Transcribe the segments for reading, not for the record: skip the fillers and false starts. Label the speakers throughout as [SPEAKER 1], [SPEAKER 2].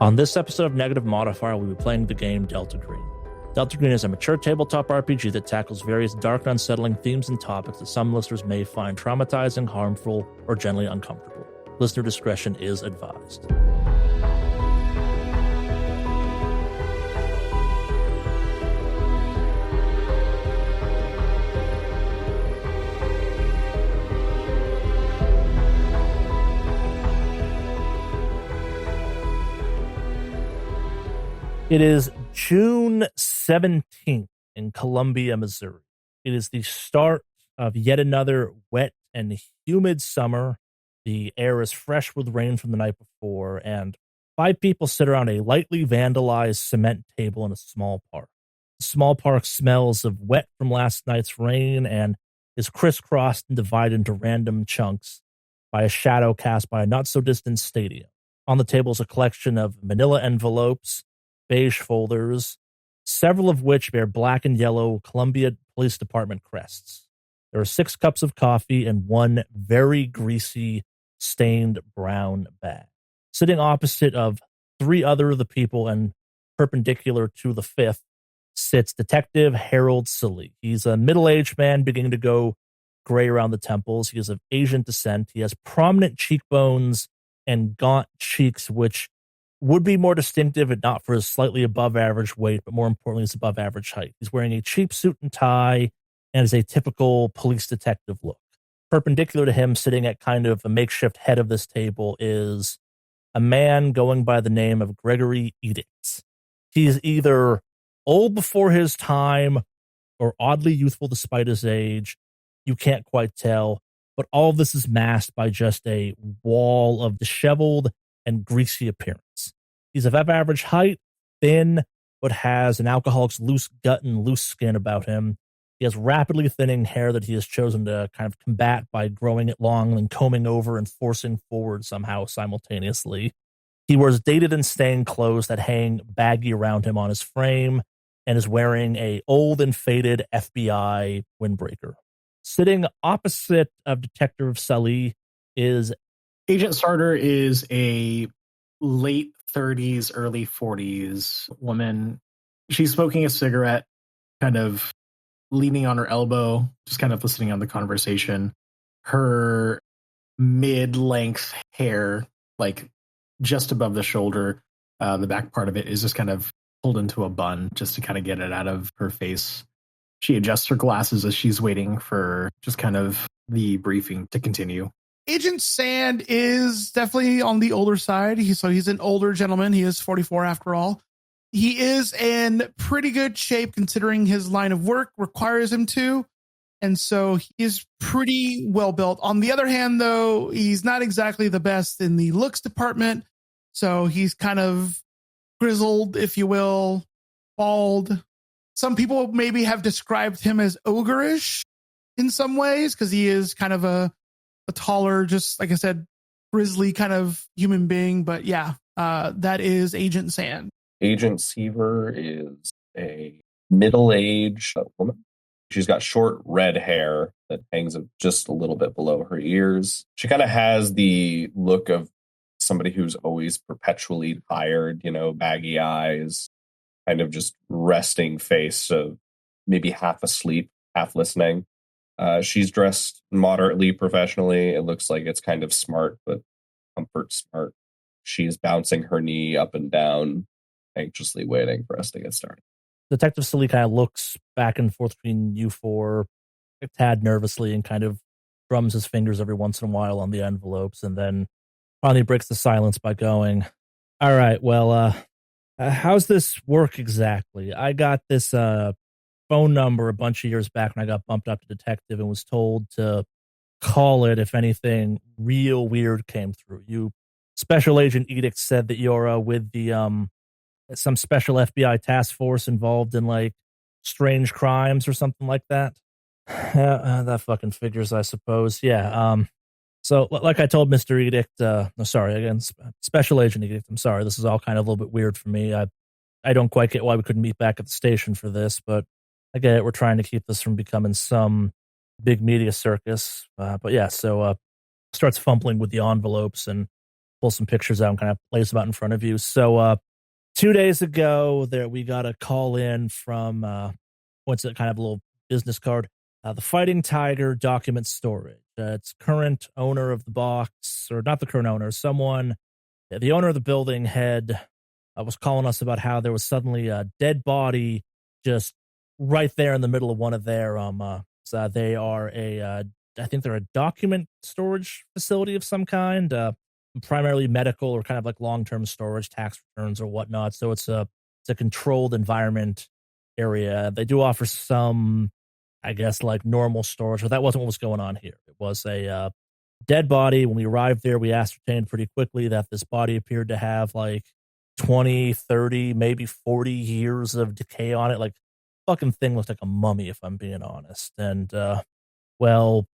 [SPEAKER 1] On this episode of Negative Modifier, we'll be playing the game Deltagreen. Deltagreen is a mature tabletop RPG that tackles various dark and unsettling themes and topics that some listeners may find traumatizing, harmful, or generally uncomfortable. Listener discretion is advised. It is June 17th in Columbia, Missouri. It is the start of yet another wet and humid summer. The air is fresh with rain from the night before, and 5 people sit around a lightly vandalized cement table in a small park. The small park smells of wet from last night's rain and is crisscrossed and divided into random chunks by a shadow cast by a not-so-distant stadium. On the table is a collection of manila envelopes, beige folders, several of which bear black and yellow Columbia Police Department crests. There are 6 cups of coffee and 1 very greasy, stained brown bag. Sitting opposite of 3 other of the people and perpendicular to the 5th sits Detective Harold Sully. He's a middle-aged man beginning to go gray around the temples. He is of Asian descent. He has prominent cheekbones and gaunt cheeks, which would be more distinctive if not for his slightly above average weight, but more importantly, his above average height. He's wearing a cheap suit and tie and is a typical police detective look. Perpendicular to him, sitting at kind of a makeshift head of this table, is a man going by the name of Gregory Edict. He's either old before his time or oddly youthful despite his age. You can't quite tell, but all of this is masked by just a wall of disheveled and greasy appearance. He's of average height, thin, but has an alcoholic's loose gut and loose skin about him. He has rapidly thinning hair that he has chosen to kind of combat by growing it long and combing over and forcing forward somehow simultaneously. He wears dated and stained clothes that hang baggy around him on his frame and is wearing a old and faded FBI windbreaker. Sitting opposite of Detective Sully is
[SPEAKER 2] Agent Starter is a late 30s, early 40s woman. She's smoking a cigarette, kind of leaning on her elbow, just kind of listening on the conversation. Her mid-length hair, like just above the shoulder, the back part of it is just kind of pulled into a bun just to kind of get it out of her face. She adjusts her glasses as she's waiting for just kind of the briefing to continue.
[SPEAKER 3] Agent Sand is definitely on the older side. He's an older gentleman. He is 44 after all. He is in pretty good shape considering his line of work requires him to. And so he is pretty well built. On the other hand, though, he's not exactly the best in the looks department. So he's kind of grizzled, if you will, bald. Some people maybe have described him as ogreish in some ways because he is kind of a taller, just like I said, grizzly kind of human being. But yeah, that is Agent Sand.
[SPEAKER 4] Agent Seaver is a middle-aged woman. She's got short red hair that hangs just a little bit below her ears. She kind of has the look of somebody who's always perpetually tired, baggy eyes, kind of just resting face, of maybe half asleep, half listening. She's dressed moderately professionally. It looks like it's kind of smart, but comfort smart. She's bouncing her knee up and down, anxiously waiting for us to get started.
[SPEAKER 1] Detective Sully kind of looks back and forth between you four a tad nervously and kind of drums his fingers every once in a while on the envelopes, and then finally breaks the silence by going, all right, well, how's this work exactly? I got this phone number a bunch of years back when I got bumped up to detective and was told to call it if anything real weird came through. You, Special Agent Edict, said that you're with the some special FBI task force involved in like strange crimes or something like that. That fucking figures, I suppose. Yeah. So like I told Mr. Edict, Special Agent Edict, I'm sorry, this is all kind of a little bit weird for me. I don't quite get why we couldn't meet back at the station for this, but I get it. We're trying to keep this from becoming some big media circus. But yeah, so starts fumbling with the envelopes and pull some pictures out and kind of place them out in front of you. So 2 days ago, we got a call in from what's it, kind of a little business card, the Fighting Tiger Document Storage. Its current owner of the box, or not the current owner, someone, the owner of the building was calling us about how there was suddenly a dead body just right there in the middle of one of their so they are I think they're a document storage facility of some kind, primarily medical or kind of like long-term storage, tax returns or whatnot. So it's a controlled environment area. They do offer some, I guess, like normal storage, but that wasn't what was going on here. It was a dead body. When we arrived there, we ascertained pretty quickly that this body appeared to have like 20, 30, maybe 40 years of decay on it. Like, fucking thing looked like a mummy, if I'm being honest. And, well,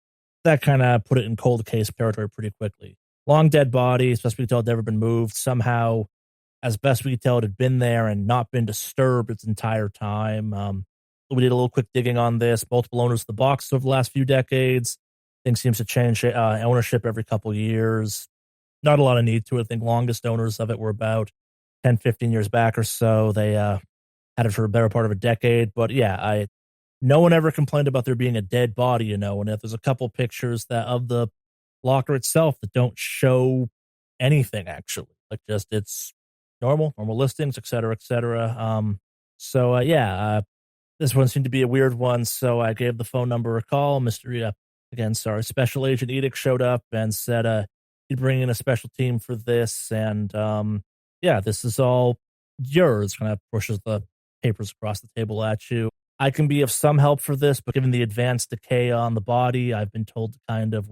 [SPEAKER 1] that kind of put it in cold case territory pretty quickly. Long dead body, as best we could tell, had never been moved. Somehow, as best we could tell, it had been there and not been disturbed its entire time. We did a little quick digging on this. Multiple owners of the box over the last few decades. Things seems to change ownership every couple of years. Not a lot of need to it. I think longest owners of it were about 10, 15 years back or so. They had it for a better part of a decade. But yeah, no one ever complained about there being a dead body, and if there's a couple pictures that of the locker itself that don't show anything, actually. Like, just it's normal listings, et cetera, et cetera. This one seemed to be a weird one, so I gave the phone number a call. Special Agent Edict showed up and said he'd bring in a special team for this, and this is all yours. Kind of pushes the papers across the table at you. I can be of some help for this, but given the advanced decay on the body, I've been told to kind of,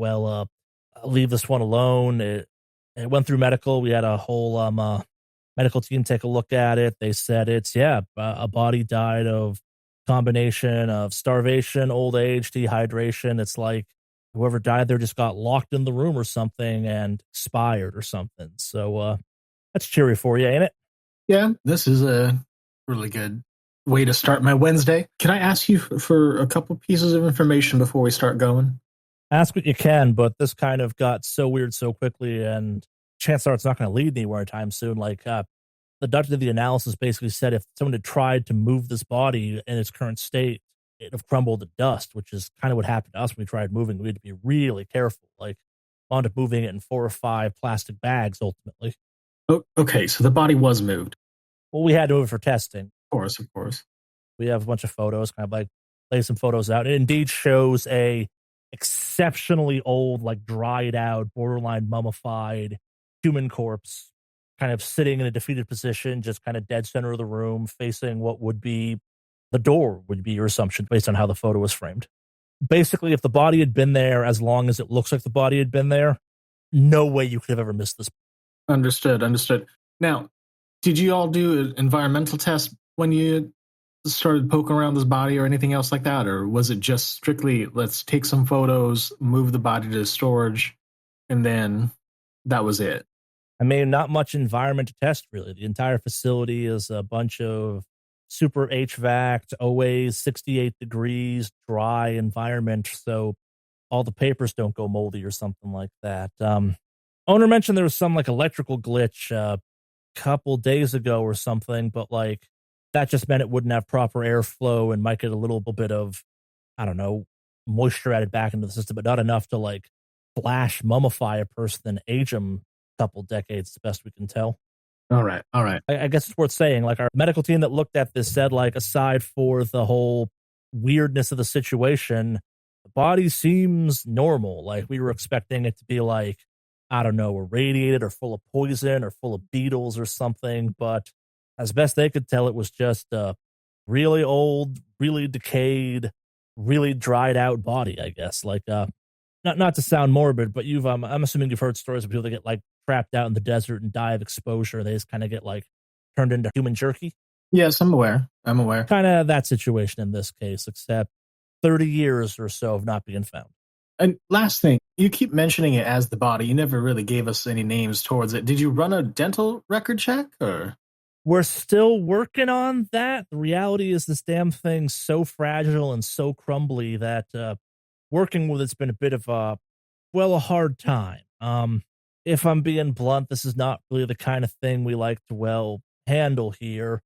[SPEAKER 1] leave this one alone. It went through medical. We had a whole medical team take a look at it. They said it's, a body died of combination of starvation, old age, dehydration. It's like whoever died there just got locked in the room or something and expired or something. So that's cheery for you, ain't it?
[SPEAKER 2] Yeah, this is a really good way to start my Wednesday. Can I ask you for a couple pieces of information before we start going?
[SPEAKER 1] Ask what you can, but this kind of got so weird so quickly, and chances are it's not going to lead anywhere anytime soon. Like, the doctor did the analysis, basically said if someone had tried to move this body in its current state, it'd have crumbled to dust, which is kind of what happened to us when we tried moving. We had to be really careful. Like, wound up moving it in 4 or 5 plastic bags ultimately.
[SPEAKER 2] Oh, okay, so the body was moved.
[SPEAKER 1] Well, we had to move it for testing.
[SPEAKER 2] Of course.
[SPEAKER 1] We have a bunch of photos, kind of like lay some photos out. It indeed shows a exceptionally old, like dried out, borderline mummified human corpse, kind of sitting in a defeated position, just kind of dead center of the room, facing what would be the door, would be your assumption based on how the photo was framed. Basically, if the body had been there as long as it looks like the body had been there, no way you could have ever missed this.
[SPEAKER 2] Understood. Now, did you all do an environmental test when you started poking around this body or anything else like that? Or was it just strictly, let's take some photos, move the body to storage, and then that was it?
[SPEAKER 1] I mean, not much environment to test, really. The entire facility is a bunch of super HVAC, always 68 degrees, dry environment, so all the papers don't go moldy or something like that. Owner mentioned there was some like electrical glitch a couple days ago or something, but like that just meant it wouldn't have proper airflow and might get a little bit of, I don't know, moisture added back into the system, but not enough to like flash mummify a person and age them a couple decades, as best we can tell.
[SPEAKER 2] All right.
[SPEAKER 1] I guess it's worth saying, like, our medical team that looked at this said, like, aside for the whole weirdness of the situation, the body seems normal. Like, we were expecting it to be like, I don't know, irradiated or full of poison or full of beetles or something, but as best they could tell, it was just a really old, really decayed, really dried out body, I guess. Like, not to sound morbid, but I'm assuming you've heard stories of people that get like trapped out in the desert and die of exposure. They just kind of get like turned into human jerky.
[SPEAKER 2] Yes, I'm aware.
[SPEAKER 1] Kind of that situation in this case, except 30 years or so of not being found.
[SPEAKER 2] And last thing, you keep mentioning it as the body. You never really gave us any names towards it. Did you run a dental record check or?
[SPEAKER 1] We're still working on that. The reality is this damn thing's so fragile and so crumbly that working with it's been a bit of a hard time. if I'm being blunt, this is not really the kind of thing we like to, handle here.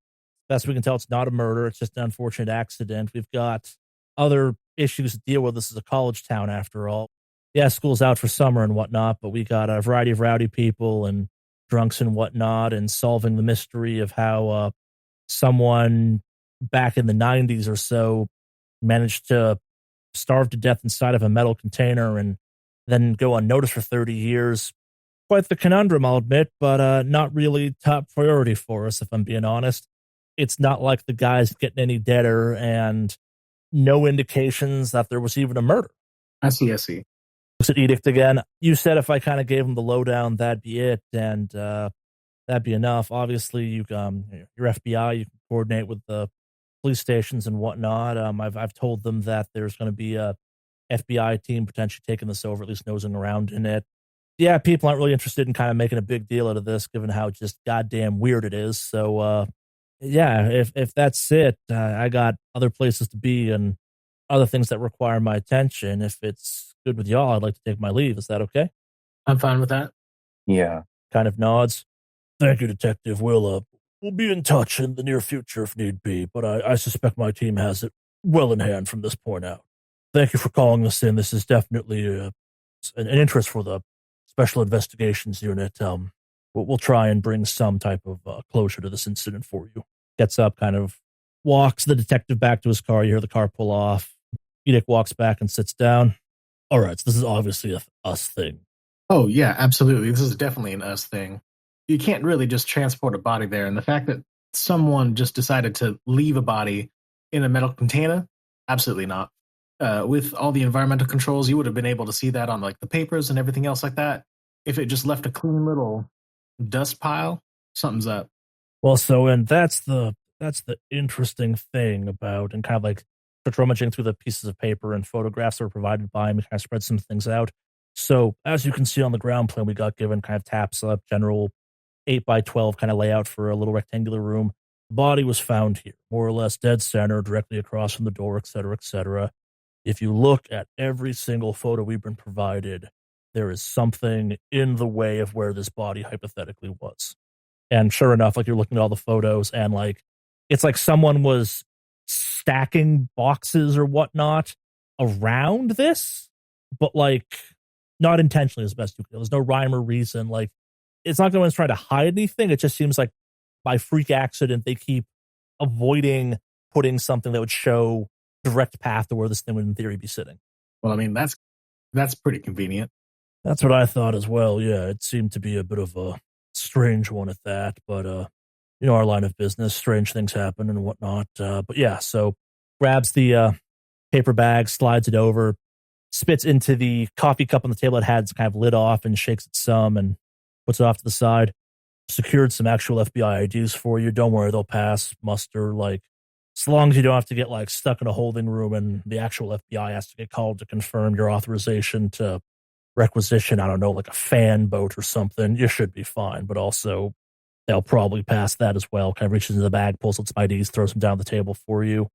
[SPEAKER 1] Best we can tell, it's not a murder. It's just an unfortunate accident. We've got other issues to deal with. This is a college town, after all. Yeah, school's out for summer and whatnot, but we got a variety of rowdy people and drunks and whatnot, and solving the mystery of how someone back in the 90s or so managed to starve to death inside of a metal container and then go unnoticed for 30 years. Quite the conundrum, I'll admit, but not really top priority for us, if I'm being honest. It's not like the guy's getting any deader, and no indications that there was even a murder.
[SPEAKER 2] I see.
[SPEAKER 1] Looks at Edict again. You said if I kind of gave him the lowdown, that'd be it, and that'd be enough. Obviously, your FBI, you can coordinate with the police stations and whatnot. I've told them that there's going to be a FBI team potentially taking this over, at least nosing around in it. Yeah, people aren't really interested in kind of making a big deal out of this, given how just goddamn weird it is. So, yeah, if that's it, I got other places to be and other things that require my attention. If it's good with y'all, I'd like to take my leave. Is that okay?
[SPEAKER 2] I'm fine with that.
[SPEAKER 4] Yeah.
[SPEAKER 1] Kind of nods. Thank you, Detective. We'll be in touch in the near future if need be, but I suspect my team has it well in hand from this point out. Thank you for calling us in. This is definitely an interest for the Special Investigations Unit. We'll try and bring some type of closure to this incident for you. Gets up, kind of walks the detective back to his car. You hear the car pull off. Edict walks back and sits down. All right, so this is obviously a us thing.
[SPEAKER 2] Oh, yeah, absolutely. This is definitely an us thing. You can't really just transport a body there. And the fact that someone just decided to leave a body in a metal container, absolutely not. With all the environmental controls, you would have been able to see that on like the papers and everything else like that. If it just left a clean little dust pile, something's up.
[SPEAKER 1] Well, so, and that's the interesting thing about, and kind of like rummaging through the pieces of paper and photographs that were provided by him, kind of spread some things out. So as you can see on the ground plan, we got given kind of taps up, general 8x12 kind of layout for a little rectangular room. The body was found here, more or less dead center, directly across from the door, et cetera, et cetera. If you look at every single photo we've been provided, there is something in the way of where this body hypothetically was. And sure enough, like you're looking at all the photos and like, it's like someone was stacking boxes or whatnot around this, but like not intentionally as best you can. There's no rhyme or reason. Like it's not anyone's trying to hide anything. It just seems like by freak accident, they keep avoiding putting something that would show direct path to where this thing would in theory be sitting.
[SPEAKER 2] Well, I mean, that's pretty convenient.
[SPEAKER 1] That's what I thought as well. Yeah, it seemed to be a bit of a strange one at that, but you know, our line of business, strange things happen and whatnot. But yeah, so grabs the paper bag, slides it over, spits into the coffee cup on the table it had kind of lid off and shakes it some and puts it off to the side. Secured some actual FBI IDs for you. Don't worry, they'll pass muster. Like, as long as you don't have to get like stuck in a holding room and the actual FBI has to get called to confirm your authorization to requisition, I don't know, like a fan boat or something, you should be fine. But also, they'll probably pass that as well. Kind of reaches into the bag, pulls out some IDs, throws them down the table for you,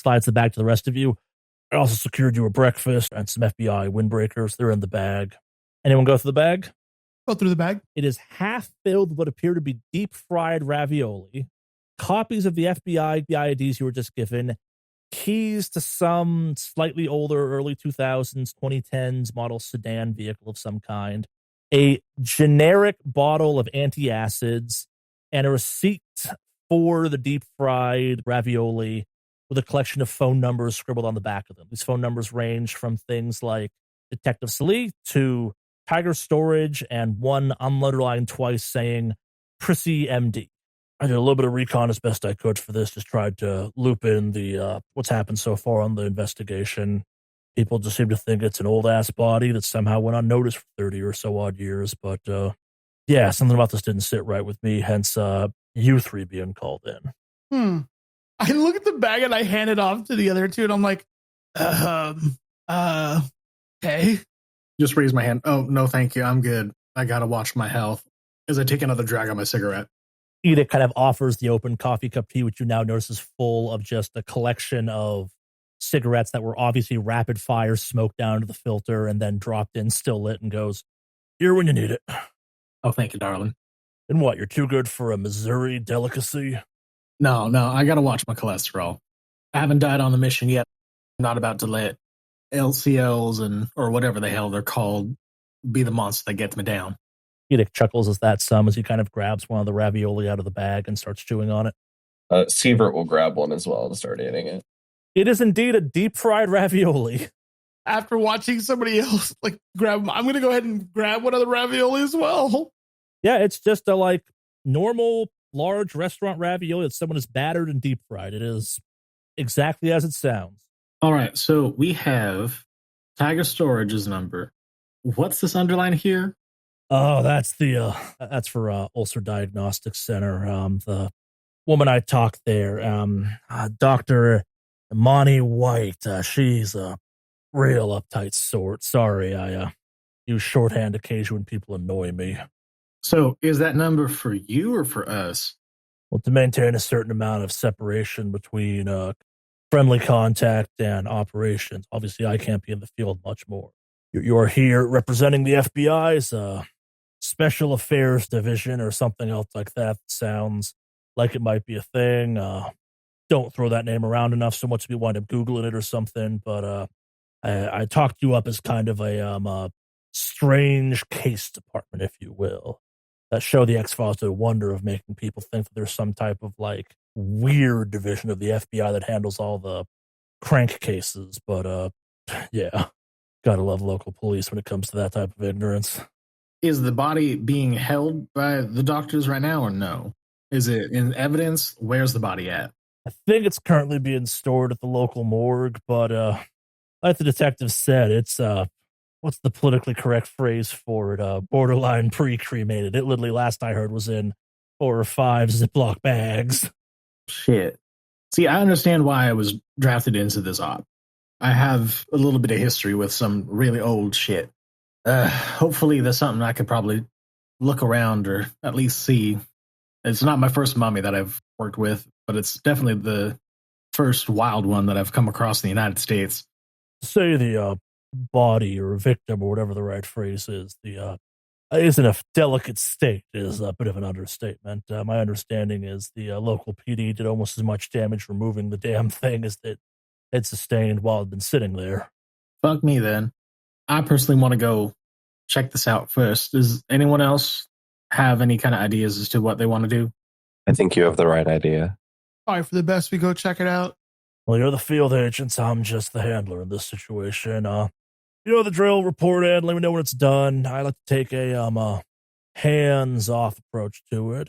[SPEAKER 1] slides the bag to the rest of you. I also secured you a breakfast and some FBI windbreakers. They're in the bag. Anyone go through the bag?
[SPEAKER 3] Go through the bag.
[SPEAKER 1] It is half filled with what appear to be deep fried ravioli, copies of the FBI IDs you were just given, keys to some slightly older early 2000s, 2010s model sedan vehicle of some kind, a generic bottle of antacids, and a receipt for the deep fried ravioli with a collection of phone numbers scribbled on the back of them. These phone numbers range from things like Detective Salee to Tiger Storage and one underlined twice saying Prissy MD. I did a little bit of recon as best I could for this, just tried to loop in the what's happened so far on the investigation. People just seem to think it's an old-ass body that somehow went unnoticed for 30 or so odd years. But, yeah, something about this didn't sit right with me, hence you three being called in.
[SPEAKER 3] I look at the bag and I hand it off to the other two, and I'm like, okay.
[SPEAKER 2] Just raise my hand. Oh, no, thank you. I'm good. I gotta watch my health. As I take another drag on my cigarette.
[SPEAKER 1] Edict kind of offers the open coffee cup tea, which you now notice is full of just a collection of cigarettes that were obviously rapid fire smoked down to the filter and then dropped in still lit, and goes, here when you need it.
[SPEAKER 2] Oh, thank you, darling.
[SPEAKER 1] And what, you're too good for a Missouri delicacy?
[SPEAKER 2] No, I gotta watch my cholesterol. I haven't died on the mission yet. I'm not about to let LCLs or whatever the hell they're called be the monster that gets me down.
[SPEAKER 1] Edict chuckles as that sum as he kind of grabs one of the ravioli out of the bag and starts chewing on it.
[SPEAKER 4] Sievert will grab one as well and start eating it.
[SPEAKER 1] It is indeed a deep fried ravioli.
[SPEAKER 3] After watching somebody else grab, I'm going to go ahead and grab one of the ravioli as well.
[SPEAKER 1] Yeah, it's just a normal large restaurant ravioli that someone has battered and deep fried. It is exactly as it sounds.
[SPEAKER 2] All right, so we have Tiger Storage's number. What's this underline here?
[SPEAKER 1] Oh, that's that's for Ulcer Diagnostic Center. The woman I talked there, Dr. Imani White. She's a real uptight sort. Sorry, I use shorthand occasionally when people annoy me.
[SPEAKER 2] So is that number for you or for us?
[SPEAKER 1] Well, to maintain a certain amount of separation between friendly contact and operations. Obviously, I can't be in the field much more. You're here representing the FBI's Special Affairs Division or something else like that. Sounds like it might be a thing. Don't throw that name around enough so much if you wind up Googling it or something. But I talked you up as kind of a strange case department, if you will. That show the X-Files did a wonder of making people think that there's some type of weird division of the FBI that handles all the crank cases. But yeah, gotta love local police when it comes to that type of ignorance.
[SPEAKER 2] Is the body being held by the doctors right now or no? Is it in evidence? Where's the body at?
[SPEAKER 1] I think it's currently being stored at the local morgue, but like the detective said, it's what's the politically correct phrase for it? Borderline pre-cremated. It literally, last I heard, was in 4 or 5 Ziploc bags.
[SPEAKER 2] Shit. See, I understand why I was drafted into this op. I have a little bit of history with some really old shit. Hopefully there's something I could probably look around or at least see. It's not my first mummy that I've worked with, but it's definitely the first wild one that I've come across in the United States.
[SPEAKER 1] Say the body or victim or whatever the right phrase is, is in a delicate state is a bit of an understatement. My understanding is the local PD did almost as much damage removing the damn thing as it had sustained while it had been sitting there.
[SPEAKER 2] Fuck me then. I personally want to go check this out first. Does anyone else have any kind of ideas as to what they want to do?
[SPEAKER 4] I think you have the right idea.
[SPEAKER 3] All right, for the best, we go check it out.
[SPEAKER 1] Well, you're the field agent, so I'm just the handler in this situation. You know the drill, report in, let me know when it's done. I like to take a hands-off approach to it.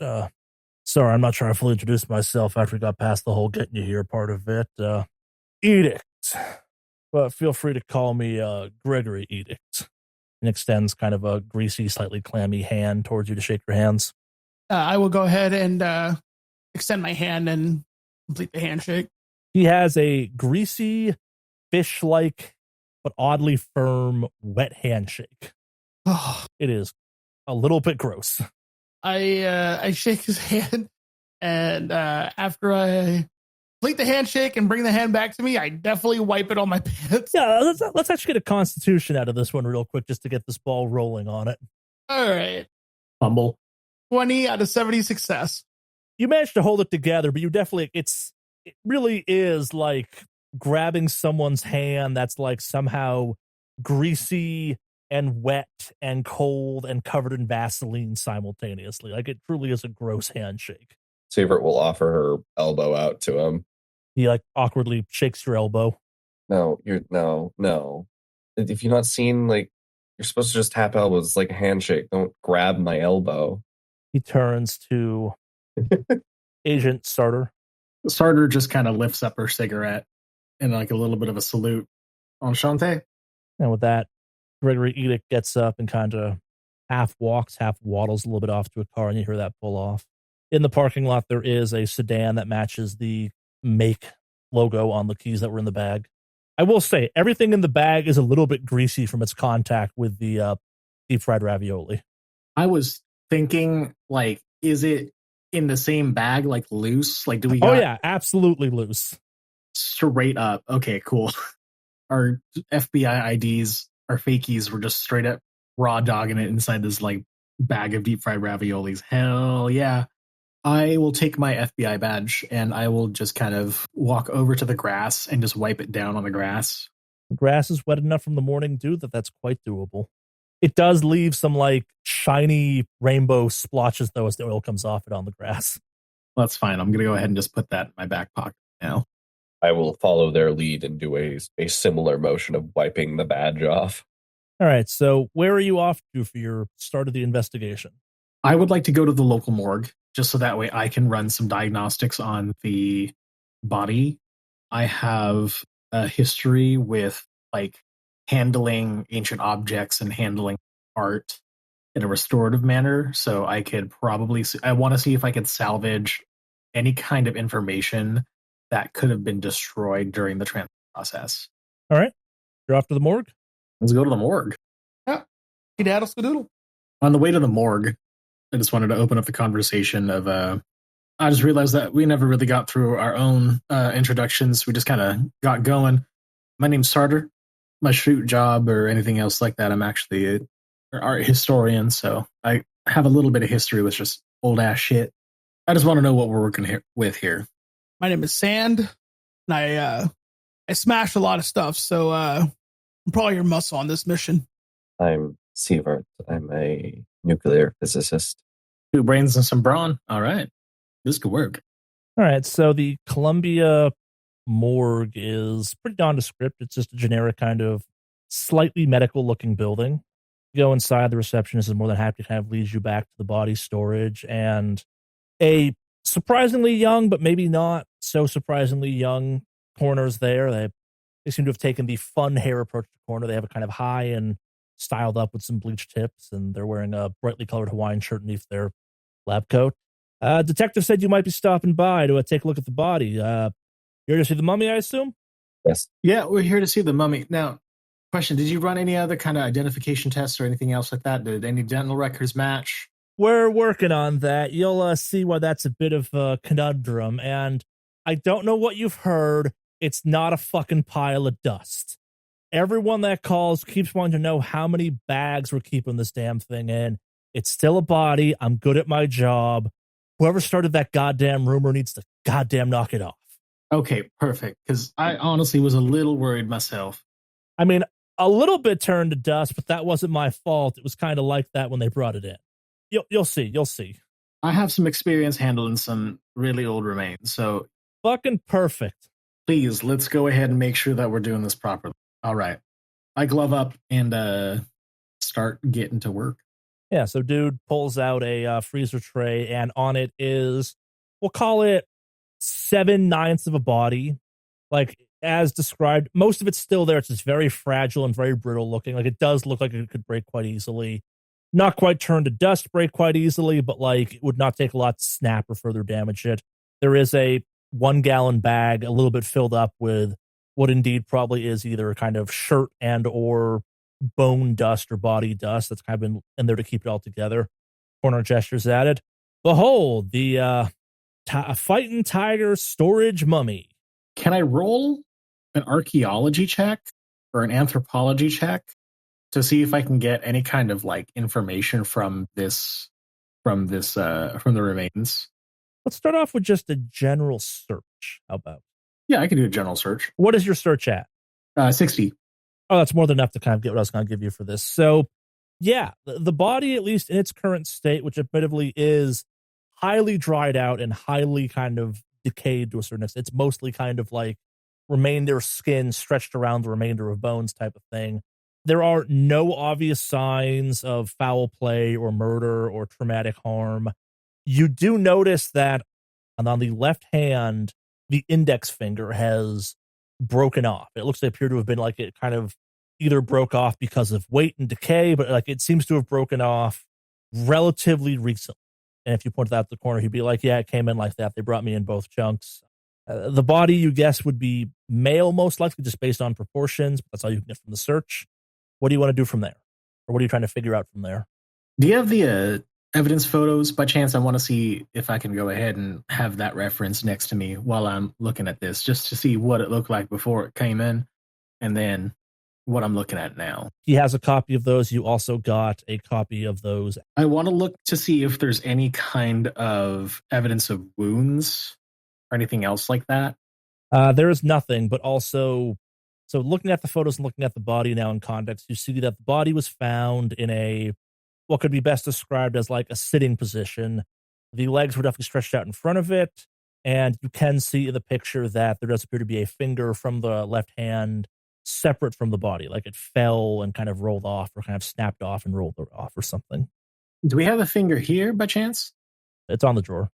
[SPEAKER 1] Sorry, I'm not trying to fully introduce myself after we got past the whole getting you here part of it. Edict. But feel free to call me Gregory Edict. And extends kind of a greasy, slightly clammy hand towards you to shake your hands.
[SPEAKER 3] I will go ahead and extend my hand and complete the handshake.
[SPEAKER 1] He has a greasy, fish-like, but oddly firm, wet handshake. It is a little bit gross.
[SPEAKER 3] I shake his hand, and after I complete the handshake and bring the hand back to me, I definitely wipe it on my pants.
[SPEAKER 1] Yeah, let's actually get a constitution out of this one real quick just to get this ball rolling on it.
[SPEAKER 3] All right.
[SPEAKER 2] Fumble.
[SPEAKER 3] 20 out of 70 success.
[SPEAKER 1] You managed to hold it together, but you definitely, it really is like grabbing someone's hand that's somehow greasy and wet and cold and covered in Vaseline simultaneously. It truly is a gross handshake.
[SPEAKER 4] Sievert will offer her elbow out to him.
[SPEAKER 1] He awkwardly shakes your elbow.
[SPEAKER 4] No. If you've not seen, you're supposed to just tap elbows. It's like a handshake. Don't grab my elbow.
[SPEAKER 1] He turns to Agent Sarter.
[SPEAKER 2] Sarter just kind of lifts up her cigarette and a little bit of a salute. Enchanté.
[SPEAKER 1] And with that, Gregory Edict gets up and kind of half walks, half waddles a little bit off to a car, and you hear that pull off. In the parking lot, there is a sedan that matches the make logo on the keys that were in the bag. I will say, everything in the bag is a little bit greasy from its contact with the deep fried ravioli.
[SPEAKER 2] I was thinking, is it in the same bag, loose? Do we
[SPEAKER 1] Oh, yeah, absolutely loose.
[SPEAKER 2] Straight up. Okay, cool. Our FBI IDs, our fakies were just straight up raw dogging it inside this, bag of deep fried raviolis. Hell yeah. I will take my FBI badge and I will just kind of walk over to the grass and just wipe it down on the grass.
[SPEAKER 1] The grass is wet enough from the morning dew that's quite doable. It does leave some like shiny rainbow splotches though as the oil comes off it on the grass.
[SPEAKER 2] Well, that's fine. I'm going to go ahead and just put that in my back pocket now.
[SPEAKER 4] I will follow their lead and do a similar motion of wiping the badge off.
[SPEAKER 1] All right, so where are you off to for your start of the investigation?
[SPEAKER 2] I would like to go to the local morgue just so that way I can run some diagnostics on the body. I have a history with like handling ancient objects and handling art in a restorative manner. So I could probably, I want to see if I could salvage any kind of information that could have been destroyed during the transfer process.
[SPEAKER 1] All right, you're off to the morgue?
[SPEAKER 2] Let's go to the morgue.
[SPEAKER 3] Yeah. Skedaddle skadoodle.
[SPEAKER 2] On the way to the morgue, I just wanted to open up the conversation of, I just realized that we never really got through our own introductions. We just kind of got going. My name's Sarter. My shoot job or anything else like that, I'm actually an art historian, so I have a little bit of history with just old ass shit. I just want to know what we're working with here.
[SPEAKER 3] My name is Sand, and I smashed a lot of stuff, so I'm probably your muscle on this mission.
[SPEAKER 4] I'm Sievert. I'm a nuclear physicist.
[SPEAKER 2] 2 brains and some brawn. All right. This could work.
[SPEAKER 1] All right, so the Columbia morgue is pretty nondescript. It's just a generic kind of slightly medical-looking building. You go inside, the receptionist is more than happy to kind of lead you back to the body storage, and a surprisingly young, but maybe not so surprisingly young coroner's there. They seem to have taken the fun hair approach to coroner. They have it kind of high and styled up with some bleached tips, and they're wearing a brightly colored Hawaiian shirt underneath their lab coat. Detective said you might be stopping by to take a look at the body. You're here to see the mummy, I assume?
[SPEAKER 4] Yes.
[SPEAKER 2] Yeah, we're here to see the mummy. Now, question, did you run any other kind of identification tests or anything else like that? Did any dental records match?
[SPEAKER 1] We're working on that. You'll see why that's a bit of a conundrum. And I don't know what you've heard. It's not a fucking pile of dust. Everyone that calls keeps wanting to know how many bags we're keeping this damn thing in. It's still a body. I'm good at my job. Whoever started that goddamn rumor needs to goddamn knock it off.
[SPEAKER 2] Okay, perfect. Because I honestly was a little worried myself.
[SPEAKER 1] I mean, a little bit turned to dust, but that wasn't my fault. It was kind of like that when they brought it in. You'll see. You'll see.
[SPEAKER 2] I have some experience handling some really old remains, so
[SPEAKER 1] fucking perfect.
[SPEAKER 2] Please, let's go ahead and make sure that we're doing this properly. All right. I glove up and start getting to work.
[SPEAKER 1] Yeah, so dude pulls out a freezer tray, and on it is, we'll call it 7/9 of a body. Like, as described, most of it's still there. It's just very fragile and very brittle looking. Like, it does look like it could break quite easily. Not quite turn to dust, break quite easily, but like, it would not take a lot to snap or further damage it. There is a 1-gallon bag, a little bit filled up with what indeed probably is either a kind of shirt and or bone dust or body dust that's kind of been in there to keep it all together. Corner gestures at it. Behold, the fighting tiger storage mummy.
[SPEAKER 2] Can I roll an archaeology check or an anthropology check to see if I can get any kind of like information from the remains?
[SPEAKER 1] Let's start off with just a general search. How about?
[SPEAKER 2] Yeah, I can do a general search.
[SPEAKER 1] What is your search at?
[SPEAKER 2] 60.
[SPEAKER 1] Oh, that's more than enough to kind of get what I was going to give you for this. So, yeah, the body, at least in its current state, which admittedly is highly dried out and highly kind of decayed to a certain extent. It's mostly kind of like remainder skin stretched around the remainder of bones type of thing. There are no obvious signs of foul play or murder or traumatic harm. You do notice that on the left hand, the index finger has broken off. It looks to appear to have been like it kind of either broke off because of weight and decay, but like it seems to have broken off relatively recently. And if you pointed that out to the corner, he'd be like, yeah, it came in like that. They brought me in both chunks. The body, you guess, would be male, most likely, just based on proportions. But that's all you can get from the search. What do you want to do from there? Or what are you trying to figure out from there?
[SPEAKER 2] Do you have the evidence photos by chance? I want to see if I can go ahead and have that reference next to me while I'm looking at this, just to see what it looked like before it came in. And then what I'm looking at now.
[SPEAKER 1] He has a copy of those. You also got a copy of those.
[SPEAKER 2] I want to look to see if there's any kind of evidence of wounds or anything else like that.
[SPEAKER 1] There is nothing, but also, so looking at the photos and looking at the body now in context, you see that the body was found in a, what could be best described as like a sitting position. The legs were definitely stretched out in front of it, and you can see in the picture that there does appear to be a finger from the left hand separate from the body, like it fell and kind of rolled off or kind of snapped off and rolled off or something.
[SPEAKER 2] Do we have a finger here by chance?
[SPEAKER 1] It's on the drawer.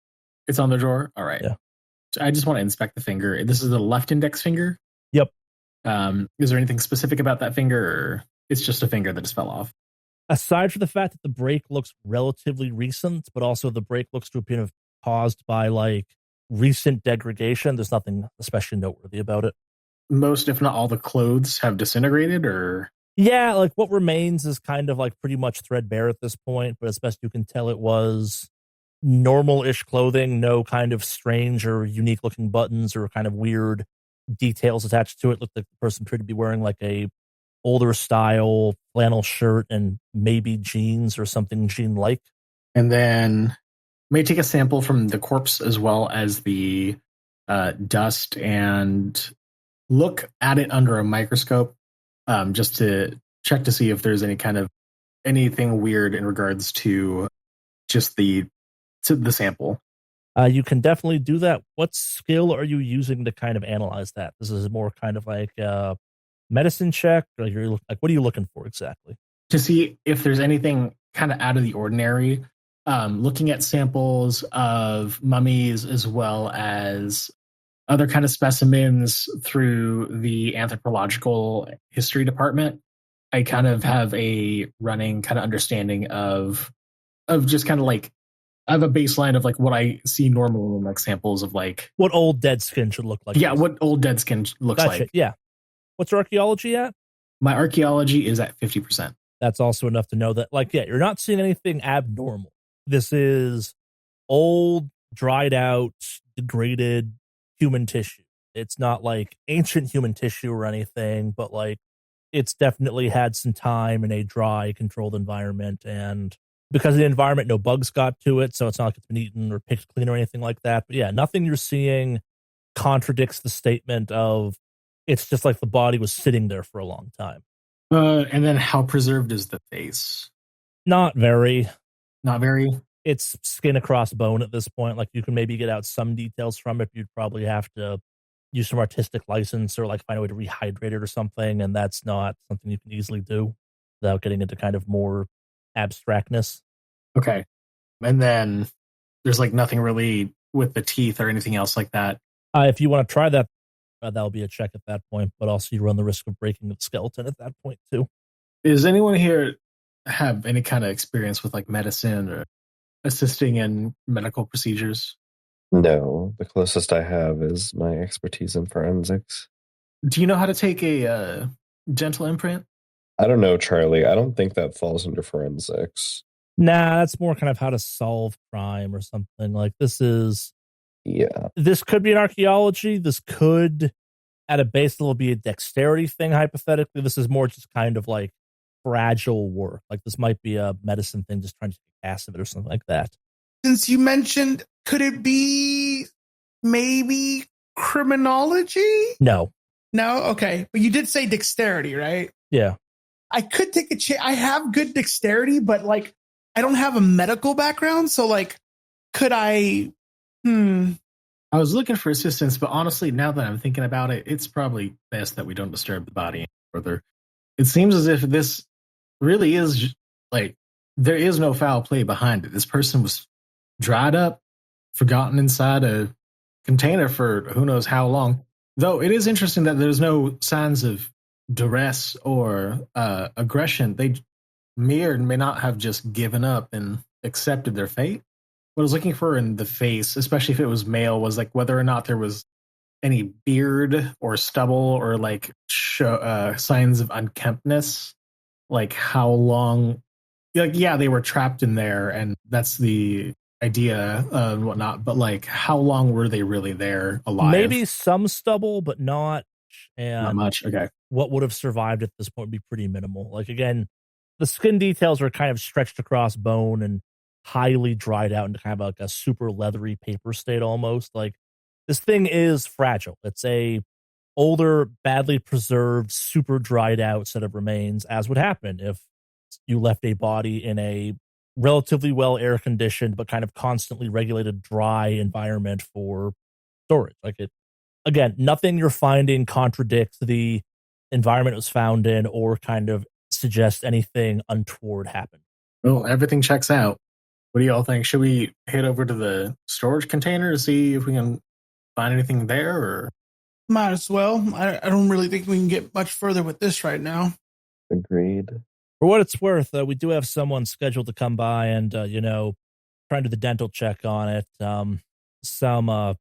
[SPEAKER 2] It's on the drawer? All right.
[SPEAKER 1] Yeah.
[SPEAKER 2] I just want to inspect the finger. This is the left index finger?
[SPEAKER 1] Yep.
[SPEAKER 2] Is there anything specific about that finger, or it's just a finger that just fell off?
[SPEAKER 1] Aside from the fact that the break looks relatively recent, but also the break looks to appear to have caused by like recent degradation, there's nothing especially noteworthy about it.
[SPEAKER 2] Most, if not all, the clothes have disintegrated, or?
[SPEAKER 1] Yeah, like what remains is kind of like pretty much threadbare at this point, but as best you can tell, it was normal-ish clothing, no kind of strange or unique looking buttons or kind of weird details attached to it. Looked like the person appeared to be wearing like a older style flannel shirt and maybe jeans or something jean-like.
[SPEAKER 2] And then may take a sample from the corpse as well as the dust and look at it under a microscope, just to check to see if there's any kind of anything weird in regards to just the sample.
[SPEAKER 1] You can definitely do that. What skill are you using to kind of analyze that? This is more kind of like a medicine check, or like what are you looking for exactly?
[SPEAKER 2] To see if there's anything kind of out of the ordinary. Looking at samples of mummies as well as other kind of specimens through the anthropological history department. I kind of have a running kind of understanding of just kind of like, I have a baseline of like what I see normally in like samples of like
[SPEAKER 1] what old dead skin should look like.
[SPEAKER 2] Yeah, what old dead skin looks
[SPEAKER 1] like.
[SPEAKER 2] Like.
[SPEAKER 1] Yeah. What's your archaeology at?
[SPEAKER 2] My archaeology is at 50%.
[SPEAKER 1] That's also enough to know that, like, yeah, you're not seeing anything abnormal. This is old, dried out, degraded human tissue. It's not like ancient human tissue or anything, but like it's definitely had some time in a dry, controlled environment. And because of the environment, no bugs got to it, so it's not like it's been eaten or picked clean or anything like that. But yeah, nothing you're seeing contradicts the statement of it's just like the body was sitting there for a long time.
[SPEAKER 2] And then how preserved is the face?
[SPEAKER 1] Not very.
[SPEAKER 2] Not very?
[SPEAKER 1] It's skin across bone at this point. Like you can maybe get out some details from it. You'd probably have to use some artistic license or like find a way to rehydrate it or something. And that's not something you can easily do without getting into kind of more abstractness.
[SPEAKER 2] Okay. And then there's like nothing really with the teeth or anything else like that.
[SPEAKER 1] If you want to try that, that'll be a check at that point, but also you run the risk of breaking the skeleton at that point too.
[SPEAKER 2] Is anyone here have any kind of experience with like medicine or assisting in medical procedures?
[SPEAKER 4] No, the closest I have is my expertise in forensics.
[SPEAKER 2] Do you know how to take a gentle imprint?
[SPEAKER 4] I don't know, Charlie. I don't think that falls under forensics.
[SPEAKER 1] Nah, that's more kind of how to solve crime or something. Like this is...
[SPEAKER 4] Yeah.
[SPEAKER 1] This could be an archaeology. This could, at a base level, be a dexterity thing, hypothetically. This is more just kind of like fragile work. Like this might be a medicine thing, just trying to take acid or something like that.
[SPEAKER 3] Since you mentioned, could it be maybe criminology?
[SPEAKER 1] No.
[SPEAKER 3] No? Okay. But you did say dexterity, right?
[SPEAKER 1] Yeah.
[SPEAKER 3] I could take a chance. I have good dexterity, but like I don't have a medical background. So like, could I...
[SPEAKER 2] I was looking for assistance, but honestly, now that I'm thinking about it, it's probably best that we don't disturb the body further. It seems as if this really is like, there is no foul play behind it. This person was dried up, forgotten inside a container for who knows how long. Though it is interesting that there's no signs of duress or aggression. They may or may not have just given up and accepted their fate. What I was looking for in the face, especially if it was male, was like whether or not there was any beard or stubble or like signs of unkemptness. Like how long, like, yeah, they were trapped in there and that's the idea and whatnot. But like how long were they really there alive?
[SPEAKER 1] Maybe some stubble, but not And
[SPEAKER 2] Not much. Okay.
[SPEAKER 1] what would have survived at this point would be pretty minimal. Like, again, the skin details are kind of stretched across bone and highly dried out into kind of like a super leathery paper state almost. Like, this thing is fragile. It's a older, badly preserved, super dried out set of remains, as would happen if you left a body in a relatively well air conditioned but kind of constantly regulated dry environment for storage. Like, it, again, nothing you're finding contradicts the environment it was found in or kind of suggests anything untoward happened.
[SPEAKER 2] Well, everything checks out. What do y'all think? Should we head over to the storage container to see if we can find anything there? Or
[SPEAKER 3] Might as well. I don't really think we can get much further with this right now.
[SPEAKER 4] Agreed.
[SPEAKER 1] For what it's worth, we do have someone scheduled to come by and, try and do the dental check on it. Someone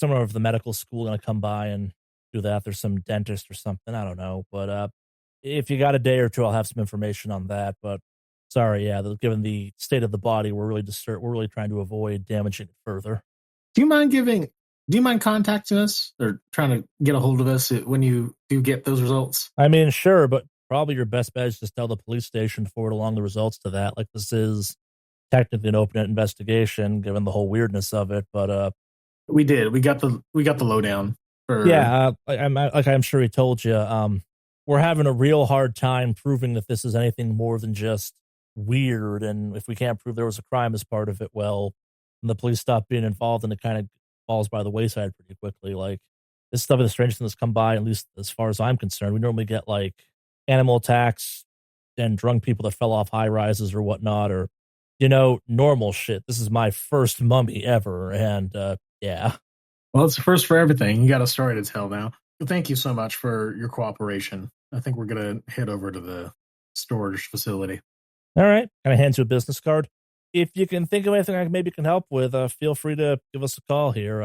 [SPEAKER 1] of the medical school going to come by and do that. There's some dentist or something. I don't know. But if you got a day or two, I'll have some information on that. But sorry, yeah, given the state of the body, we're really trying to avoid damaging it further.
[SPEAKER 2] do you mind contacting us or trying to get a hold of us when you do get those results?
[SPEAKER 1] I mean, sure, but probably your best bet is just tell the police station to forward along the results to that. Like, this is technically an open investigation, given the whole weirdness of it. But
[SPEAKER 2] We did. We got the lowdown.
[SPEAKER 1] I'm sure he told you. We're having a real hard time proving that this is anything more than just weird. And if we can't prove there was a crime as part of it, well, and the police stop being involved, and it kind of falls by the wayside pretty quickly. Like, this stuff is the strangest thing that's come by, at least as far as I'm concerned. We normally get like animal attacks and drunk people that fell off high rises or whatnot, or normal shit. This is my first mummy ever, and yeah.
[SPEAKER 2] Well, it's the first for everything. You got a story to tell now. Well, thank you so much for your cooperation. I think we're going to head over to the storage facility.
[SPEAKER 1] All right. Kind of hands you a business card. If you can think of anything I maybe can help with, feel free to give us a call here.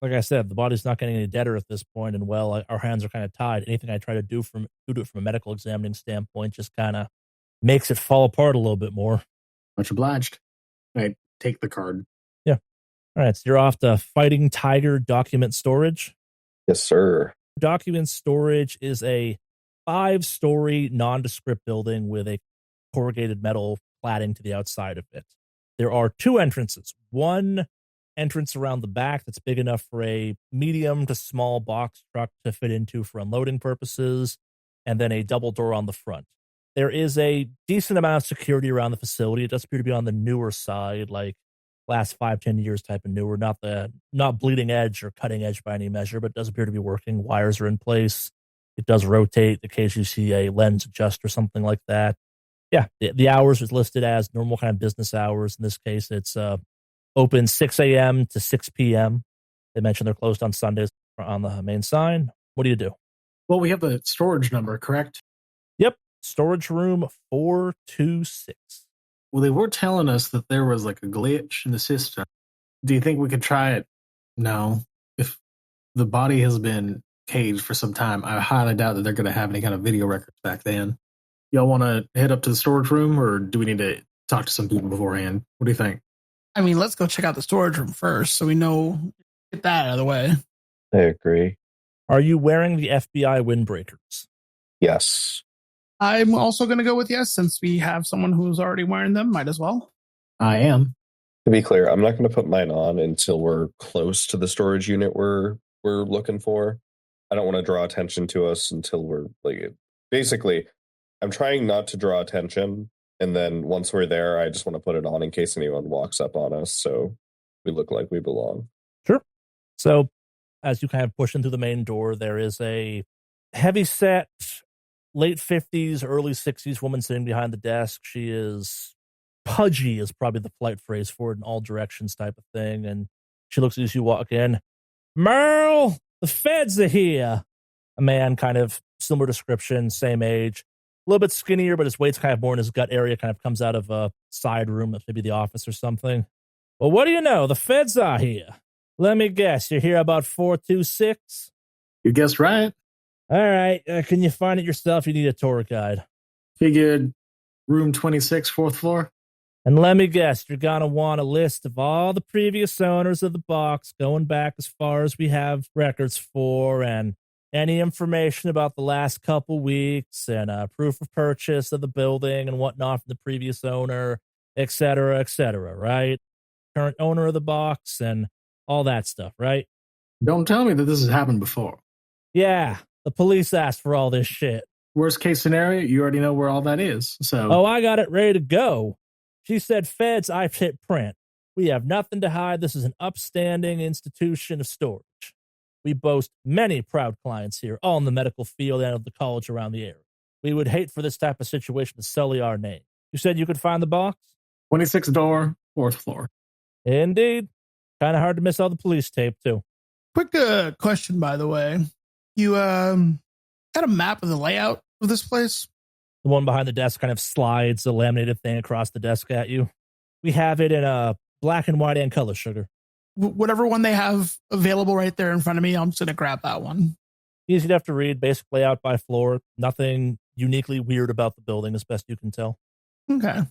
[SPEAKER 1] Like I said, the body's not getting any deader at this point, and our hands are kind of tied. Anything I try to do from a medical examining standpoint just kind of makes it fall apart a little bit more.
[SPEAKER 2] Much obliged. I take the card.
[SPEAKER 1] Yeah. All right. So you're off to Fighting Tiger Document Storage.
[SPEAKER 4] Yes, sir.
[SPEAKER 1] Document storage is a 5-story nondescript building with a corrugated metal cladding to the outside of it. There are 2 entrances. One entrance around the back that's big enough for a medium to small box truck to fit into for unloading purposes, and then a double door on the front. There is a decent amount of security around the facility. It does appear to be on the newer side, like last 5-10 years type of newer, not bleeding edge or cutting edge by any measure, but it does appear to be working. Wires are in place. It does rotate. Occasionally you see a lens adjust or something like that. Yeah, the hours is listed as normal kind of business hours. In this case, it's open 6 a.m. to 6 p.m. They mentioned they're closed on Sundays on the main sign. What do you do?
[SPEAKER 2] Well, we have the storage number, correct?
[SPEAKER 1] Yep, storage room 426.
[SPEAKER 2] Well, they were telling us that there was like a glitch in the system. Do you think we could try it? No. If the body has been caged for some time, I highly doubt that they're going to have any kind of video records back then. Y'all want to head up to the storage room, or do we need to talk to some people beforehand? What do you think?
[SPEAKER 3] I mean, let's go check out the storage room first so we know, get that out of the way.
[SPEAKER 4] I agree.
[SPEAKER 1] Are you wearing the FBI windbreakers?
[SPEAKER 4] Yes.
[SPEAKER 3] I'm also going to go with yes, since we have someone who's already wearing them. Might as well.
[SPEAKER 2] I am.
[SPEAKER 4] To be clear, I'm not going to put mine on until we're close to the storage unit we're looking for. I don't want to draw attention to us until we're like, basically, I'm trying not to draw attention. And then once we're there, I just want to put it on in case anyone walks up on us, so we look like we belong.
[SPEAKER 1] Sure. So as you kind of push into the main door, there is a heavy-set, late 50s, early 60s woman sitting behind the desk. She is pudgy, is probably the polite phrase for it, in all directions type of thing. And she looks at you as you walk in. Merle, the feds are here. A man, kind of similar description, same age. A little bit skinnier, but his weight's kind of more in his gut area, kind of comes out of a side room, maybe the office or something. Well, what do you know? The feds are here. Let me guess, you're here about 426?
[SPEAKER 2] You guessed right.
[SPEAKER 1] All right. Can you find it yourself? You need a tour guide.
[SPEAKER 2] Figured room 26, 4th floor.
[SPEAKER 1] And let me guess, you're going to want a list of all the previous owners of the box, going back as far as we have records for, and any information about the last couple weeks and proof of purchase of the building and whatnot from the previous owner, et cetera, right? Current owner of the box and all that stuff, right?
[SPEAKER 2] Don't tell me that this has happened before.
[SPEAKER 1] Yeah, the police asked for all this shit.
[SPEAKER 2] Worst case scenario, you already know where all that is. So,
[SPEAKER 1] Oh, I got it ready to go. She said, Feds, I've hit print. We have nothing to hide. This is an upstanding institution of storage. We boast many proud clients here, all in the medical field and of the college around the area. We would hate for this type of situation to sully our name. You said you could find the box?
[SPEAKER 2] 26th door, 4th floor.
[SPEAKER 1] Indeed. Kind of hard to miss all the police tape, too.
[SPEAKER 3] Quick question, by the way. You had a map of the layout of this place?
[SPEAKER 1] The one behind the desk kind of slides a laminated thing across the desk at you. We have it in a black and white and color, sugar.
[SPEAKER 3] Whatever one they have available right there in front of me, I'm just going to grab that one.
[SPEAKER 1] Easy enough to read, basic layout by floor. Nothing uniquely weird about the building, as best you can tell.
[SPEAKER 3] Okay.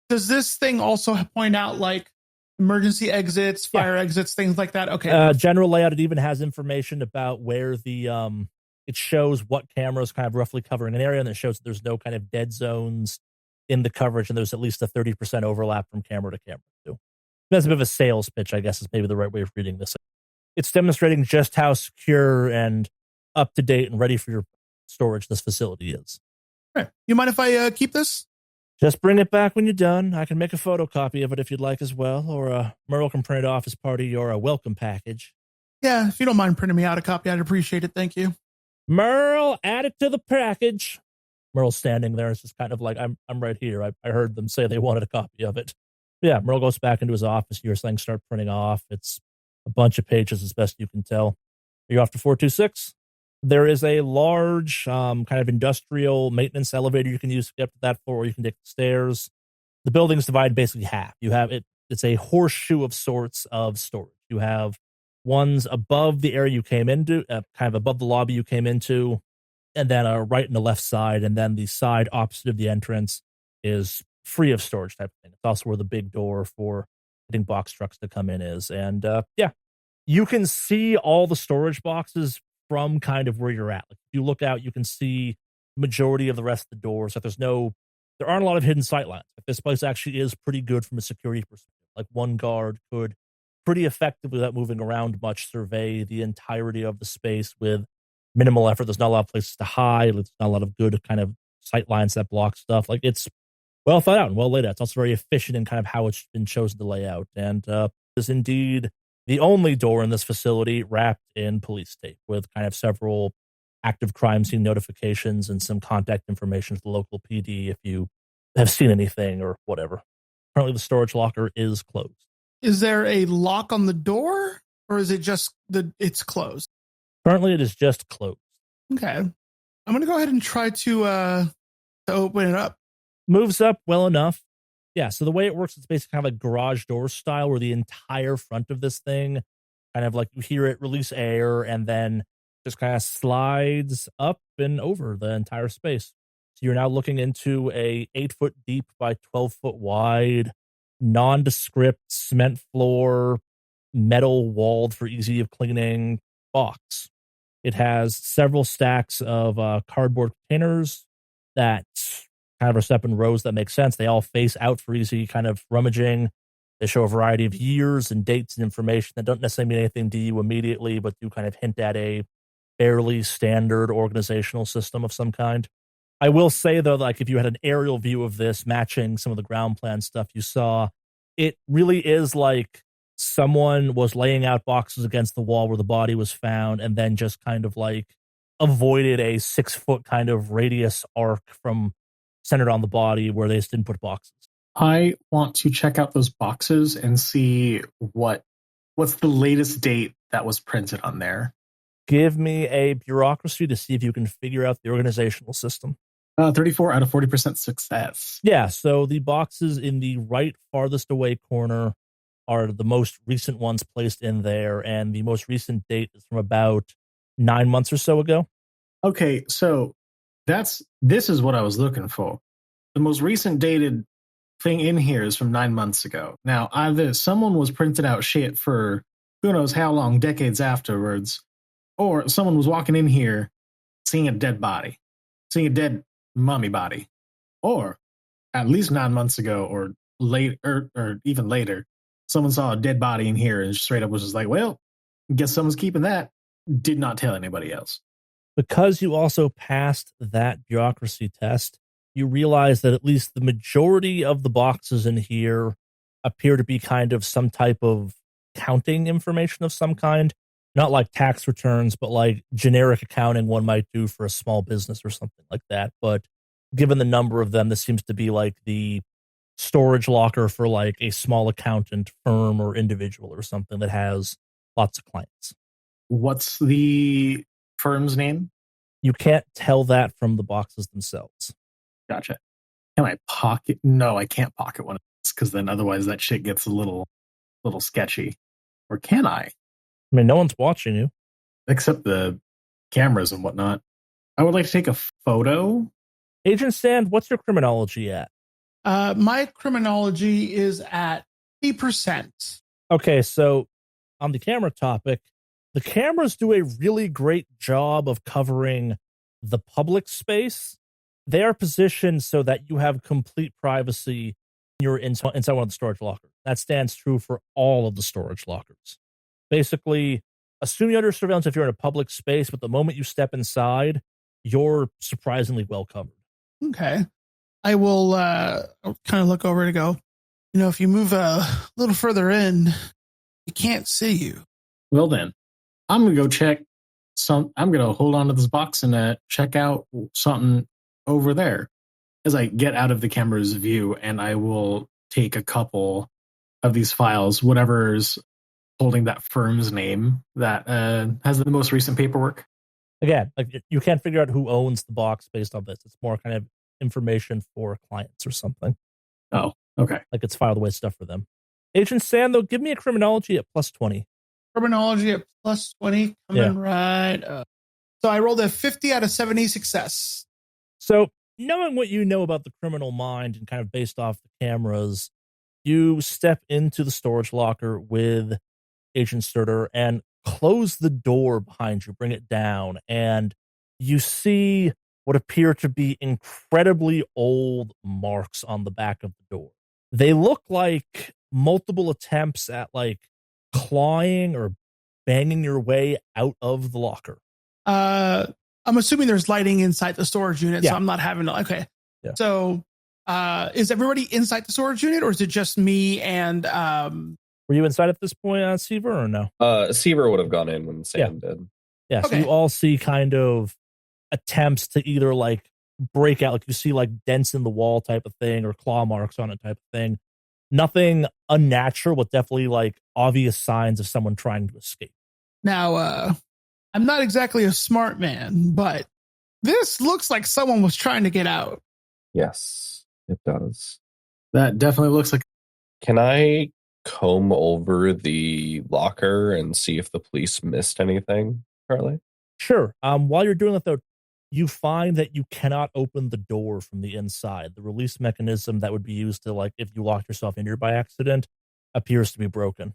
[SPEAKER 3] Does this thing also point out like emergency exits, fire exits, things like that? Okay.
[SPEAKER 1] General layout, it even has information about where the it shows what cameras kind of roughly covering an area, and it shows that there's no kind of dead zones in the coverage, and there's at least a 30% overlap from camera to camera too. That's a bit of a sales pitch, I guess, is maybe the right way of reading this. It's demonstrating just how secure and up to date and ready for your storage this facility is.
[SPEAKER 3] Right. You mind if I keep this?
[SPEAKER 1] Just bring it back when you're done. I can make a photocopy of it if you'd like as well, or Merle can print it off as part of your welcome package.
[SPEAKER 3] Yeah, if you don't mind printing me out a copy, I'd appreciate it. Thank you.
[SPEAKER 1] Merle, add it to the package. Merle's standing there. It's just kind of like, I'm right here. I heard them say they wanted a copy of it. Yeah, Merle goes back into his office. Your things start printing off. It's a bunch of pages as best you can tell. Are you off to 426? There is a large kind of industrial maintenance elevator you can use to get up to that floor, or you can take the stairs. The building's divided basically half. You have it. It's a horseshoe of sorts of storage. You have ones above the area you came into, kind of above the lobby you came into, and then right in the left side, and then the side opposite of the entrance is free of storage type of thing. It's also where the big door for getting box trucks to come in is. And yeah, you can see all the storage boxes from kind of where you're at. Like if you look out, you can see majority of the rest of the doors. Like there aren't a lot of hidden sight lines. Like this place actually is pretty good from a security perspective. Like one guard could pretty effectively, without moving around much, survey the entirety of the space with minimal effort. There's not a lot of places to hide. There's not a lot of good kind of sight lines that block stuff. Like it's well thought out and well laid out. It's also very efficient in kind of how it's been chosen to lay out. And is indeed the only door in this facility wrapped in police tape with kind of several active crime scene notifications and some contact information to the local PD if you have seen anything or whatever. Currently, the storage locker is closed.
[SPEAKER 3] Is there a lock on the door, or is it just it's closed?
[SPEAKER 1] Currently, it is just closed.
[SPEAKER 3] Okay. I'm going to go ahead and try to open it up.
[SPEAKER 1] Moves up well enough. Yeah, so the way it works, it's basically kind of like garage door style, where the entire front of this thing, kind of like you hear it release air and then just kind of slides up and over the entire space. So you're now looking into a 8-foot deep by 12-foot wide, nondescript cement floor, metal walled for easy of cleaning box. It has several stacks of cardboard containers that kind of are set up in rows that make sense. They all face out for easy kind of rummaging. They show a variety of years and dates and information that don't necessarily mean anything to you immediately, but do kind of hint at a fairly standard organizational system of some kind. I will say, though, like if you had an aerial view of this matching some of the ground plan stuff you saw, it really is like someone was laying out boxes against the wall where the body was found and then just kind of like avoided a 6-foot kind of radius arc from centered on the body where they just didn't put boxes.
[SPEAKER 2] I want to check out those boxes and see what's the latest date that was printed on there.
[SPEAKER 1] Give me a bureaucracy to see if you can figure out the organizational system.
[SPEAKER 2] 34 out of 40% success.
[SPEAKER 1] Yeah, so the boxes in the right farthest away corner are the most recent ones placed in there, and the most recent date is from about 9 months or so ago.
[SPEAKER 2] Okay, so this is what I was looking for. The most recent dated thing in here is from 9 months ago. Now, either someone was printing out shit for who knows how long, decades afterwards, or someone was walking in here, seeing a dead body, seeing a dead mummy body, or at least 9 months ago, or late, or even later, someone saw a dead body in here and straight up was just like, well, guess someone's keeping that. Did not tell anybody else.
[SPEAKER 1] Because you also passed that bureaucracy test, you realize that at least the majority of the boxes in here appear to be kind of some type of accounting information of some kind. Not like tax returns, but like generic accounting one might do for a small business or something like that. But given the number of them, this seems to be like the storage locker for like a small accountant firm or individual or something that has lots of clients.
[SPEAKER 2] What's the firm's name?
[SPEAKER 1] You can't tell that from the boxes themselves.
[SPEAKER 2] Gotcha. Can I pocket? No, I can't pocket one of these because then otherwise that shit gets a little sketchy. Or can I?
[SPEAKER 1] I mean, no one's watching you.
[SPEAKER 2] Except the cameras and whatnot. I would like to take a photo.
[SPEAKER 1] Agent Sand, what's your criminology at?
[SPEAKER 3] My criminology is at 8%.
[SPEAKER 1] Okay, so on the camera topic, the cameras do a really great job of covering the public space. They are positioned so that you have complete privacy you're inside one of the storage lockers. That stands true for all of the storage lockers. Basically, assume you're under surveillance if you're in a public space, but the moment you step inside, you're surprisingly well covered.
[SPEAKER 3] Okay. I will kind of look over and go, if you move a little further in, you can't see you.
[SPEAKER 2] Well then, I'm going to go check I'm going to hold on to this box and check out something over there as I get out of the camera's view, and I will take a couple of these files, whatever's holding that firm's name that has the most recent paperwork.
[SPEAKER 1] Again, like you can't figure out who owns the box based on this. It's more kind of information for clients or something.
[SPEAKER 2] Oh, okay.
[SPEAKER 1] Like it's filed away stuff for them. Agent Sand, though, give me a criminology at +20.
[SPEAKER 3] Criminology at +20, coming right up. So I rolled a 50 out of 70 success.
[SPEAKER 1] So knowing what you know about the criminal mind and kind of based off the cameras, you step into the storage locker with Agent Sturter and close the door behind you, bring it down, and you see what appear to be incredibly old marks on the back of the door. They look like multiple attempts at like clawing or banging your way out of the locker.
[SPEAKER 3] I'm assuming there's lighting inside the storage unit,
[SPEAKER 1] Yeah.
[SPEAKER 3] so I'm not having to. Okay.
[SPEAKER 1] Yeah.
[SPEAKER 3] So is everybody inside the storage unit, or is it just me and
[SPEAKER 1] Were you inside at this point, Seaver, or no?
[SPEAKER 4] Seaver would have gone in when Sam did.
[SPEAKER 1] Yeah, so
[SPEAKER 3] Okay.
[SPEAKER 1] you all see kind of attempts to either like break out, like you see like dents in the wall type of thing or claw marks on it type of thing. Nothing unnatural, but definitely like obvious signs of someone trying to escape.
[SPEAKER 3] Now, I'm not exactly a smart man, but this looks like someone was trying to get out.
[SPEAKER 4] Yes, it does.
[SPEAKER 2] That definitely looks like.
[SPEAKER 4] Can I comb over the locker and see if the police missed anything, Charlie?
[SPEAKER 1] Sure. While you're doing that, though, you find that you cannot open the door from the inside. The release mechanism that would be used to, like, if you locked yourself in here by accident appears to be broken.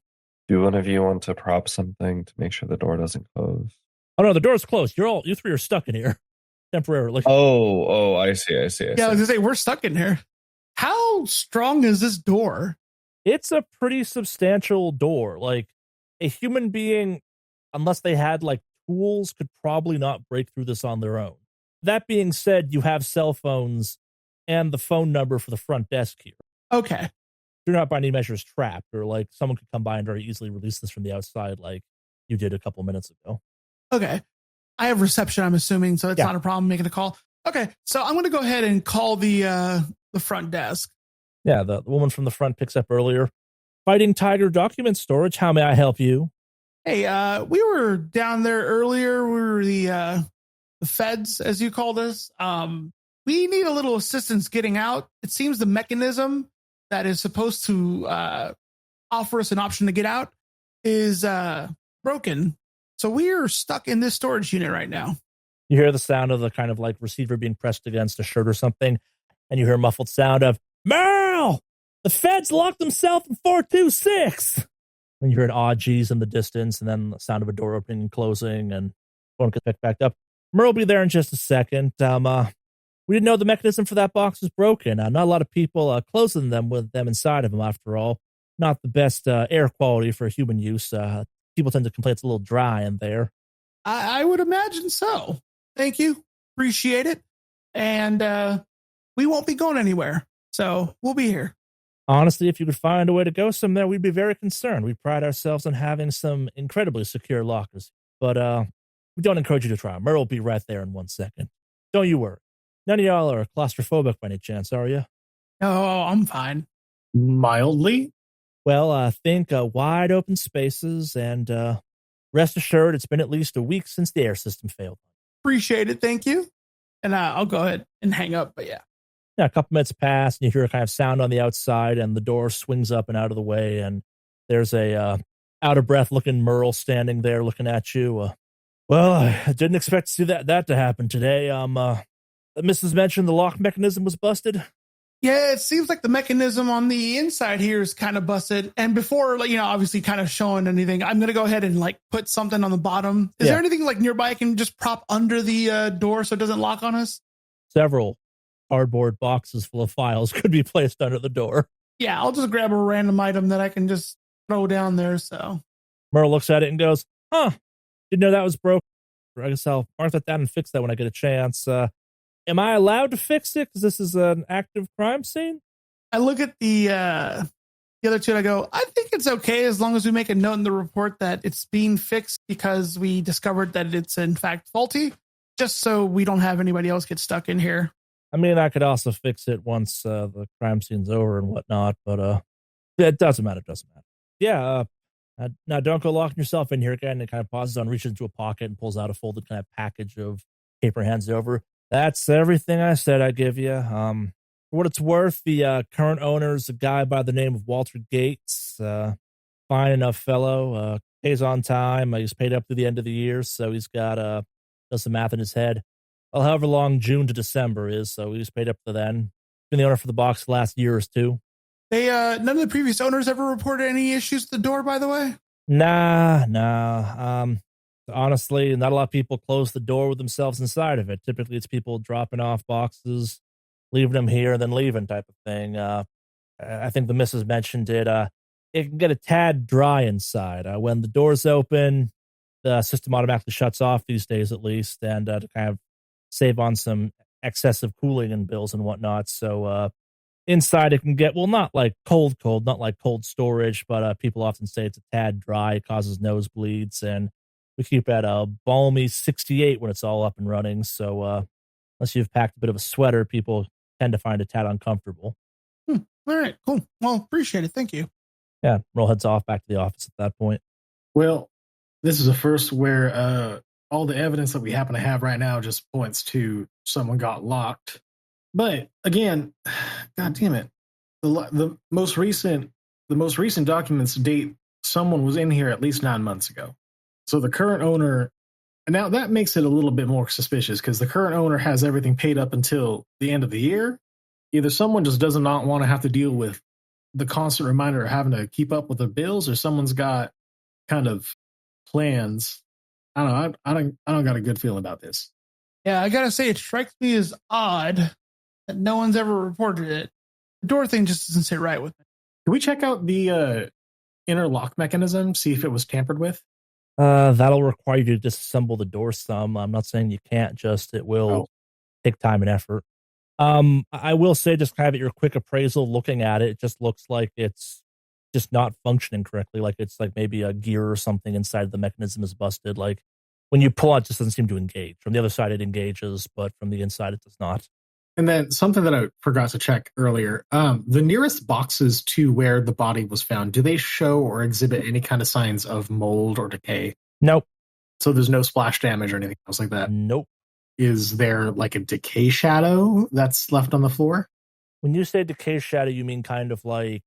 [SPEAKER 4] Do one of you want to prop something to make sure the door doesn't close?
[SPEAKER 1] Oh, no, the door's closed. You three are stuck in here temporarily.
[SPEAKER 4] Oh, I see.
[SPEAKER 3] Yeah, I was gonna say we're stuck in here. How strong is this door?
[SPEAKER 1] It's a pretty substantial door. Like, a human being, unless they had, like, tools, could probably not break through this on their own. That being said, you have cell phones and the phone number for the front desk here.
[SPEAKER 3] Okay.
[SPEAKER 1] You're not by any measures trapped, or like someone could come by and very easily release this from the outside like you did a couple minutes ago.
[SPEAKER 3] Okay. I have reception, I'm assuming, so it's
[SPEAKER 1] Yeah.
[SPEAKER 3] not a problem making a call. Okay, so I'm going to go ahead and call the front desk.
[SPEAKER 1] Yeah, the woman from the front picks up earlier. Fighting Tiger Document Storage, how may I help you?
[SPEAKER 3] Hey, we were down there earlier. We were the feds, as you called us. We need a little assistance getting out. It seems the mechanism that is supposed to offer us an option to get out is broken. So we're stuck in this storage unit right now.
[SPEAKER 1] You hear the sound of the kind of like receiver being pressed against a shirt or something, and you hear a muffled sound of, Merle! The feds locked themselves in 426! And you hear an odd G's in the distance, and then the sound of a door opening and closing, and phone gets picked back up. Merle will be there in just a second. We didn't know the mechanism for that box was broken. Not a lot of people closing them with them inside of them, after all. Not the best air quality for human use. People tend to complain it's a little dry in there.
[SPEAKER 3] I would imagine so. Thank you. Appreciate it. And we won't be going anywhere. So we'll be here.
[SPEAKER 1] Honestly, if you could find a way to go somewhere, we'd be very concerned. We pride ourselves on having some incredibly secure lockers. But we don't encourage you to try. Merle will be right there in 1 second. Don't you worry. None of y'all are claustrophobic by any chance, are you?
[SPEAKER 3] Oh, I'm fine.
[SPEAKER 2] Mildly?
[SPEAKER 1] Well, think wide open spaces, and rest assured it's been at least a week since the air system failed.
[SPEAKER 3] Appreciate it. Thank you. And I'll go ahead and hang up, but yeah.
[SPEAKER 1] Yeah, a couple minutes pass, and you hear a kind of sound on the outside, and the door swings up and out of the way, and there's a out-of-breath-looking Merle standing there looking at you. Well, I didn't expect to see that to happen today. Mrs. mentioned the lock mechanism was busted.
[SPEAKER 3] Yeah, it seems like the mechanism on the inside here is kind of busted. And before, obviously kind of showing anything, I'm going to go ahead and put something on the bottom. Is there anything nearby I can just prop under the door so it doesn't lock on us?
[SPEAKER 1] Several cardboard boxes full of files could be placed under the door.
[SPEAKER 3] Yeah, I'll just grab a random item that I can just throw down there. So
[SPEAKER 1] Merle looks at it and goes, didn't know that was broken. I guess I'll mark that down and fix that when I get a chance. Am I allowed to fix it because this is an active crime scene?
[SPEAKER 3] I look at the other two and I go, I think it's okay as long as we make a note in the report that it's being fixed because we discovered that it's in fact faulty, just so we don't have anybody else get stuck in here.
[SPEAKER 1] I mean, I could also fix it once the crime scene's over and whatnot, but it doesn't matter. It doesn't matter. Yeah, now don't go locking yourself in here again. And kind of pauses on, reaches into a pocket and pulls out a folded kind of package of paper, hands it over. That's everything I said I'd give you. For what it's worth, the current owner's a guy by the name of Walter Gates. Fine enough fellow. Pays on time. He's paid up to the end of the year, so he's got does some math in his head. Well, however long June to December is, so he's paid up to then. Been the owner for the box the last year or two.
[SPEAKER 3] They none of the previous owners ever reported any issues with the door, by the way?
[SPEAKER 1] Nah. Honestly, not a lot of people close the door with themselves inside of it. Typically, it's people dropping off boxes, leaving them here, and then leaving type of thing. I think the missus mentioned it. It can get a tad dry inside. When the door's open, the system automatically shuts off these days at least, and to kind of save on some excessive cooling and bills and whatnot. So inside it can get, well, not like cold, not like cold storage, but people often say it's a tad dry. It causes nosebleeds, and we keep at a balmy 68 when it's all up and running. So unless you've packed a bit of a sweater, people tend to find it tad uncomfortable.
[SPEAKER 3] All right, cool. Well, appreciate it. Thank you.
[SPEAKER 1] Yeah, Roll heads off back to the office at that point.
[SPEAKER 2] Well, this is a first where all the evidence that we happen to have right now just points to someone got locked. But again, God damn it, the most recent documents date someone was in here at least 9 months ago. So the current owner, now that makes it a little bit more suspicious because the current owner has everything paid up until the end of the year. Either someone just does not want to have to deal with the constant reminder of having to keep up with their bills, or someone's got kind of plans. I don't know. I don't got a good feeling about this.
[SPEAKER 3] Yeah, I gotta say, it strikes me as odd that no one's ever reported it. The door thing just doesn't sit right with me.
[SPEAKER 2] Can we check out the inner lock mechanism, see if it was tampered with?
[SPEAKER 1] That'll require you to disassemble the door some. I'm not saying you can't, just it will take time and effort. I will say, just kind of at your quick appraisal, looking at it, it just looks like it's just not functioning correctly. Like it's like maybe a gear or something inside the mechanism is busted. Like when you pull out, it just doesn't seem to engage. From the other side, it engages, but from the inside, it does not.
[SPEAKER 2] And then something that I forgot to check earlier, the nearest boxes to where the body was found, do they show or exhibit any kind of signs of mold or decay?
[SPEAKER 1] Nope.
[SPEAKER 2] So there's no splash damage or anything else like that?
[SPEAKER 1] Nope.
[SPEAKER 2] Is there like a decay shadow that's left on the floor?
[SPEAKER 1] When you say decay shadow, you mean kind of like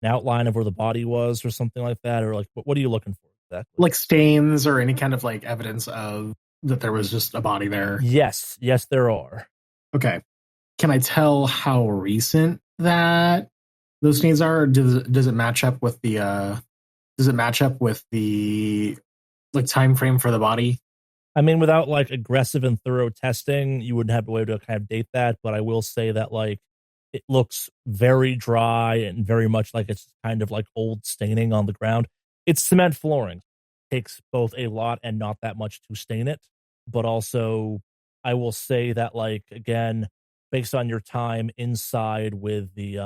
[SPEAKER 1] an outline of where the body was or something like that? Or like, what are you looking for exactly?
[SPEAKER 2] Like stains or any kind of like evidence of that there was just a body there?
[SPEAKER 1] Yes, there are.
[SPEAKER 2] Okay. Can I tell how recent that those stains are? Does it match up with the like time frame for the body?
[SPEAKER 1] I mean, without like aggressive and thorough testing, you wouldn't have a way to kind of date that. But I will say that like it looks very dry and very much like it's kind of like old staining on the ground. It's cement flooring. It takes both a lot and not that much to stain it. But also, I will say that like again, based on your time inside with the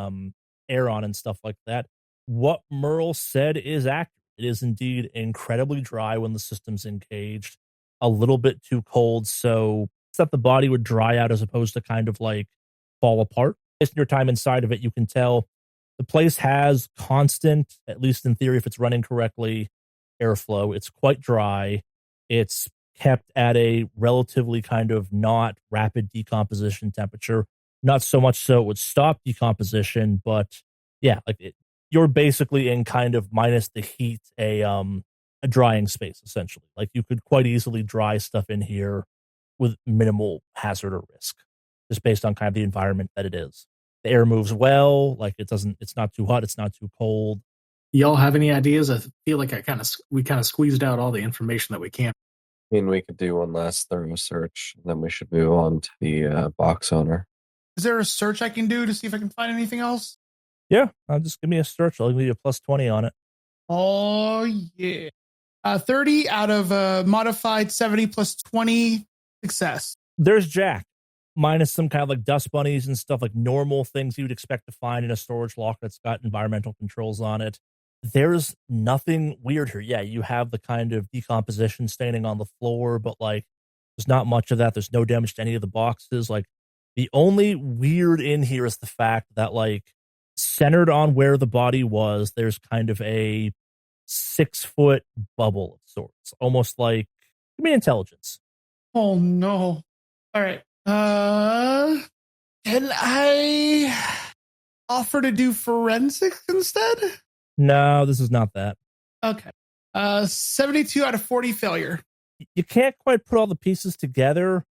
[SPEAKER 1] air on and stuff like that, what Merle said is accurate. It is indeed incredibly dry when the system's engaged, a little bit too cold, so it's that the body would dry out as opposed to kind of like fall apart. Based on your time inside of it, you can tell the place has constant, at least in theory, if it's running correctly, airflow. It's quite dry. It's kept at a relatively kind of not rapid decomposition temperature. Not so much so it would stop decomposition, but yeah, like you're basically in kind of minus the heat a drying space essentially. Like you could quite easily dry stuff in here with minimal hazard or risk, just based on kind of the environment that it is. The air moves well, like it's not too hot, it's not too cold.
[SPEAKER 2] Y'all have any ideas? I feel like we kind of squeezed out all the information that we can.
[SPEAKER 4] I mean, we could do one last thorough search, and then we should move on to the box owner.
[SPEAKER 3] Is there a search I can do to see if I can find anything else?
[SPEAKER 1] Yeah, just give me a search. I'll give you a plus 20 on it.
[SPEAKER 3] Oh, yeah. 30 out of modified 70 plus 20 success.
[SPEAKER 1] There's Jack, minus some kind of like dust bunnies and stuff, like normal things you would expect to find in a storage locker that's got environmental controls on it. There's nothing weird here. Yeah, you have the kind of decomposition staining on the floor, but like there's not much of that. There's no damage to any of the boxes. Like the only weird in here is the fact that like centered on where the body was, there's kind of a 6-foot bubble of sorts, almost like, give me intelligence.
[SPEAKER 3] Oh no. All right. Can I offer to do forensics instead?
[SPEAKER 1] No, this is not that.
[SPEAKER 3] Okay. 72 out of 40 failure.
[SPEAKER 1] You can't quite put all the pieces together,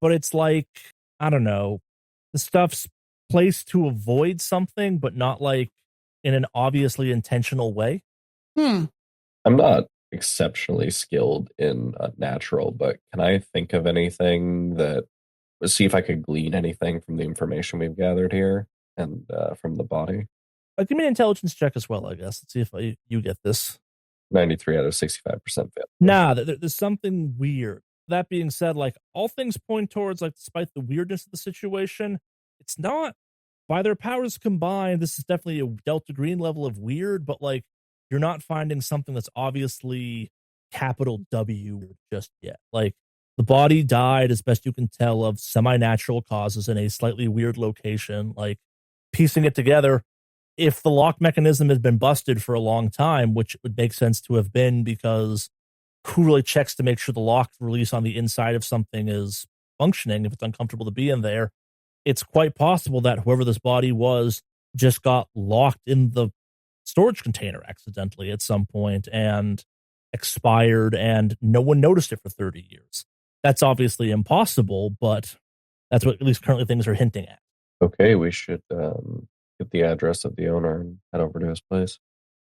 [SPEAKER 1] but it's like, I don't know, the stuff's placed to avoid something, but not like in an obviously intentional way.
[SPEAKER 3] I'm
[SPEAKER 4] not exceptionally skilled in natural, but can I think of anything that, see if I could glean anything from the information we've gathered here and from the body?
[SPEAKER 1] Give me an intelligence check as well, I guess. Let's see if you get this.
[SPEAKER 4] 93 out of 65% fail.
[SPEAKER 1] Nah, there's something weird. That being said, like all things point towards, like despite the weirdness of the situation, it's not, by their powers combined, this is definitely a deltagreen level of weird, but like you're not finding something that's obviously capital W just yet. Like the body died, as best you can tell, of semi-natural causes in a slightly weird location. Like piecing it together, if the lock mechanism has been busted for a long time, which would make sense to have been, because who really checks to make sure the lock release on the inside of something is functioning if it's uncomfortable to be in there? It's quite possible that whoever this body was just got locked in the storage container accidentally at some point and expired, and no one noticed it for 30 years. That's obviously impossible, but that's what at least currently things are hinting at.
[SPEAKER 4] Okay, we should get the address of the owner and head over to his place.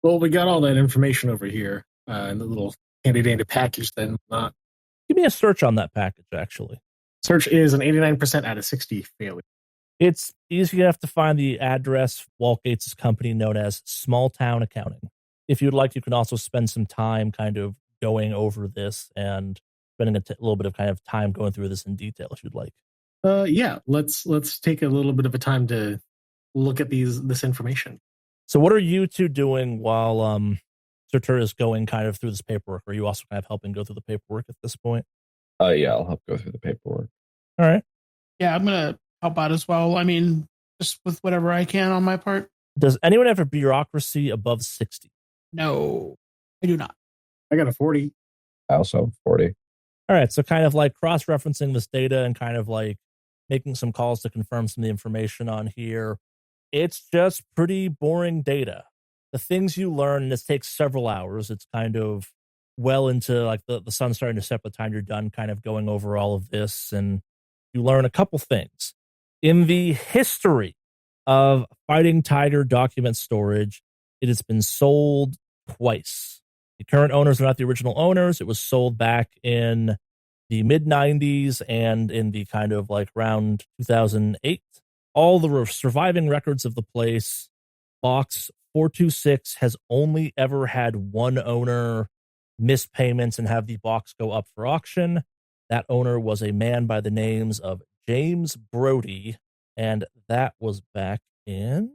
[SPEAKER 2] Well, we got all that information over here in the little handy-dandy package then.
[SPEAKER 1] Give me a search on that package, actually.
[SPEAKER 2] Search is an 89% out of 60 failure.
[SPEAKER 1] It's easy enough to find the address. Walt Gates' company known as Small Town Accounting. If you'd like, you can also spend some time kind of going over this and spending a little bit of kind of time going through this in detail if you'd like.
[SPEAKER 2] Yeah, let's take a little bit of a time to look at this information.
[SPEAKER 1] So what are you two doing while Surtur is going kind of through this paperwork? Are you also kind of helping go through the paperwork at this point?
[SPEAKER 4] Yeah, I'll help go through the paperwork.
[SPEAKER 1] All right.
[SPEAKER 3] Yeah, I'm going to help out as well. I mean, just with whatever I can on my part.
[SPEAKER 1] Does anyone have a bureaucracy above 60?
[SPEAKER 3] No, I do not.
[SPEAKER 2] I got a 40.
[SPEAKER 4] I also have 40.
[SPEAKER 1] All right, so kind of like cross-referencing this data and kind of like making some calls to confirm some of the information on here. It's just pretty boring data. The things you learn, and this takes several hours. It's kind of well into like the sun's starting to set by the time you're done kind of going over all of this. And you learn a couple things. In the history of Fighting Tiger document storage, it has been sold twice. The current owners are not the original owners. It was sold back in the mid 90s and in the kind of like around 2008. All the surviving records of the place, box 426 has only ever had one owner miss payments and have the box go up for auction. That owner was a man by the names of James Brody, and that was back in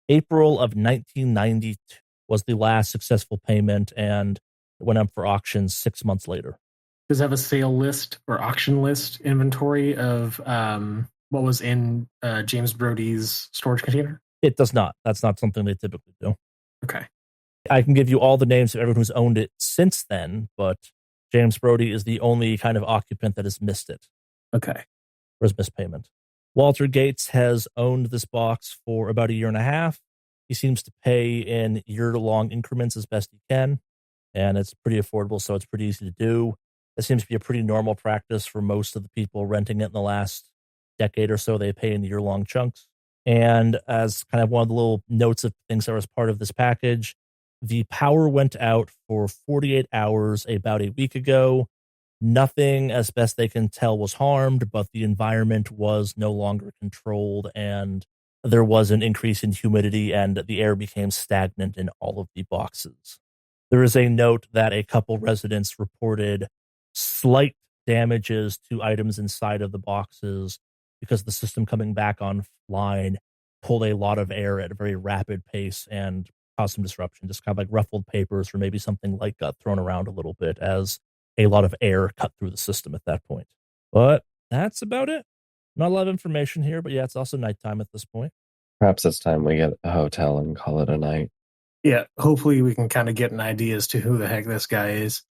[SPEAKER 1] April of 1992 was the last successful payment, and it went up for auction 6 months later.
[SPEAKER 2] Does it have a sale list or auction list inventory of what was in James Brody's storage container?
[SPEAKER 1] It does not. That's not something they typically do.
[SPEAKER 2] Okay.
[SPEAKER 1] I can give you all the names of everyone who's owned it since then, but James Brody is the only kind of occupant that has missed it.
[SPEAKER 2] Okay.
[SPEAKER 1] For his missed payment. Walter Gates has owned this box for about a year and a half. He seems to pay in year-long increments as best he can, and it's pretty affordable, so it's pretty easy to do. It seems to be a pretty normal practice for most of the people renting it in the last decade or so. They pay in year-long chunks. And as kind of one of the little notes of things that was part of this package, the power went out for 48 hours about a week ago. Nothing, as best they can tell, was harmed, but the environment was no longer controlled, and there was an increase in humidity, and the air became stagnant in all of the boxes. There is a note that a couple residents reported slight damages to items inside of the boxes because the system coming back online pulled a lot of air at a very rapid pace and caused some disruption, just kind of like ruffled papers or maybe something like got thrown around a little bit as a lot of air cut through the system at that point. But that's about it. Not a lot of information here, but yeah, it's also nighttime at this point.
[SPEAKER 4] Perhaps it's time we get a hotel and call it a night.
[SPEAKER 2] Yeah, hopefully we can kind of get an idea as to who the heck this guy is.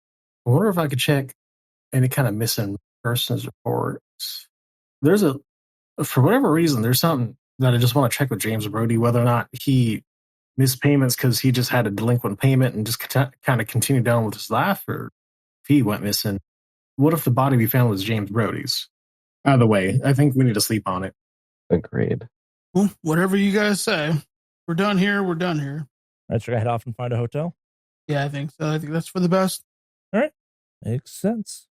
[SPEAKER 2] I wonder if I could check any kind of missing persons reports. For whatever reason, there's something that I just want to check with James Brody, whether or not he missed payments because he just had a delinquent payment and just kind of continued down with his life, or if he went missing. What if the body we found was James Brody's? Either way, I think we need to sleep on it.
[SPEAKER 4] Agreed.
[SPEAKER 3] Well, whatever you guys say. We're done here. We're done here.
[SPEAKER 1] All right, should I head off and find a hotel?
[SPEAKER 3] Yeah, I think so. I think that's for the best.
[SPEAKER 1] All right. Makes sense.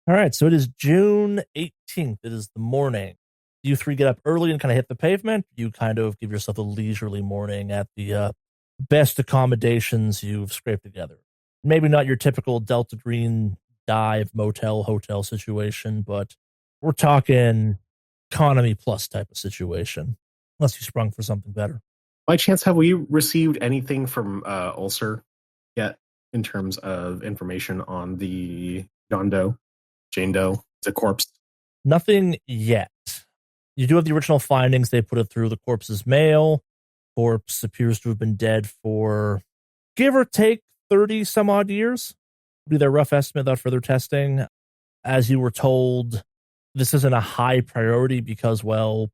[SPEAKER 1] All right, so it is June 18th. It is the morning. You three get up early and kind of hit the pavement. You kind of give yourself a leisurely morning at the best accommodations you've scraped together. Maybe not your typical deltagreen dive motel hotel situation, but we're talking economy plus type of situation, unless you sprung for something better.
[SPEAKER 2] By chance, have we received anything from Ulcer yet in terms of information on the Jane Doe, the corpse?
[SPEAKER 1] Nothing yet. You do have the original findings. They put it through. The corpse is male. Corpse appears to have been dead for, give or take, 30 some odd years. Would be their rough estimate without further testing. As you were told, this isn't a high priority because, well,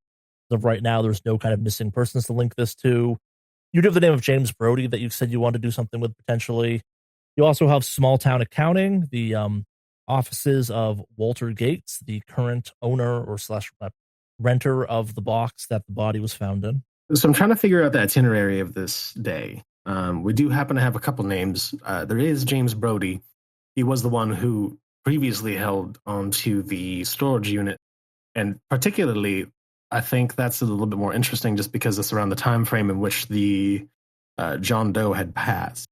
[SPEAKER 1] as of right now, there's no kind of missing persons to link this to. You do have the name of James Brody that you said you want to do something with potentially. You also have small town accounting, the offices of Walter Gates, the current owner or slash renter of the box that the body was found in.
[SPEAKER 2] So I'm trying to figure out the itinerary of this day. We do happen to have a couple names. There is James Brody. He was the one who previously held onto the storage unit. And particularly, I think that's a little bit more interesting just because it's around the time frame in which the John Doe had passed.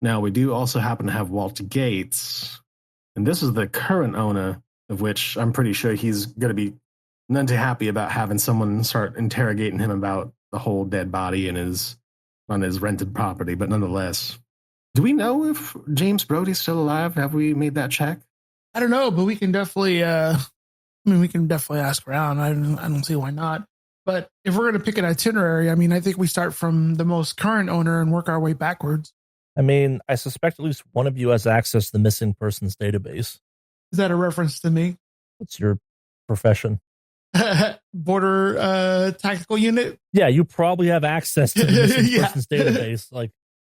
[SPEAKER 2] Now, we do also happen to have Walter Gates. And this is the current owner, of which I'm pretty sure he's going to be none too happy about having someone start interrogating him about the whole dead body and on his rented property. But nonetheless, do we know if James Brody's still alive? Have we made that check?
[SPEAKER 3] I don't know, but we can definitely. We can definitely ask around. I don't see why not. But if we're going to pick an itinerary, I think we start from the most current owner and work our way backwards.
[SPEAKER 1] I suspect at least one of you has access to the missing persons database.
[SPEAKER 3] Is that a reference to me?
[SPEAKER 1] What's your profession?
[SPEAKER 3] Border tactical unit?
[SPEAKER 1] Yeah, you probably have access to the missing persons database. Like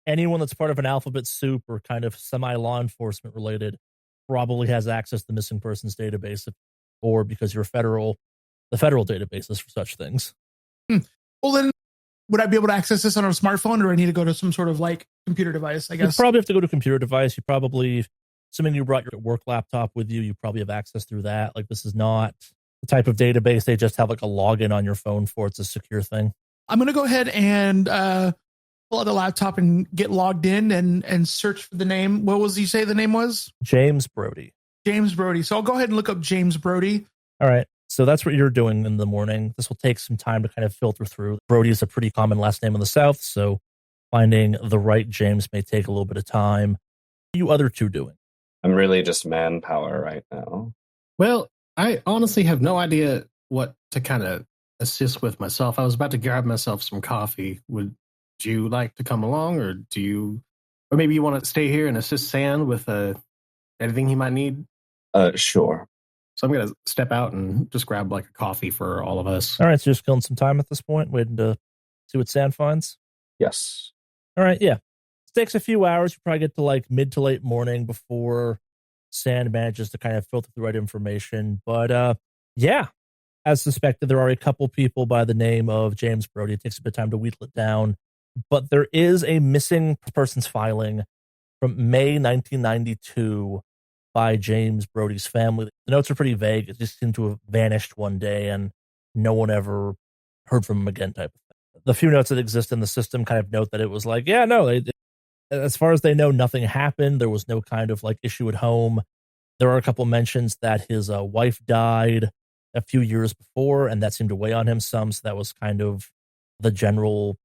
[SPEAKER 1] anyone that's part of an alphabet soup or kind of semi-law enforcement related probably has access to the missing persons database, or because you're the federal databases for such things.
[SPEAKER 3] Well, then would I be able to access this on a smartphone, or do I need to go to some sort of like computer device, I guess?
[SPEAKER 1] You probably have to go to a computer device. You probably assuming you brought your work laptop with you, you probably have access through that. Like, this is not the type of database they just have like a login on your phone for. It's a secure thing.
[SPEAKER 3] I'm going to go ahead and pull out the laptop and get logged in and search for the name. What was you say the name was?
[SPEAKER 1] James Brody.
[SPEAKER 3] James Brody. So I'll go ahead and look up James Brody.
[SPEAKER 1] All right. So that's what you're doing in the morning. This will take some time to kind of filter through. Brody is a pretty common last name in the South, so finding the right James may take a little bit of time. What are you other two doing?
[SPEAKER 4] I'm really just manpower right now.
[SPEAKER 2] Well, I honestly have no idea what to kind of assist with myself. I was about to grab myself some coffee. Would you like to come along, or maybe you want to stay here and assist Sand with anything he might need?
[SPEAKER 4] Sure.
[SPEAKER 2] So I'm going to step out and just grab like a coffee for all of us.
[SPEAKER 1] All right, so you're just killing some time at this point, waiting to see what Sand finds?
[SPEAKER 4] Yes.
[SPEAKER 1] All right, yeah. It takes a few hours. You probably get to like mid to late morning before Sand manages to kind of filter the right information. But yeah, as suspected, there are a couple people by the name of James Brody. It takes a bit of time to wheedle it down. But there is a missing persons filing from May 1992 by James Brody's family. The notes are pretty vague. It just seemed to have vanished one day and no one ever heard from him again type of thing. The few notes that exist in the system kind of note that it was like, yeah, no, as far as they know, nothing happened. There was no kind of like issue at home. There are a couple mentions that his wife died a few years before, and that seemed to weigh on him some. So that was kind of the general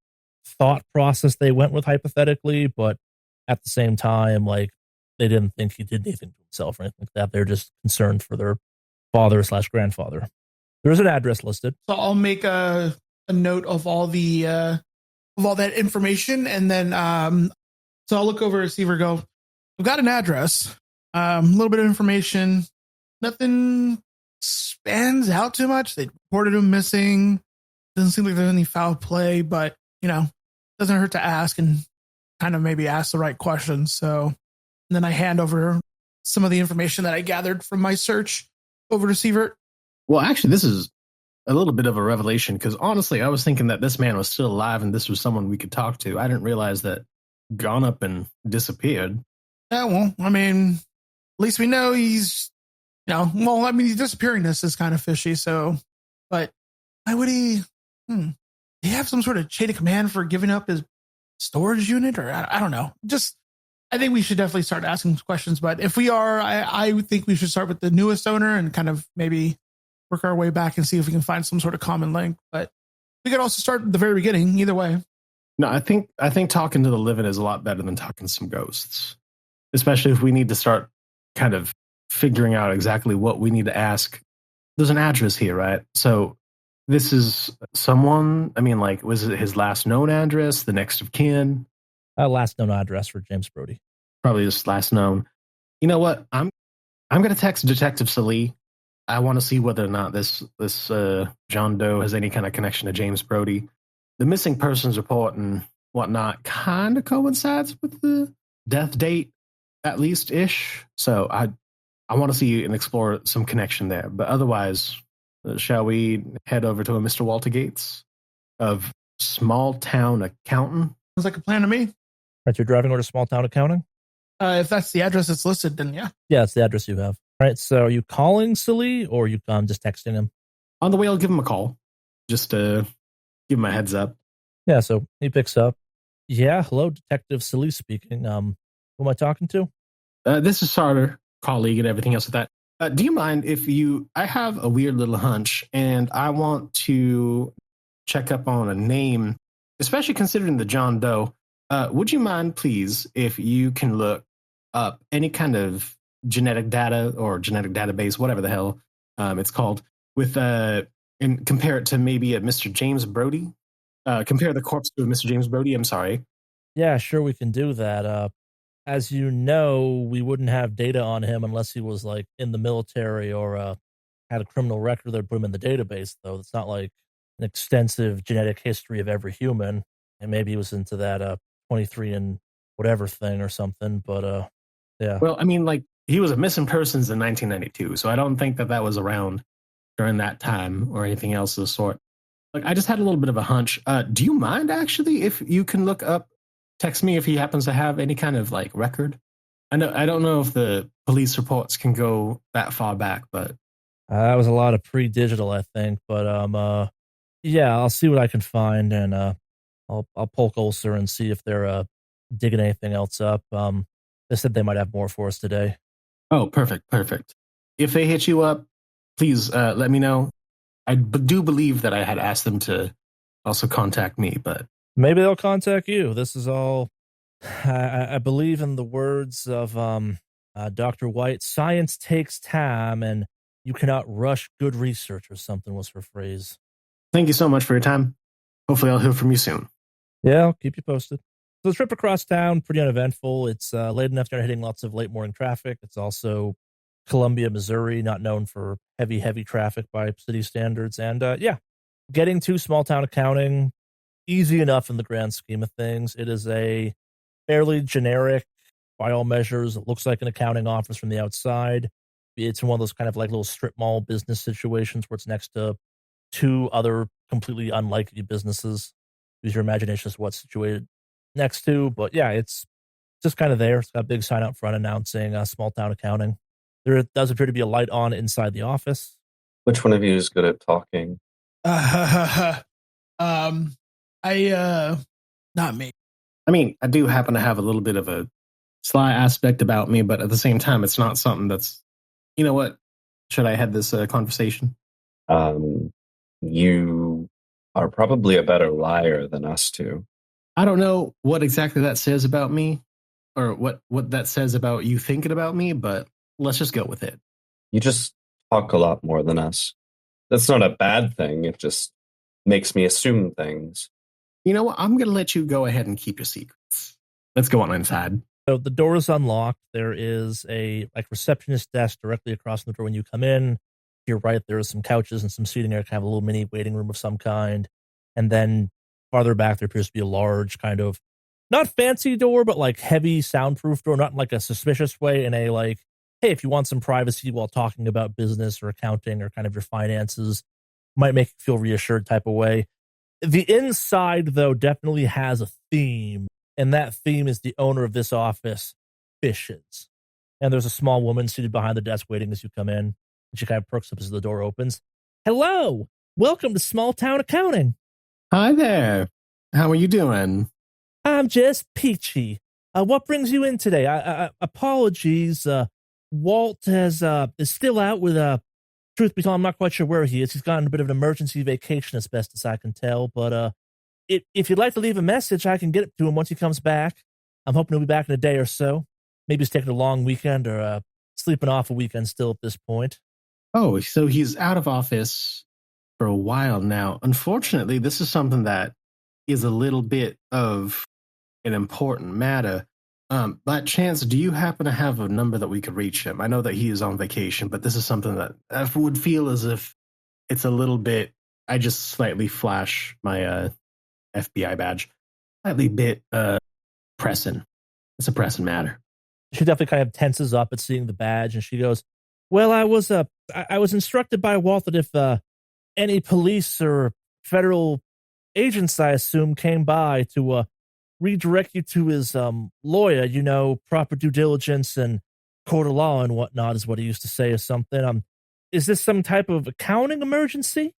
[SPEAKER 1] thought process they went with hypothetically. But at the same time, like, they didn't think he did anything to himself or anything like that. They're just concerned for their father/grandfather. There's an address listed.
[SPEAKER 3] So I'll make a note of all that information, and then so I'll look over at Receiver. Go, I've got an address, a little bit of information. Nothing spans out too much. They reported him missing. Doesn't seem like there's any foul play, but doesn't hurt to ask and kind of maybe ask the right questions. So. And then I hand over some of the information that I gathered from my search over to Sievert.
[SPEAKER 2] Well, actually, this is a little bit of a revelation because honestly, I was thinking that this man was still alive and this was someone we could talk to. I didn't realize that gone up and disappeared.
[SPEAKER 3] Yeah, well, I mean, at least we know he's, he's disappearing. This is kind of fishy. So, but why would he? Did he have some sort of chain of command for giving up his storage unit, or I don't know. I think we should definitely start asking questions, but if we are, I would think we should start with the newest owner and kind of maybe work our way back and see if we can find some sort of common link. But we could also start at the very beginning, either way.
[SPEAKER 2] No, I think talking to the living is a lot better than talking to some ghosts, especially if we need to start kind of figuring out exactly what we need to ask. There's an address here, right? So this is someone, I mean, like, was it his last known address, the next of kin?
[SPEAKER 1] Last known address for James Brody.
[SPEAKER 2] Probably just last known. You know what? I'm going to text Detective Salee. I want to see whether or not this John Doe has any kind of connection to James Brody. The missing persons report and whatnot kind of coincides with the death date, at least ish. So I want to see and explore some connection there. But otherwise, shall we head over to a Mr. Walter Gates of Small Town Accountant?
[SPEAKER 3] Sounds like a plan to me.
[SPEAKER 1] Right, you're driving over to Small Town Accounting?
[SPEAKER 3] If that's the address that's listed, then yeah.
[SPEAKER 1] Yeah, it's the address you have. All right, so are you calling Salee or are you just texting him?
[SPEAKER 2] On the way, I'll give him a call. Just to give him a heads up.
[SPEAKER 1] Yeah, so he picks up. Yeah, hello, Detective Salee speaking. Who am I talking to?
[SPEAKER 2] This is Sarter, colleague and everything else with that. Do you mind if I have a weird little hunch and I want to check up on a name, especially considering the John Doe. Would you mind, please, if you can look up any kind of genetic data or genetic database, whatever the hell it's called, with and compare it to maybe a Mr. James Brody? Compare the corpse to Mr. James Brody. I'm sorry.
[SPEAKER 1] Yeah, sure, we can do that. As you know, we wouldn't have data on him unless he was like in the military or had a criminal record that put him in the database. Though it's not like an extensive genetic history of every human, and maybe he was into that 23 and whatever thing or something. But yeah.
[SPEAKER 2] Well, I mean, like, he was a missing persons in 1992, so I don't think that was around during that time or anything else of the sort. Like, I just had a little bit of a hunch. Do you mind actually if you can look up? Text me if he happens to have any kind of like record. I don't know if the police reports can go that far back, but
[SPEAKER 1] That was a lot of pre-digital, I think. But yeah, I'll see what I can find, and I'll poke Ulcer and see if they're digging anything else up. They said they might have more for us today.
[SPEAKER 2] oh, perfect. If they hit you up, please let me know. I do believe that I had asked them to also contact me, but
[SPEAKER 1] Maybe they'll contact you. This is all. I believe in the words of Dr. White. Science takes time, and you cannot rush good research, or something was her phrase.
[SPEAKER 2] thank you so much for your time. Hopefully I'll hear from you soon.
[SPEAKER 1] Yeah, I'll keep you posted. So the trip across town, pretty uneventful. It's late enough to start hitting lots of late morning traffic. It's also Columbia, Missouri, not known for heavy traffic by city standards. And yeah, getting to small town accounting, easy enough in the grand scheme of things. It is a fairly generic, by all measures, it looks like an accounting office from the outside. It's in one of those kind of like little strip mall business situations where it's next to two other completely unlikely businesses. Use your imagination as what's situated next to. But yeah, it's just kind of there. It's got a big sign out front announcing small town accounting. There does appear to be a light on inside the office.
[SPEAKER 4] Which one of you is good at talking?
[SPEAKER 3] Not me.
[SPEAKER 2] I mean, I do happen to have a little bit of a sly aspect about me, but at the same time, it's not something that's, you know what? Should I have this conversation?
[SPEAKER 4] You are probably a better liar than us two.
[SPEAKER 2] I don't know what exactly that says about me or what that says about you thinking about me, but let's just go with it.
[SPEAKER 4] You just talk a lot more than us. That's not a bad thing. It just makes me assume things.
[SPEAKER 2] You know what? I'm going to let you go ahead and keep your secrets. Let's go on inside.
[SPEAKER 1] So the door is unlocked. There is a receptionist desk directly across from the door when you come in. To your right, there are some couches and some seating there, kind of a little mini waiting room of some kind. And then farther back, there appears to be a large kind of, not fancy door, but like heavy soundproof door, not in like a suspicious way, in a like, hey, if you want some privacy while talking about business or accounting or kind of your finances, might make you feel reassured type of way. The inside, though, definitely has a theme, and that theme is the owner of this office fishes. And there's a small woman seated behind the desk waiting as you come in, and she kind of perks up as the door opens. Hello! Welcome to Small Town Accounting.
[SPEAKER 2] Hi there. How are you doing?
[SPEAKER 1] I'm just peachy. What brings you in today? Apologies. Walt is still out with truth be told, I'm not quite sure where he is. He's gone on a bit of an emergency vacation, as best as I can tell. But if you'd like to leave a message, I can get it to him once he comes back. I'm hoping he'll be back in a day or so. Maybe he's taking a long weekend or sleeping off a weekend still at this point.
[SPEAKER 2] Oh, so he's out of office for a while now. Unfortunately, this is something that is a little bit of an important matter. By chance, do you happen to have a number that we could reach him? I know that he is on vacation, but this is something that I would feel as if it's a little bit. I just slightly flash my FBI badge, slightly bit pressing. It's a pressing matter.
[SPEAKER 1] She definitely kind of tenses up at seeing the badge, and she goes, "Well, I was instructed by Walt that if any police or federal agents, I assume, came by to redirect you to his lawyer, proper due diligence and court of law and whatnot," is what he used to say or something. Is this some type of accounting emergency?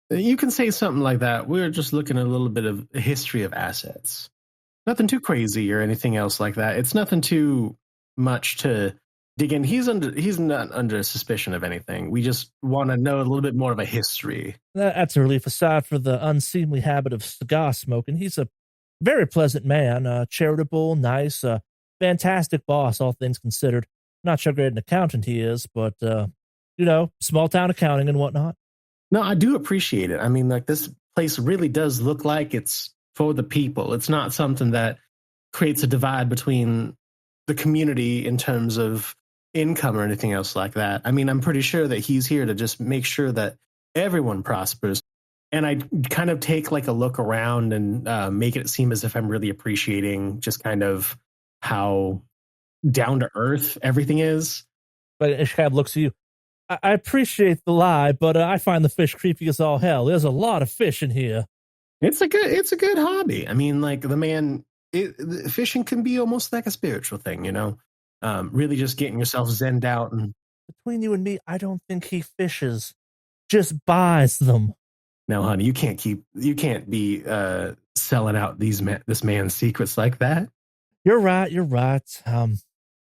[SPEAKER 2] You can say something like that. We're just looking at a little bit of a history of assets. Nothing too crazy or anything else like that. It's nothing too much to dig in. He's not under suspicion of anything. We just want to know a little bit more of a history.
[SPEAKER 1] That's a relief, aside for the unseemly habit of cigar smoking. He's a very pleasant man, charitable, nice, fantastic boss, all things considered. Not sure great an accountant he is, but, small town accounting and whatnot.
[SPEAKER 2] No, I do appreciate it. I mean, like, this place really does look like it's for the people. It's not something that creates a divide between the community in terms of income or anything else like that. I mean, I'm pretty sure that he's here to just make sure that everyone prospers. And I kind of take like a look around and make it seem as if I'm really appreciating just kind of how down to earth everything is.
[SPEAKER 1] But she kind of looks at you. I appreciate the lie, but I find the fish creepy as all hell. There's a lot of fish in here.
[SPEAKER 2] It's a good hobby. I mean, like, fishing can be almost like a spiritual thing, really just getting yourself zenned out. And
[SPEAKER 1] Between you and me, I don't think he fishes. Just buys them.
[SPEAKER 2] now, honey, you can't be selling out this man's secrets like that.
[SPEAKER 1] You're right.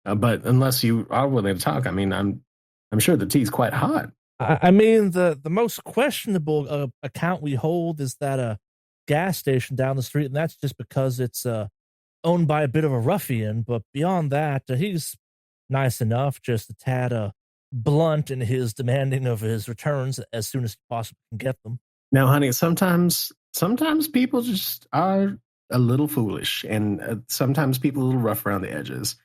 [SPEAKER 2] But unless you are willing to talk, I mean, I'm sure the tea's quite hot.
[SPEAKER 1] I mean, the most questionable account we hold is that a gas station down the street, and that's just because it's owned by a bit of a ruffian. But beyond that, he's nice enough, just a tad blunt in his demanding of his returns as soon as he possibly can get them.
[SPEAKER 2] Now, honey, sometimes people just are a little foolish, and sometimes people are a little rough around the edges.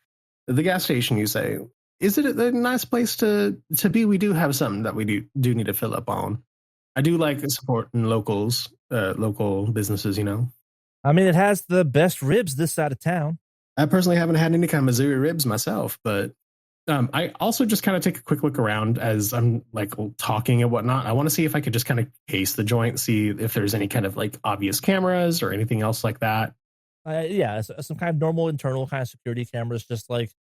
[SPEAKER 2] The gas station, you say, is it a nice place to be? We do have something that we do need to fill up on. I do like supporting local businesses, you know.
[SPEAKER 1] I mean, it has the best ribs this side of town.
[SPEAKER 2] I personally haven't had any kind of Missouri ribs myself, but I also just kind of take a quick look around as I'm like talking and whatnot. I want to see if I could just kind of case the joint, see if there's any kind of like obvious cameras or anything else like that.
[SPEAKER 1] Yeah, some kind of normal internal kind of security cameras, just like,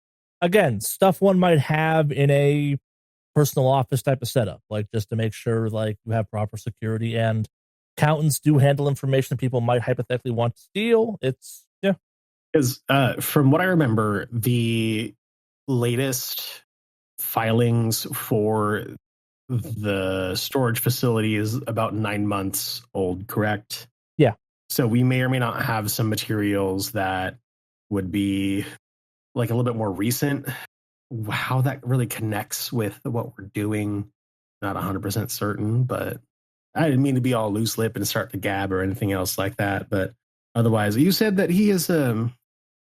[SPEAKER 1] again, stuff one might have in a personal office type of setup, like just to make sure like you have proper security. And accountants do handle information that people might hypothetically want to steal. It's, yeah.
[SPEAKER 2] Because from what I remember, the latest filings for the storage facility is about 9 months old, correct?
[SPEAKER 1] Yeah.
[SPEAKER 2] So we may or may not have some materials that would be like a little bit more recent. How that really connects with what we're doing, not 100% certain, but I didn't mean to be all loose lip and start to gab or anything else like that. But otherwise, you said that he's going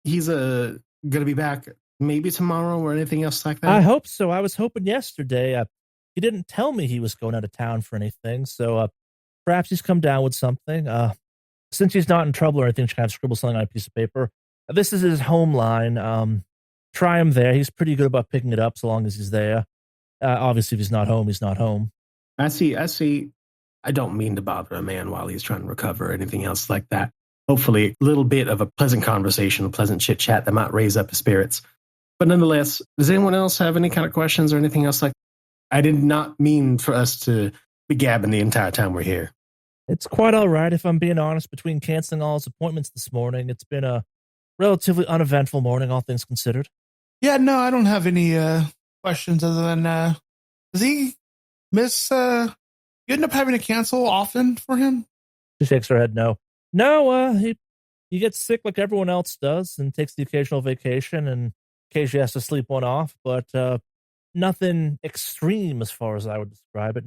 [SPEAKER 2] to be back maybe tomorrow or anything else like that.
[SPEAKER 1] I hope so. I was hoping yesterday. He didn't tell me he was going out of town for anything, so perhaps he's come down with something. Since he's not in trouble or anything, just kind of scribble something on a piece of paper. This is his home line. Try him there. He's pretty good about picking it up so long as he's there. Obviously, if he's not home, he's not home.
[SPEAKER 2] I see. I don't mean to bother a man while he's trying to recover or anything else like that. Hopefully, a little bit of a pleasant conversation, a pleasant chit chat that might raise up his spirits. But nonetheless, does anyone else have any kind of questions or anything else like that? I did not mean for us to be gabbing the entire time we're here.
[SPEAKER 1] It's quite all right, if I'm being honest. Between canceling all his appointments this morning, it's been a relatively uneventful morning, all things considered.
[SPEAKER 3] Yeah, no, I don't have any questions other than does he miss you end up having to cancel often for him?
[SPEAKER 1] She shakes her head no. No, he gets sick like everyone else does and takes the occasional vacation and occasionally has to sleep one off, but nothing extreme as far as I would describe it.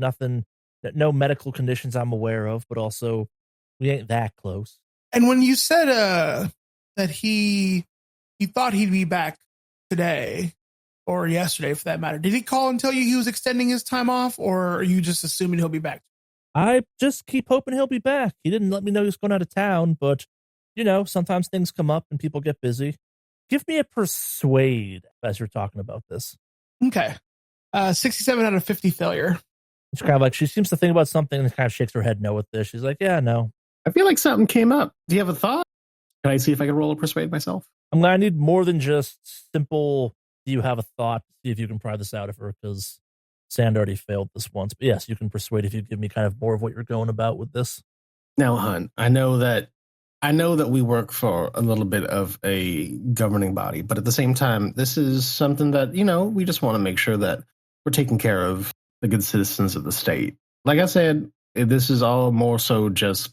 [SPEAKER 1] No medical conditions I'm aware of, but also we ain't that close.
[SPEAKER 3] And when you said that he thought he'd be back today or yesterday for that matter, did he call and tell you he was extending his time off, or are you just assuming he'll be back?
[SPEAKER 1] I just keep hoping he'll be back. He didn't let me know he was going out of town, but sometimes things come up and people get busy. Give me a persuade as you're talking about this.
[SPEAKER 3] Okay. 67 out of 50 failure.
[SPEAKER 1] It's kind of like she seems to think about something and kind of shakes her head no with this. She's like, yeah, no.
[SPEAKER 2] I feel like something came up. Do you have a thought? Can I see if I can roll a persuade myself?
[SPEAKER 1] I need more than just simple, do you have a thought? See if you can pry this out of her, because Sand already failed this once. But yes, you can persuade if you give me kind of more of what you're going about with this.
[SPEAKER 2] Now, hun, I know that we work for a little bit of a governing body, but at the same time, this is something that, we just want to make sure that we're taking care of the good citizens of the state. Like I said, this is all more so just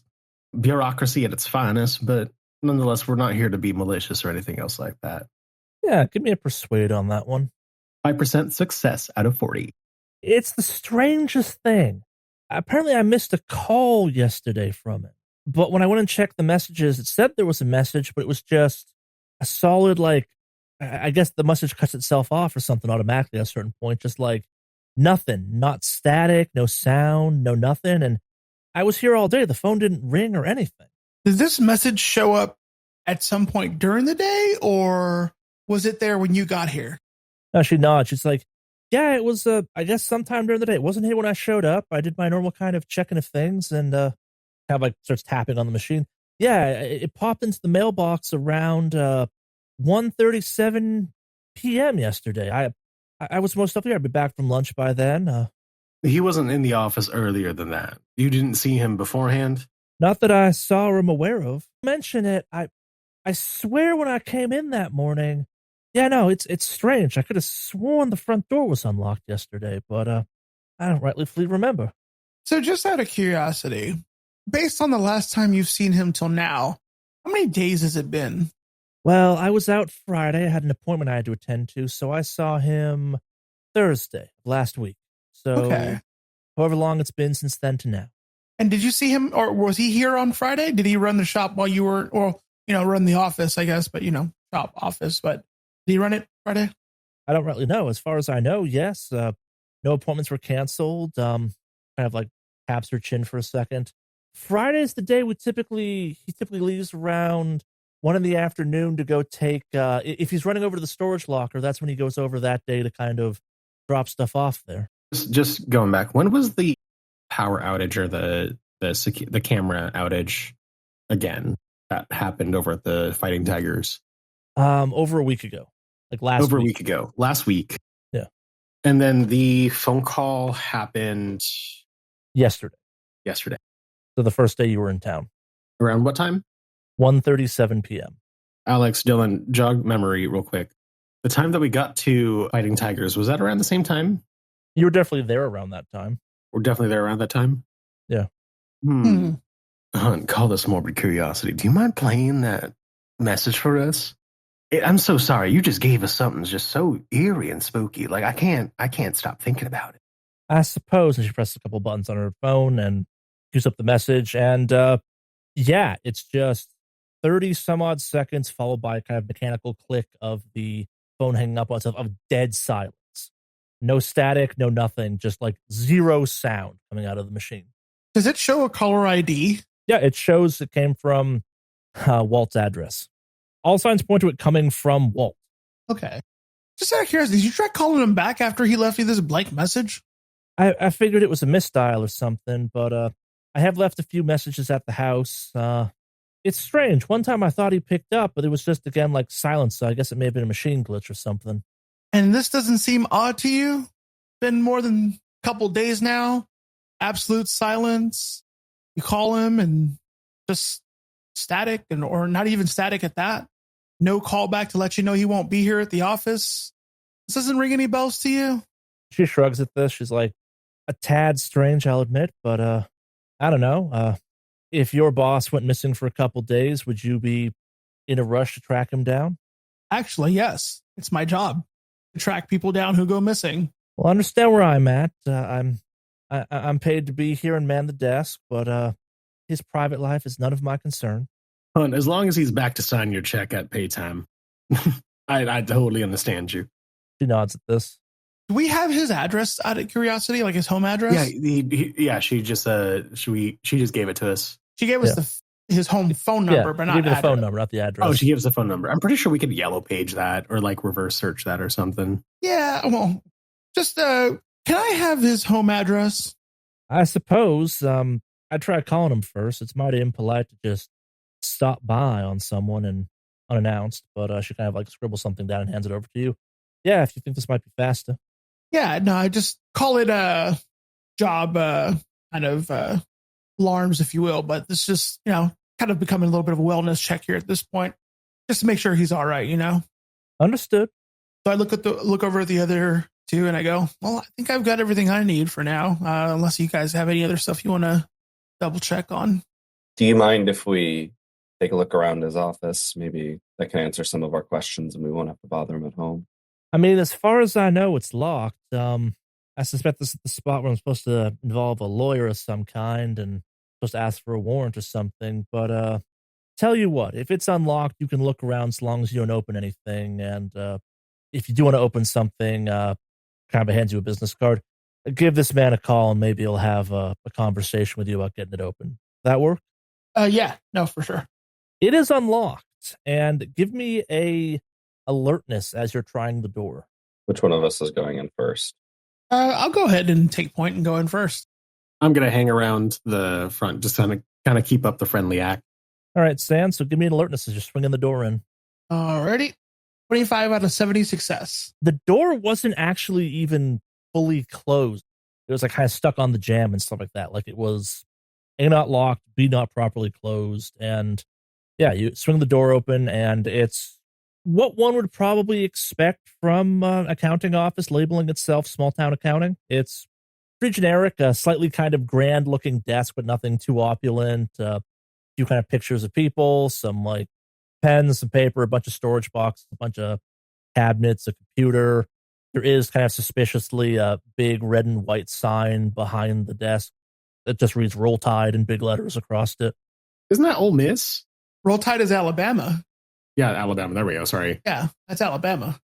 [SPEAKER 2] bureaucracy at its finest, but nonetheless, we're not here to be malicious or anything else like that.
[SPEAKER 1] Yeah, give me a persuade on that one.
[SPEAKER 2] 5% success out of 40.
[SPEAKER 1] It's the strangest thing. Apparently, I missed a call yesterday from it. But when I went and checked the messages, it said there was a message, but it was just a solid, I guess the message cuts itself off or something automatically at a certain point. Just like nothing, not static, no sound, no nothing. And I was here all day. The phone didn't ring or anything.
[SPEAKER 3] Did this message show up at some point during the day, or was it there when you got here?
[SPEAKER 1] No, she nods. She's like, yeah, it was, I guess sometime during the day. It wasn't here when I showed up. I did my normal kind of checking of things and kind of starts tapping on the machine. Yeah, it popped into the mailbox around 1:37 p.m. yesterday. I was most likely I'd be back from lunch by then.
[SPEAKER 2] He wasn't in the office earlier than that. You didn't see him beforehand?
[SPEAKER 1] Not that I saw or am aware of. Mention it. I swear when I came in that morning. Yeah, no, it's strange. I could have sworn the front door was unlocked yesterday, but I don't rightly remember.
[SPEAKER 3] So just out of curiosity, based on the last time you've seen him till now, how many days has it been?
[SPEAKER 1] Well, I was out Friday. I had an appointment I had to attend to, so I saw him Thursday last week. So
[SPEAKER 3] Okay.
[SPEAKER 1] however long it's been since then to now.
[SPEAKER 3] And did you see him, or was he here on Friday? Did he run the shop while you were, or, run the office, I guess, but, shop office, but did he run it Friday?
[SPEAKER 1] I don't really know. As far as I know, yes. No appointments were canceled. Kind of like taps her chin for a second. Friday's the day he typically leaves around 1 in the afternoon to go take, if he's running over to the storage locker, that's when he goes over that day to kind of drop stuff off there.
[SPEAKER 2] Just going back, when was the power outage or the camera outage again that happened over at the Fighting Tigers?
[SPEAKER 1] Over a week ago. Like last week
[SPEAKER 2] ago. Last week.
[SPEAKER 1] Yeah.
[SPEAKER 2] And then the phone call happened
[SPEAKER 1] yesterday.
[SPEAKER 2] So
[SPEAKER 1] the first day you were in town.
[SPEAKER 2] Around what time?
[SPEAKER 1] 1:37 p.m.
[SPEAKER 2] Alex, Dylan, jog memory real quick. The time that we got to Fighting Tigers, was that around the same time?
[SPEAKER 1] You were definitely there around that time.
[SPEAKER 2] We're definitely there around that time?
[SPEAKER 1] Yeah.
[SPEAKER 2] Hunt, call this morbid curiosity. Do you mind playing that message for us? I'm so sorry. You just gave us something just so eerie and spooky. Like I can't stop thinking about it.
[SPEAKER 1] I suppose. And she pressed a couple buttons on her phone and cues up the message. And yeah, it's just 30 some odd seconds followed by a kind of mechanical click of the phone hanging up on itself, of dead silence. No static, no nothing, just like zero sound coming out of the machine.
[SPEAKER 3] Does it show a caller ID?
[SPEAKER 1] Yeah, it shows it came from Walt's address. All signs point to it coming from Walt.
[SPEAKER 3] Okay. Just out of curiosity, did you try calling him back after he left you this blank message?
[SPEAKER 1] I figured it was a misdial or something, but I have left a few messages at the house. It's strange. One time I thought he picked up, but it was just, again, like silence, so I guess it may have been a machine glitch or something.
[SPEAKER 3] And this doesn't seem odd to you? Been more than a couple days now? Absolute silence. You call him and just static, or not even static at that. No call back to let you know he won't be here at the office. This doesn't ring any bells to you?
[SPEAKER 1] She shrugs at this. She's like, a tad strange, I'll admit, but I don't know. If your boss went missing for a couple days, would you be in a rush to track him down?
[SPEAKER 3] Actually, yes. It's my job to track people down who go missing.
[SPEAKER 1] Well, I understand where I'm at. I'm paid to be here and man the desk, but his private life is none of my concern.
[SPEAKER 2] As long as he's back to sign your check at pay time, I totally understand you.
[SPEAKER 1] She nods at this.
[SPEAKER 3] Do we have his address out of curiosity, like his home address?
[SPEAKER 2] Yeah, she just gave it to us.
[SPEAKER 3] She gave us his home phone number, but not
[SPEAKER 1] the phone number, not the address.
[SPEAKER 2] Oh, she gave us the phone number. I'm pretty sure we could yellow page that or like reverse search that or something.
[SPEAKER 3] Yeah, well, just can I have his home address?
[SPEAKER 1] I suppose. I tried calling him first. It's mighty impolite to just stop by on someone and unannounced, but she kind of like scribbles something down and hands it over to you. Yeah, if you think this might be faster.
[SPEAKER 3] Yeah, no, I just call it a job kind of alarms, if you will, but this just, kind of becoming a little bit of a wellness check here at this point, just to make sure he's all right,
[SPEAKER 1] Understood.
[SPEAKER 3] So I look over at the other two and I go, well, I think I've got everything I need for now, unless you guys have any other stuff you want to double check on.
[SPEAKER 4] Do you mind if we take a look around his office? Maybe that can answer some of our questions and we won't have to bother him at home.
[SPEAKER 1] I mean, as far as I know, it's locked. I suspect this is the spot where I'm supposed to involve a lawyer of some kind and supposed to ask for a warrant or something. But tell you what, if it's unlocked, you can look around as long as you don't open anything. And if you do want to open something, kind of hands you a business card, give this man a call and maybe he'll have a conversation with you about getting it open. That work?
[SPEAKER 3] Yeah, no, for sure.
[SPEAKER 1] It is unlocked, and give me a alertness as you're trying the door.
[SPEAKER 4] Which one of us is going in first?
[SPEAKER 3] I'll go ahead and take point and go in first.
[SPEAKER 2] I'm going to hang around the front, just kind of keep up the friendly act.
[SPEAKER 1] All right, Stan, so give me an alertness as you're swinging the door in.
[SPEAKER 3] Alrighty. 25 out of 70 success.
[SPEAKER 1] The door wasn't actually even fully closed. It was like kind of stuck on the jamb and stuff like that. Like it was A, not locked, B, not properly closed. And yeah, you swing the door open and it's what one would probably expect from an accounting office labeling itself small town accounting. It's pretty generic, a slightly kind of grand looking desk, but nothing too opulent. A few kind of pictures of people, some like pens, some paper, a bunch of storage boxes, a bunch of cabinets, a computer. There is kind of suspiciously a big red and white sign behind the desk that just reads Roll Tide in big letters across it.
[SPEAKER 2] Isn't that Ole Miss?
[SPEAKER 3] Roll Tide is Alabama.
[SPEAKER 2] Yeah, Alabama. There we go. Sorry.
[SPEAKER 3] Yeah, that's Alabama.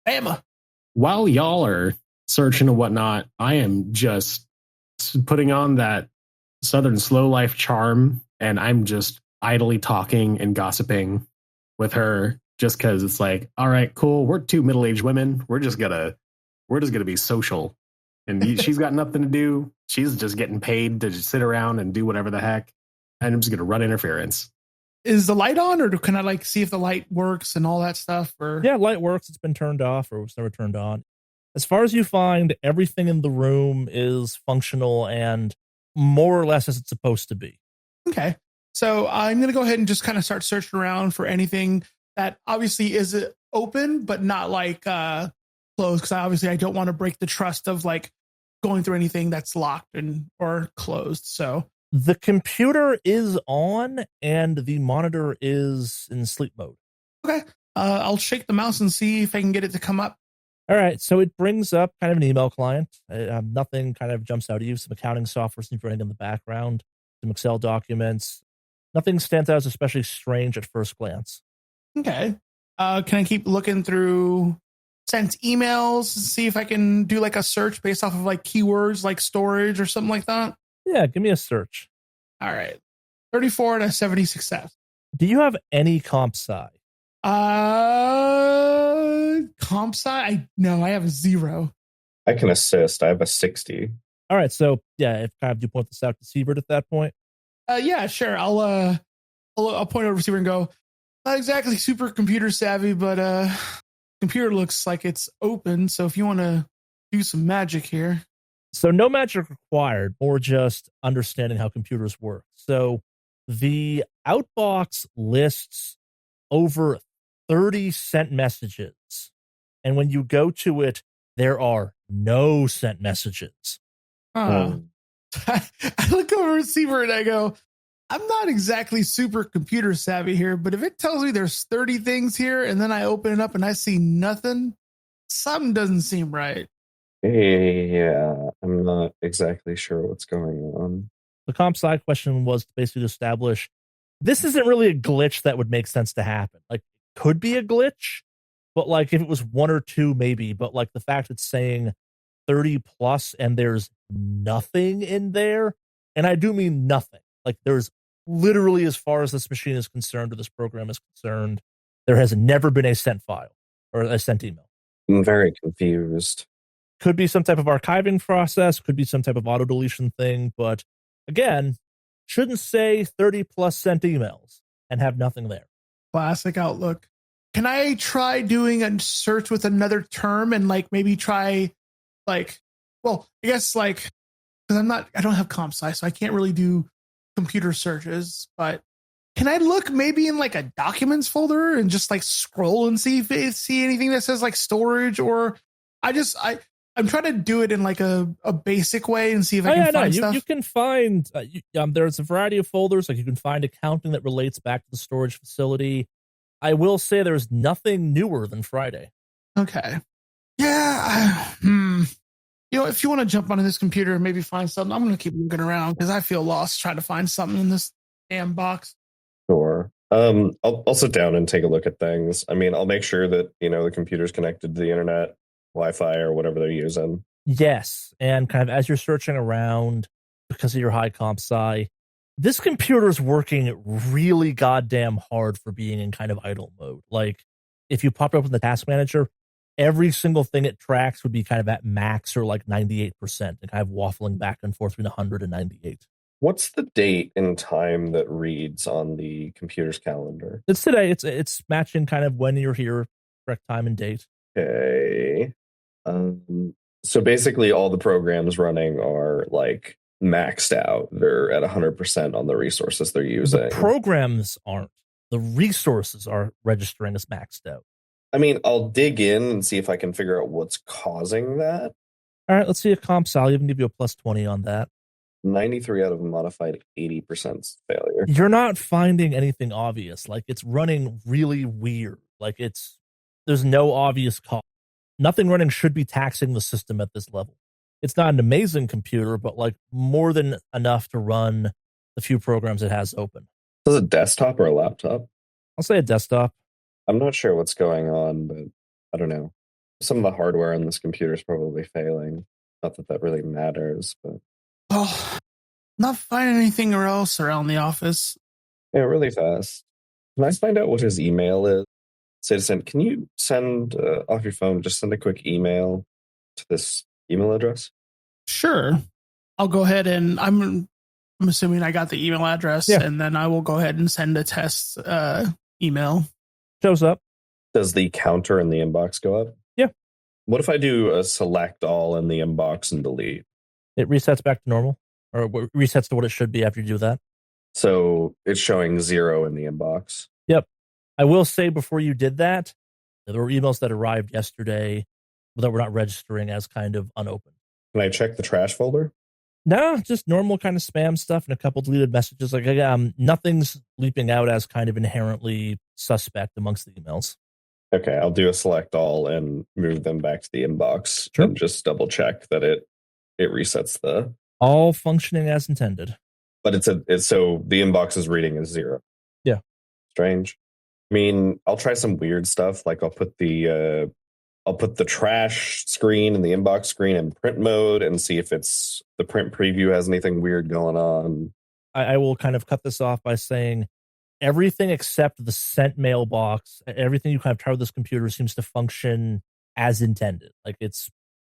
[SPEAKER 3] Bama.
[SPEAKER 2] While y'all are searching and whatnot, I am just putting on that Southern slow life charm, and I'm just idly talking and gossiping with her just because it's like, all right, cool. We're two middle-aged women. We're just gonna be social, and she's got nothing to do. She's just getting paid to just sit around and do whatever the heck, and I'm just gonna run interference.
[SPEAKER 3] Is the light on, or can I like see if the light works and all that stuff? Or
[SPEAKER 1] yeah, light works. It's been turned off or was never turned on. As far as you find, everything in the room is functional and more or less as it's supposed to be.
[SPEAKER 3] Okay. So I'm going to go ahead and just kind of start searching around for anything that obviously is open, but not like closed. Because I don't want to break the trust of like going through anything that's locked or closed. So
[SPEAKER 1] the computer is on and the monitor is in sleep mode.
[SPEAKER 3] Okay. I'll shake the mouse and see if I can get it to come up.
[SPEAKER 1] All right. So it brings up kind of an email client. Nothing kind of jumps out at you. Some accounting software seems running in the background. Some Excel documents. Nothing stands out as especially strange at first glance.
[SPEAKER 3] Okay. Can I keep looking through sent emails, see if I can do like a search based off of like keywords like storage or something like that?
[SPEAKER 1] Yeah, give me a search.
[SPEAKER 3] All right. 34 out of 70 success.
[SPEAKER 1] Do you have any comp sci?
[SPEAKER 3] Comp sci? No, I have a 0.
[SPEAKER 4] I can assist. I have a 60.
[SPEAKER 1] All right. So yeah, if kind of you point this out to Siebert at that point.
[SPEAKER 3] Yeah, sure. I'll point over to Siebert and go, not exactly super computer savvy, but computer looks like it's open. So if you want to do some magic here.
[SPEAKER 1] So no magic required, more just understanding how computers work. So the outbox lists over 30 sent messages. And when you go to it, there are no sent messages.
[SPEAKER 3] I look over at Siebert and I go, I'm not exactly super computer savvy here, but if it tells me there's 30 things here and then I open it up and I see nothing, something doesn't seem right.
[SPEAKER 4] Yeah, I'm not exactly sure what's going on.
[SPEAKER 1] The comp sci question was basically to establish this isn't really a glitch that would make sense to happen. Like, it could be a glitch, but like if it was 1 or 2, maybe. But like the fact it's saying 30 plus and there's nothing in there, and I do mean nothing. Like there's literally, as far as this machine is concerned or this program is concerned, there has never been a sent file or a sent email.
[SPEAKER 4] I'm very confused.
[SPEAKER 1] Could be some type of archiving process, could be some type of auto deletion thing, but again, shouldn't say 30 plus sent emails and have nothing there.
[SPEAKER 3] Classic Outlook. Can I try doing a search with another term and like maybe try like, well, I guess like, because I don't have comp sci, so I can't really do computer searches, but can I look maybe in like a documents folder and just like scroll and see if I see anything that says like storage, or I'm trying to do it in like a basic way and see if I can find stuff.
[SPEAKER 1] You can find, there's a variety of folders. Like you can find accounting that relates back to the storage facility. I will say there's nothing newer than Friday.
[SPEAKER 3] Okay. Yeah. If you want to jump onto this computer and maybe find something, I'm going to keep looking around because I feel lost trying to find something in this damn box.
[SPEAKER 4] Sure. I'll sit down and take a look at things. I mean, I'll make sure that, the computer's connected to the internet, Wi-Fi, or whatever they're using.
[SPEAKER 1] Yes. And kind of as you're searching around because of your high comp sci, this computer's working really goddamn hard for being in kind of idle mode. Like if you pop it up in the task manager, every single thing it tracks would be kind of at max or like 98% and kind of waffling back and forth between 100 and 98.
[SPEAKER 4] What's the date and time that reads on the computer's calendar?
[SPEAKER 1] It's today. It's matching kind of when you're here correct time and date.
[SPEAKER 4] Okay. So basically all the programs running are like maxed out. They're at 100% on the resources they're using.
[SPEAKER 1] The programs aren't. The resources are registering as maxed out.
[SPEAKER 4] I mean, I'll dig in and see if I can figure out what's causing that.
[SPEAKER 1] All right, let's see a comp sal. I'll even give you a plus 20 on that.
[SPEAKER 4] 93 out of a modified 80% failure.
[SPEAKER 1] You're not finding anything obvious. Like, it's running really weird. Like, there's no obvious cause. Nothing running should be taxing the system at this level. It's not an amazing computer, but like more than enough to run the few programs it has open.
[SPEAKER 4] Is it a desktop or a laptop?
[SPEAKER 1] I'll say a desktop.
[SPEAKER 4] I'm not sure what's going on, but I don't know. Some of the hardware on this computer is probably failing. Not that that really matters, but...
[SPEAKER 3] Oh, not finding anything else around the office.
[SPEAKER 4] Yeah, really fast. Can I find out what his email is? Citizen, can you send off your phone, just send a quick email to this email address?
[SPEAKER 3] Sure. I'll go ahead and I'm assuming I got the email address, and then I will go ahead and send a test email.
[SPEAKER 1] Shows up.
[SPEAKER 4] Does the counter in the inbox go up?
[SPEAKER 1] Yeah.
[SPEAKER 4] What if I do a select all in the inbox and delete?
[SPEAKER 1] It resets back to normal, or resets to what it should be after you do that.
[SPEAKER 4] So it's showing 0 in the inbox.
[SPEAKER 1] Yep. I will say before you did that, there were emails that arrived yesterday that were not registering as kind of unopened.
[SPEAKER 4] Can I check the trash folder?
[SPEAKER 1] No, just normal kind of spam stuff and a couple deleted messages. Like, nothing's leaping out as kind of inherently suspect amongst the emails.
[SPEAKER 4] Okay, I'll do a select all and move them back to the inbox.
[SPEAKER 1] Sure.
[SPEAKER 4] And just double check that it resets the...
[SPEAKER 1] All functioning as intended.
[SPEAKER 4] But it's so the inbox is reading as 0.
[SPEAKER 1] Yeah.
[SPEAKER 4] Strange. I mean, I'll try some weird stuff. Like I'll put the trash screen and the inbox screen in print mode and see if it's the print preview has anything weird going on.
[SPEAKER 1] I will kind of cut this off by saying everything except the sent mailbox, everything you kind of try with this computer seems to function as intended. Like it's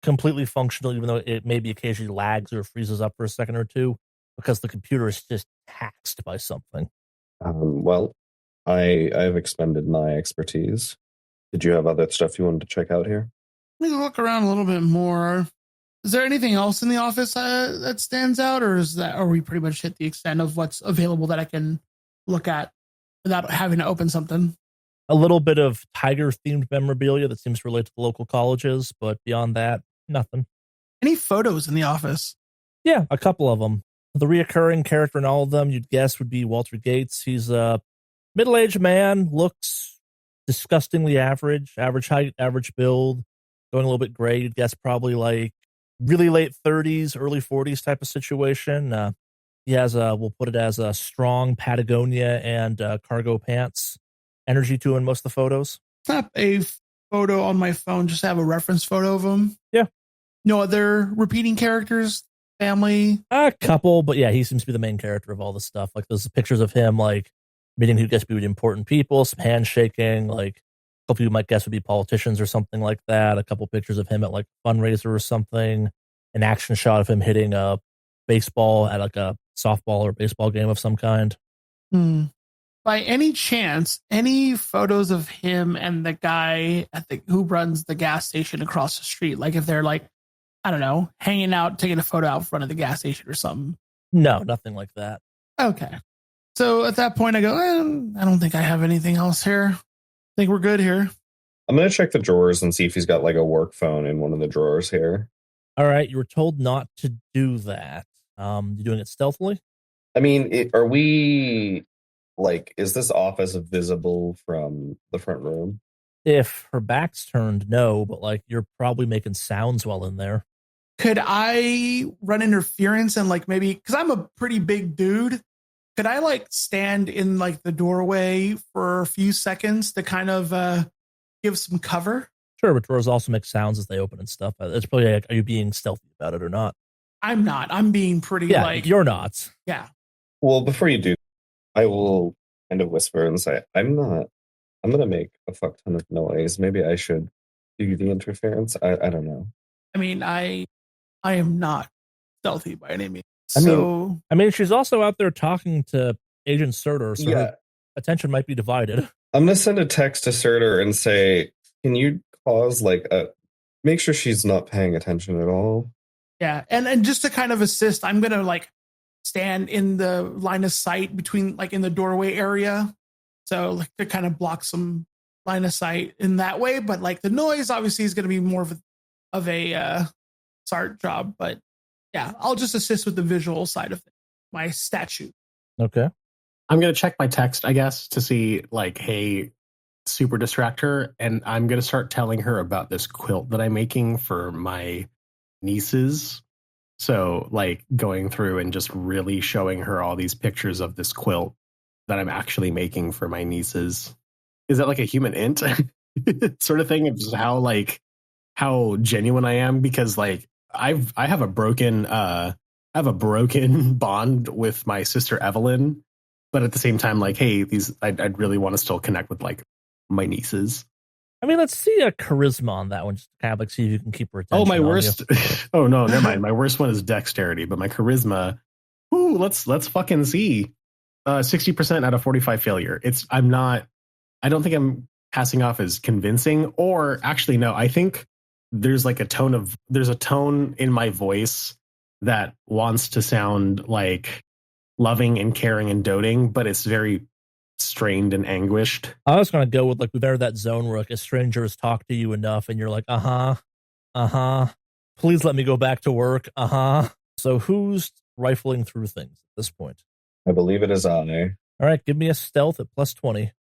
[SPEAKER 1] completely functional, even though it maybe occasionally lags or freezes up for a second or two because the computer is just taxed by something.
[SPEAKER 4] Well, I've expended my expertise. Did you have other stuff you wanted to check out here?
[SPEAKER 3] Let me look around a little bit more. Is there anything else in the office that stands out, or are we pretty much hit the extent of what's available that I can look at without having to open something?
[SPEAKER 1] A little bit of tiger-themed memorabilia that seems to relate to the local colleges, but beyond that, nothing.
[SPEAKER 3] Any photos in the office?
[SPEAKER 1] Yeah, a couple of them. The reoccurring character in all of them, you'd guess, would be Walter Gates. He's a middle-aged man, looks disgustingly average height, average build, going a little bit gray. You'd guess probably like really late 30s, early 40s type of situation. He has we'll put it as a strong Patagonia and cargo pants energy to in most of the photos.
[SPEAKER 3] Snap a photo on my phone, just have a reference photo of him.
[SPEAKER 1] Yeah.
[SPEAKER 3] No other repeating characters, family?
[SPEAKER 1] A couple, but yeah, he seems to be the main character of all this stuff. Like those pictures of him, like meeting who gets to be with important people, some handshaking, like a couple you might guess would be politicians or something like that. A couple pictures of him at like a fundraiser or something. An action shot of him hitting a baseball at like a softball or baseball game of some kind.
[SPEAKER 3] By any chance, any photos of him and the guy who runs the gas station across the street? Like if they're like, I don't know, hanging out, taking a photo out front of the gas station or something?
[SPEAKER 1] No, nothing like that.
[SPEAKER 3] Okay. So at that point I go, I don't think I have anything else here. I think we're good here.
[SPEAKER 4] I'm going to check the drawers and see if he's got like a work phone in one of the drawers here.
[SPEAKER 1] All right, you were told not to do that. You're doing it stealthily?
[SPEAKER 4] I mean, are we, like, is this office visible from the front room?
[SPEAKER 1] If her back's turned, no, but like you're probably making sounds while in there.
[SPEAKER 3] Could I run interference and like maybe, because I'm a pretty big dude, could I like stand in like the doorway for a few seconds to kind of give some cover?
[SPEAKER 1] Sure, but drawers also make sounds as they open and stuff. It's probably like, are you being stealthy about it or not?
[SPEAKER 3] I'm not. I'm being pretty like...
[SPEAKER 1] You're not.
[SPEAKER 3] Yeah.
[SPEAKER 4] Well, before you do, I will kind of whisper and say, I'm going to make a fuck ton of noise. Maybe I should do the interference. I don't know.
[SPEAKER 3] I mean, I am not stealthy by any means.
[SPEAKER 1] I mean, she's also out there talking to Agent Surtur, so
[SPEAKER 4] yeah.
[SPEAKER 1] her attention might be divided.
[SPEAKER 4] I'm going to send a text to Surtur and say, Can you pause, make sure she's not paying attention at all?
[SPEAKER 3] Yeah, and just to kind of assist, I'm gonna like stand in the line of sight between like in the doorway area, so like to kind of block some line of sight in that way. But like the noise obviously is gonna be more of a SART job. But yeah, I'll just assist with the visual side of my statue.
[SPEAKER 1] Okay.
[SPEAKER 2] I'm gonna check my text, I guess, to see like, hey, super distract her, and I'm gonna start telling her about this quilt that I'm making for my nieces. So like going through and just really showing her all these pictures of this quilt that I'm actually making for my nieces. Is that like a human int sort of thing of just how genuine I am? Because like I have a broken bond with my sister Evelyn, but at the same time, like, hey, I'd really want to still connect with like my nieces.
[SPEAKER 1] I mean, let's see a charisma on that one. Just kind of like see if you can keep her attention.
[SPEAKER 2] Oh, my
[SPEAKER 1] on
[SPEAKER 2] worst. Oh no, never mind. My worst one is dexterity, but my charisma. Ooh, let's fucking see. 60% out of 45 failure. I don't think I'm passing off as convincing, or actually no. I think there's a tone in my voice that wants to sound like loving and caring and doting, but it's very strained and anguished.
[SPEAKER 1] I was going to go with like we've entered that zone where like a stranger has talked to you enough and you're like, please let me go back to work. So who's rifling through things at this point?
[SPEAKER 4] I believe it is I.
[SPEAKER 1] All right, give me a stealth at +20.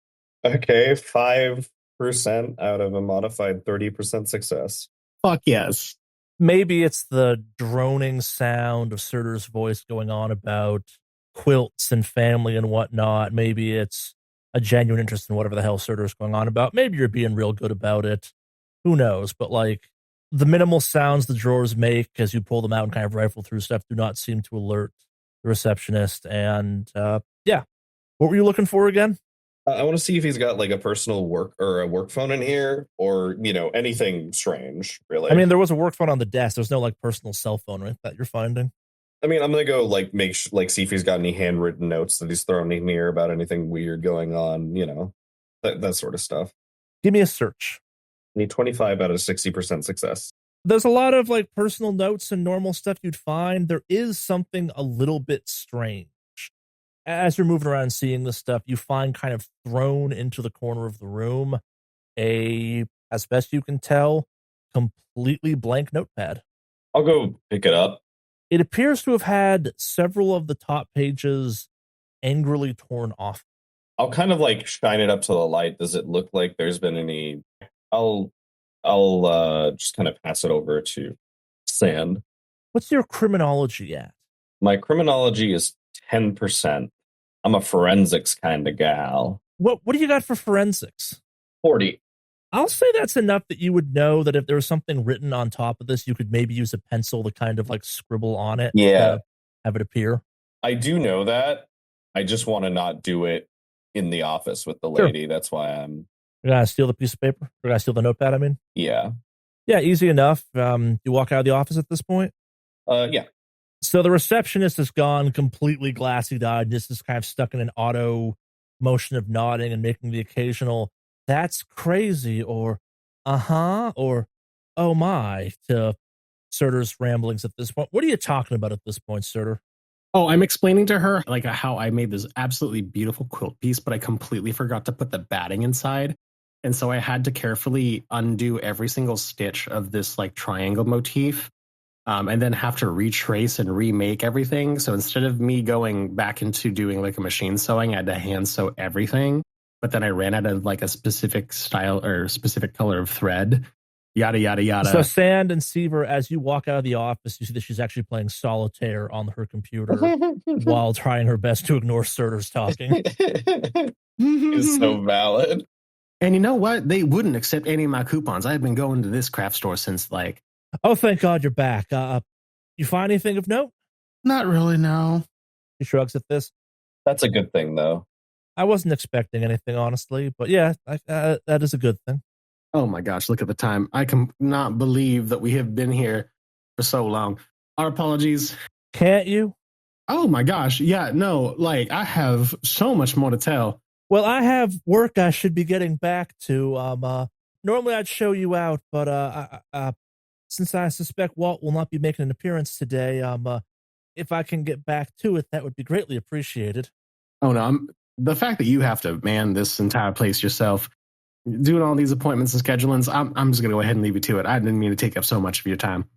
[SPEAKER 4] Okay, 5% out of a modified 30% success.
[SPEAKER 2] Fuck yes.
[SPEAKER 1] Maybe it's the droning sound of Surtur's voice going on about quilts and family and whatnot. Maybe it's a genuine interest in whatever the hell Surtur's going on about. Maybe you're being real good about it. Who knows? But like the minimal sounds the drawers make as you pull them out and kind of rifle through stuff do not seem to alert the receptionist. And yeah, what were you looking for again?
[SPEAKER 4] I want to see if he's got like a personal work or a work phone in here, or anything strange. Really,
[SPEAKER 1] I mean, there was a work phone on the desk. There's no like personal cell phone, right, that you're finding.
[SPEAKER 4] I mean, I'm gonna go like see if he's got any handwritten notes that he's thrown in here about anything weird going on. That sort of stuff.
[SPEAKER 1] Give me a search.
[SPEAKER 4] I need 25 out of 60% success.
[SPEAKER 1] There's a lot of like personal notes and normal stuff you'd find. There is something a little bit strange. As you're moving around seeing this stuff, you find kind of thrown into the corner of the room as best you can tell, completely blank notepad.
[SPEAKER 4] I'll go pick it up.
[SPEAKER 1] It appears to have had several of the top pages angrily torn off.
[SPEAKER 4] I'll kind of like shine it up to the light. Does it look like there's been any? I'll just kind of pass it over to Sand.
[SPEAKER 1] What's your criminology at?
[SPEAKER 4] My criminology is 10%. I'm a forensics kind of gal.
[SPEAKER 1] What do you got for forensics?
[SPEAKER 4] 40.
[SPEAKER 1] I'll say that's enough that you would know that if there was something written on top of this, you could maybe use a pencil to kind of like scribble on it.
[SPEAKER 4] Yeah.
[SPEAKER 1] Have it appear.
[SPEAKER 4] I do know that. I just want to not do it in the office with the lady. Sure. That's why I'm...
[SPEAKER 1] You're going to steal the piece of paper? You're going to steal the notepad, I mean?
[SPEAKER 4] Yeah.
[SPEAKER 1] Yeah, easy enough. You walk out of the office at this point?
[SPEAKER 4] Yeah.
[SPEAKER 1] So the receptionist has gone completely glassy-eyed, just is kind of stuck in an auto motion of nodding and making the occasional, that's crazy, or or oh my, to Surtur's ramblings at this point. What are you talking about at this point, Surtur?
[SPEAKER 2] Oh, I'm explaining to her like how I made this absolutely beautiful quilt piece, but I completely forgot to put the batting inside. And so I had to carefully undo every single stitch of this like triangle motif. And then have to retrace and remake everything. So instead of me going back into doing like a machine sewing, I had to hand sew everything. But then I ran out of like a specific style or specific color of thread. Yada, yada, yada.
[SPEAKER 1] So Sand and Seaver, as you walk out of the office, you see that she's actually playing solitaire on her computer while trying her best to ignore Surtur's talking.
[SPEAKER 4] It's so valid.
[SPEAKER 2] And you know what? They wouldn't accept any of my coupons. I've been going to this craft store since like...
[SPEAKER 1] Oh, thank God you're back. You find anything of note?
[SPEAKER 3] Not really, no.
[SPEAKER 1] She shrugs at this.
[SPEAKER 4] That's a good thing, though.
[SPEAKER 1] I wasn't expecting anything, honestly. But yeah, that is a good thing.
[SPEAKER 2] Oh my gosh, look at the time. I cannot believe that we have been here for so long. Our apologies.
[SPEAKER 1] Can't you?
[SPEAKER 2] Oh my gosh. Yeah, no, like I have so much more to tell.
[SPEAKER 1] Well, I have work I should be getting back to. Normally I'd show you out, but since I suspect Walt will not be making an appearance today, if I can get back to it, that would be greatly appreciated.
[SPEAKER 2] Oh no, the fact that you have to man this entire place yourself, doing all these appointments and schedulings, I'm just gonna go ahead and leave you to it. I didn't mean to take up so much of your time.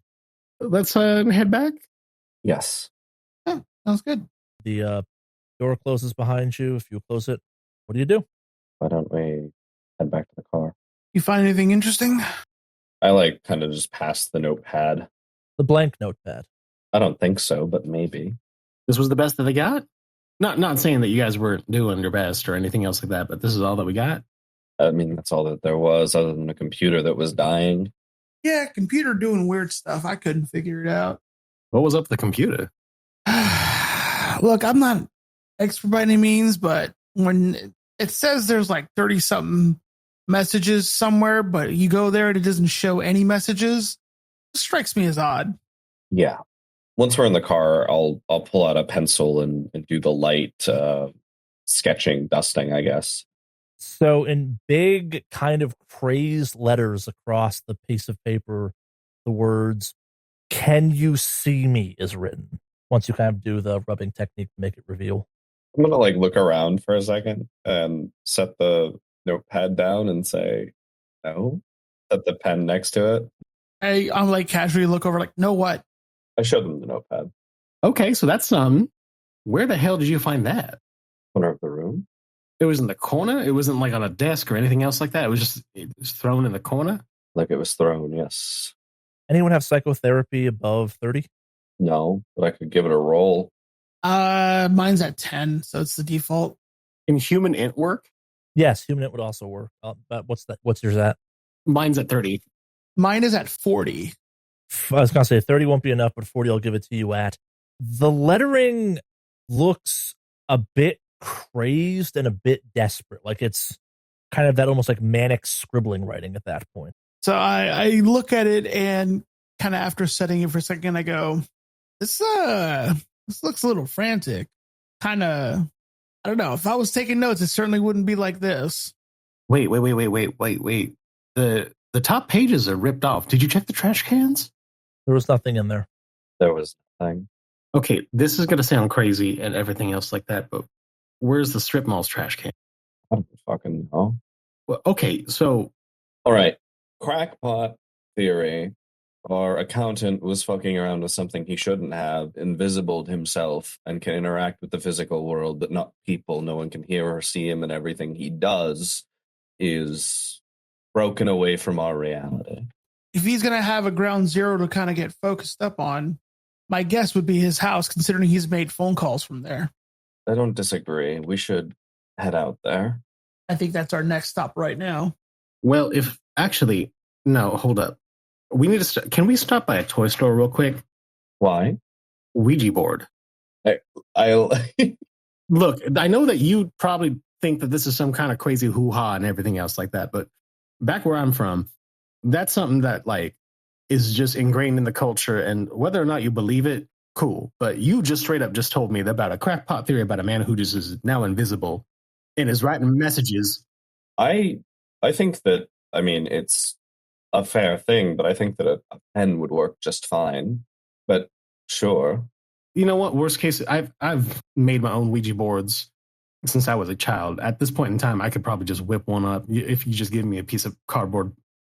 [SPEAKER 2] Let's head back.
[SPEAKER 4] Yes.
[SPEAKER 3] Yeah, sounds good.
[SPEAKER 1] The door closes behind you. If you close it, what do you do?
[SPEAKER 4] Why don't we head back to the car?
[SPEAKER 3] You find anything interesting?
[SPEAKER 4] I kind of just pass the notepad.
[SPEAKER 1] The blank notepad.
[SPEAKER 4] I don't think so, but maybe.
[SPEAKER 2] This was the best that they got. Not saying that you guys weren't doing your best or anything else like that, but this is all that we got.
[SPEAKER 4] I mean, that's all that there was, other than a computer that was dying.
[SPEAKER 3] Yeah, computer doing weird stuff. I couldn't figure it out.
[SPEAKER 2] What was up with the computer?
[SPEAKER 3] Look, I'm not expert by any means, but when it says there's like 30 something messages somewhere, but you go there and it doesn't show any messages, it strikes me as odd.
[SPEAKER 4] Yeah. Once we're in the car, I'll pull out a pencil and do the light sketching, dusting, I guess.
[SPEAKER 1] So in big kind of crazed letters across the piece of paper, the words, "Can you see me?" is written. Once you kind of do the rubbing technique to make it reveal.
[SPEAKER 4] I'm going to look around for a second and set the notepad down and say, no. Set the pen next to it.
[SPEAKER 3] I'm casually look over no, what?
[SPEAKER 4] I showed them the notepad.
[SPEAKER 2] Okay, so that's where the hell did you find that?
[SPEAKER 4] Corner of the room.
[SPEAKER 2] It was in the corner? It wasn't on a desk or anything else like that? It was thrown in the corner?
[SPEAKER 4] It was thrown, yes.
[SPEAKER 1] Anyone have psychotherapy above 30?
[SPEAKER 4] No, but I could give it a roll.
[SPEAKER 3] Mine's at 10, so it's the default.
[SPEAKER 2] Can human int work?
[SPEAKER 1] Yes, human int would also work. But what's yours at?
[SPEAKER 2] Mine's at 30.
[SPEAKER 3] Mine is at 40.
[SPEAKER 1] I was going to say 30 won't be enough, but 40 I'll give it to you at. The lettering looks a bit crazed and a bit desperate. It's kind of that almost manic scribbling writing at that point.
[SPEAKER 3] So I look at it and kind of after setting it for a second, I go, this looks a little frantic. Kind of, I don't know. If I was taking notes, it certainly wouldn't be like this.
[SPEAKER 2] Wait. The top pages are ripped off. Did you check the trash cans?
[SPEAKER 1] There was nothing in there.
[SPEAKER 4] There was nothing.
[SPEAKER 2] Okay, this is going to sound crazy and everything else like that, but where's the strip mall's trash can?
[SPEAKER 4] I don't fucking know.
[SPEAKER 2] Well, okay, so...
[SPEAKER 4] All right. Crackpot theory. Our accountant was fucking around with something he shouldn't have, invisibled himself, and can interact with the physical world, but not people. No one can hear or see him, and everything he does is broken away from our reality.
[SPEAKER 3] If he's going to have a ground zero to kind of get focused up on, my guess would be his house, considering he's made phone calls from there.
[SPEAKER 4] I don't disagree. We should head out there.
[SPEAKER 3] I think that's our next stop right now.
[SPEAKER 2] Well, no, hold up. We need to. Can we stop by a toy store real quick?
[SPEAKER 4] Why?
[SPEAKER 2] Ouija board.
[SPEAKER 4] I'll
[SPEAKER 2] Look, I know that you probably think that this is some kind of crazy hoo-ha and everything else like that, but back where I'm from, that's something that is just ingrained in the culture, and whether or not you believe it, cool. But you just straight up just told me about a crackpot theory about a man who just is now invisible and is writing messages.
[SPEAKER 4] I think that, it's a fair thing, but I think that a pen would work just fine. But sure.
[SPEAKER 2] You know what? Worst case, I've made my own Ouija boards since I was a child. At this point in time, I could probably just whip one up if you just give me a piece of cardboard,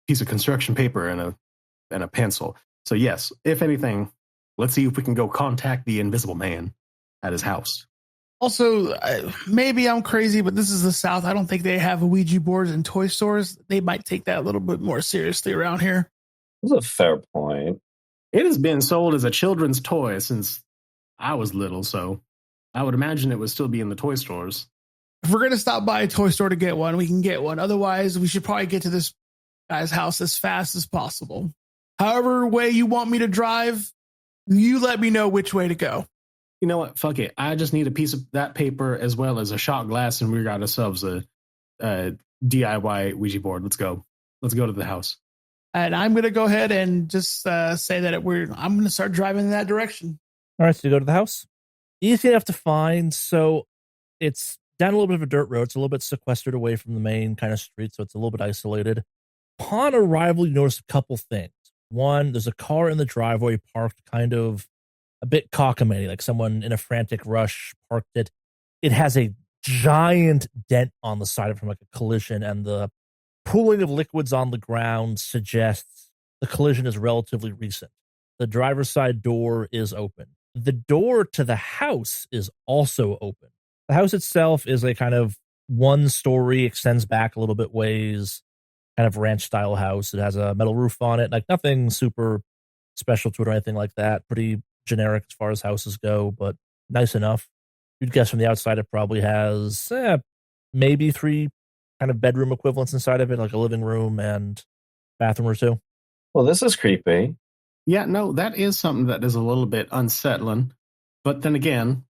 [SPEAKER 2] piece of construction paper, and a pencil. So yes, if anything, let's see if we can go contact the invisible man at his house.
[SPEAKER 3] Also, maybe I'm crazy, but this is the South. I don't think they have Ouija boards in toy stores. They might take that a little bit more seriously around here.
[SPEAKER 4] That's a fair point.
[SPEAKER 2] It has been sold as a children's toy since I was little, so I would imagine it would still be in the toy stores.
[SPEAKER 3] If we're going to stop by a toy store to get one, we can get one. Otherwise, we should probably get to this guy's house as fast as possible. However way you want me to drive, you let me know which way to go.
[SPEAKER 2] You know what? Fuck it. I just need a piece of that paper as well as a shot glass, and we got ourselves a DIY Ouija board. Let's go. Let's go to the house.
[SPEAKER 3] And I'm going to go ahead and just say that I'm going to start driving in that direction.
[SPEAKER 1] All right, so you go to the house. Easy enough to find. So it's down a little bit of a dirt road. It's a little bit sequestered away from the main kind of street, so it's a little bit isolated. Upon arrival, you notice a couple things. One, there's a car in the driveway parked kind of a bit cockamamie, like someone in a frantic rush parked it. It has a giant dent on the side of it from like a collision, and the pooling of liquids on the ground suggests the collision is relatively recent. The driver's side door is open. The door to the house is also open. The house itself is a kind of one story, extends back a little bit ways, kind of ranch style house. It has a metal roof on it, like nothing super special to it or anything like that. Pretty generic as far as houses go, but nice enough. You'd guess from the outside it probably has maybe 3 kind of bedroom equivalents inside of it, like a living room and bathroom or 2.
[SPEAKER 4] Well, this is creepy.
[SPEAKER 2] Yeah, no, that is something that is a little bit unsettling. But then again,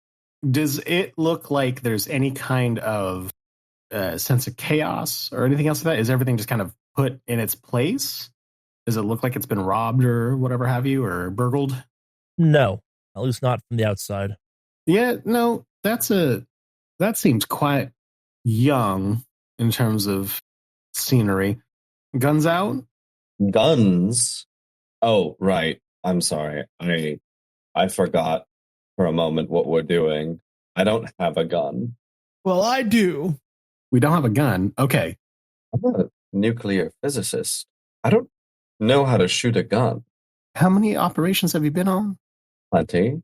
[SPEAKER 2] does it look like there's any kind of sense of chaos or anything else like that? Is everything just kind of put in its place? Does it look like it's been robbed or whatever have you, or burgled?
[SPEAKER 1] No, at least not from the outside.
[SPEAKER 2] Yeah, no, that seems quite young in terms of scenery. Guns out?
[SPEAKER 4] Guns? Oh, right. I'm sorry. I forgot for a moment what we're doing. I don't have a gun.
[SPEAKER 3] Well, I do.
[SPEAKER 2] We don't have a gun. Okay.
[SPEAKER 4] I'm a nuclear physicist. I don't know how to shoot a gun.
[SPEAKER 2] How many operations have you been on?
[SPEAKER 4] Plenty.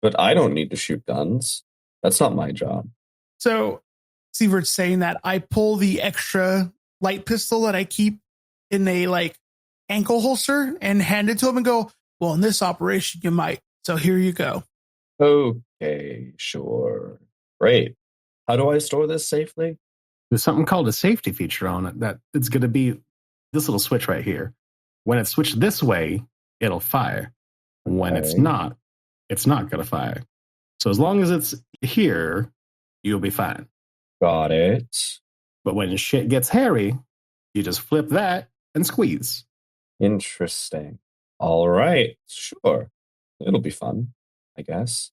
[SPEAKER 4] But I don't need to shoot guns. That's not my job.
[SPEAKER 3] So, Sievert's saying that I pull the extra light pistol that I keep in a like ankle holster and hand it to him and go, well, in this operation, you might. So here you go.
[SPEAKER 4] Okay, sure. Great. How do I store this safely?
[SPEAKER 2] There's something called a safety feature on it that it's going to be this little switch right here. When it's switched this way, it'll fire. When it's not going to fire. So as long as it's here, you'll be fine.
[SPEAKER 4] Got it.
[SPEAKER 2] But when shit gets hairy, you just flip that and squeeze.
[SPEAKER 4] Interesting. All right. Sure. It'll be fun, I guess.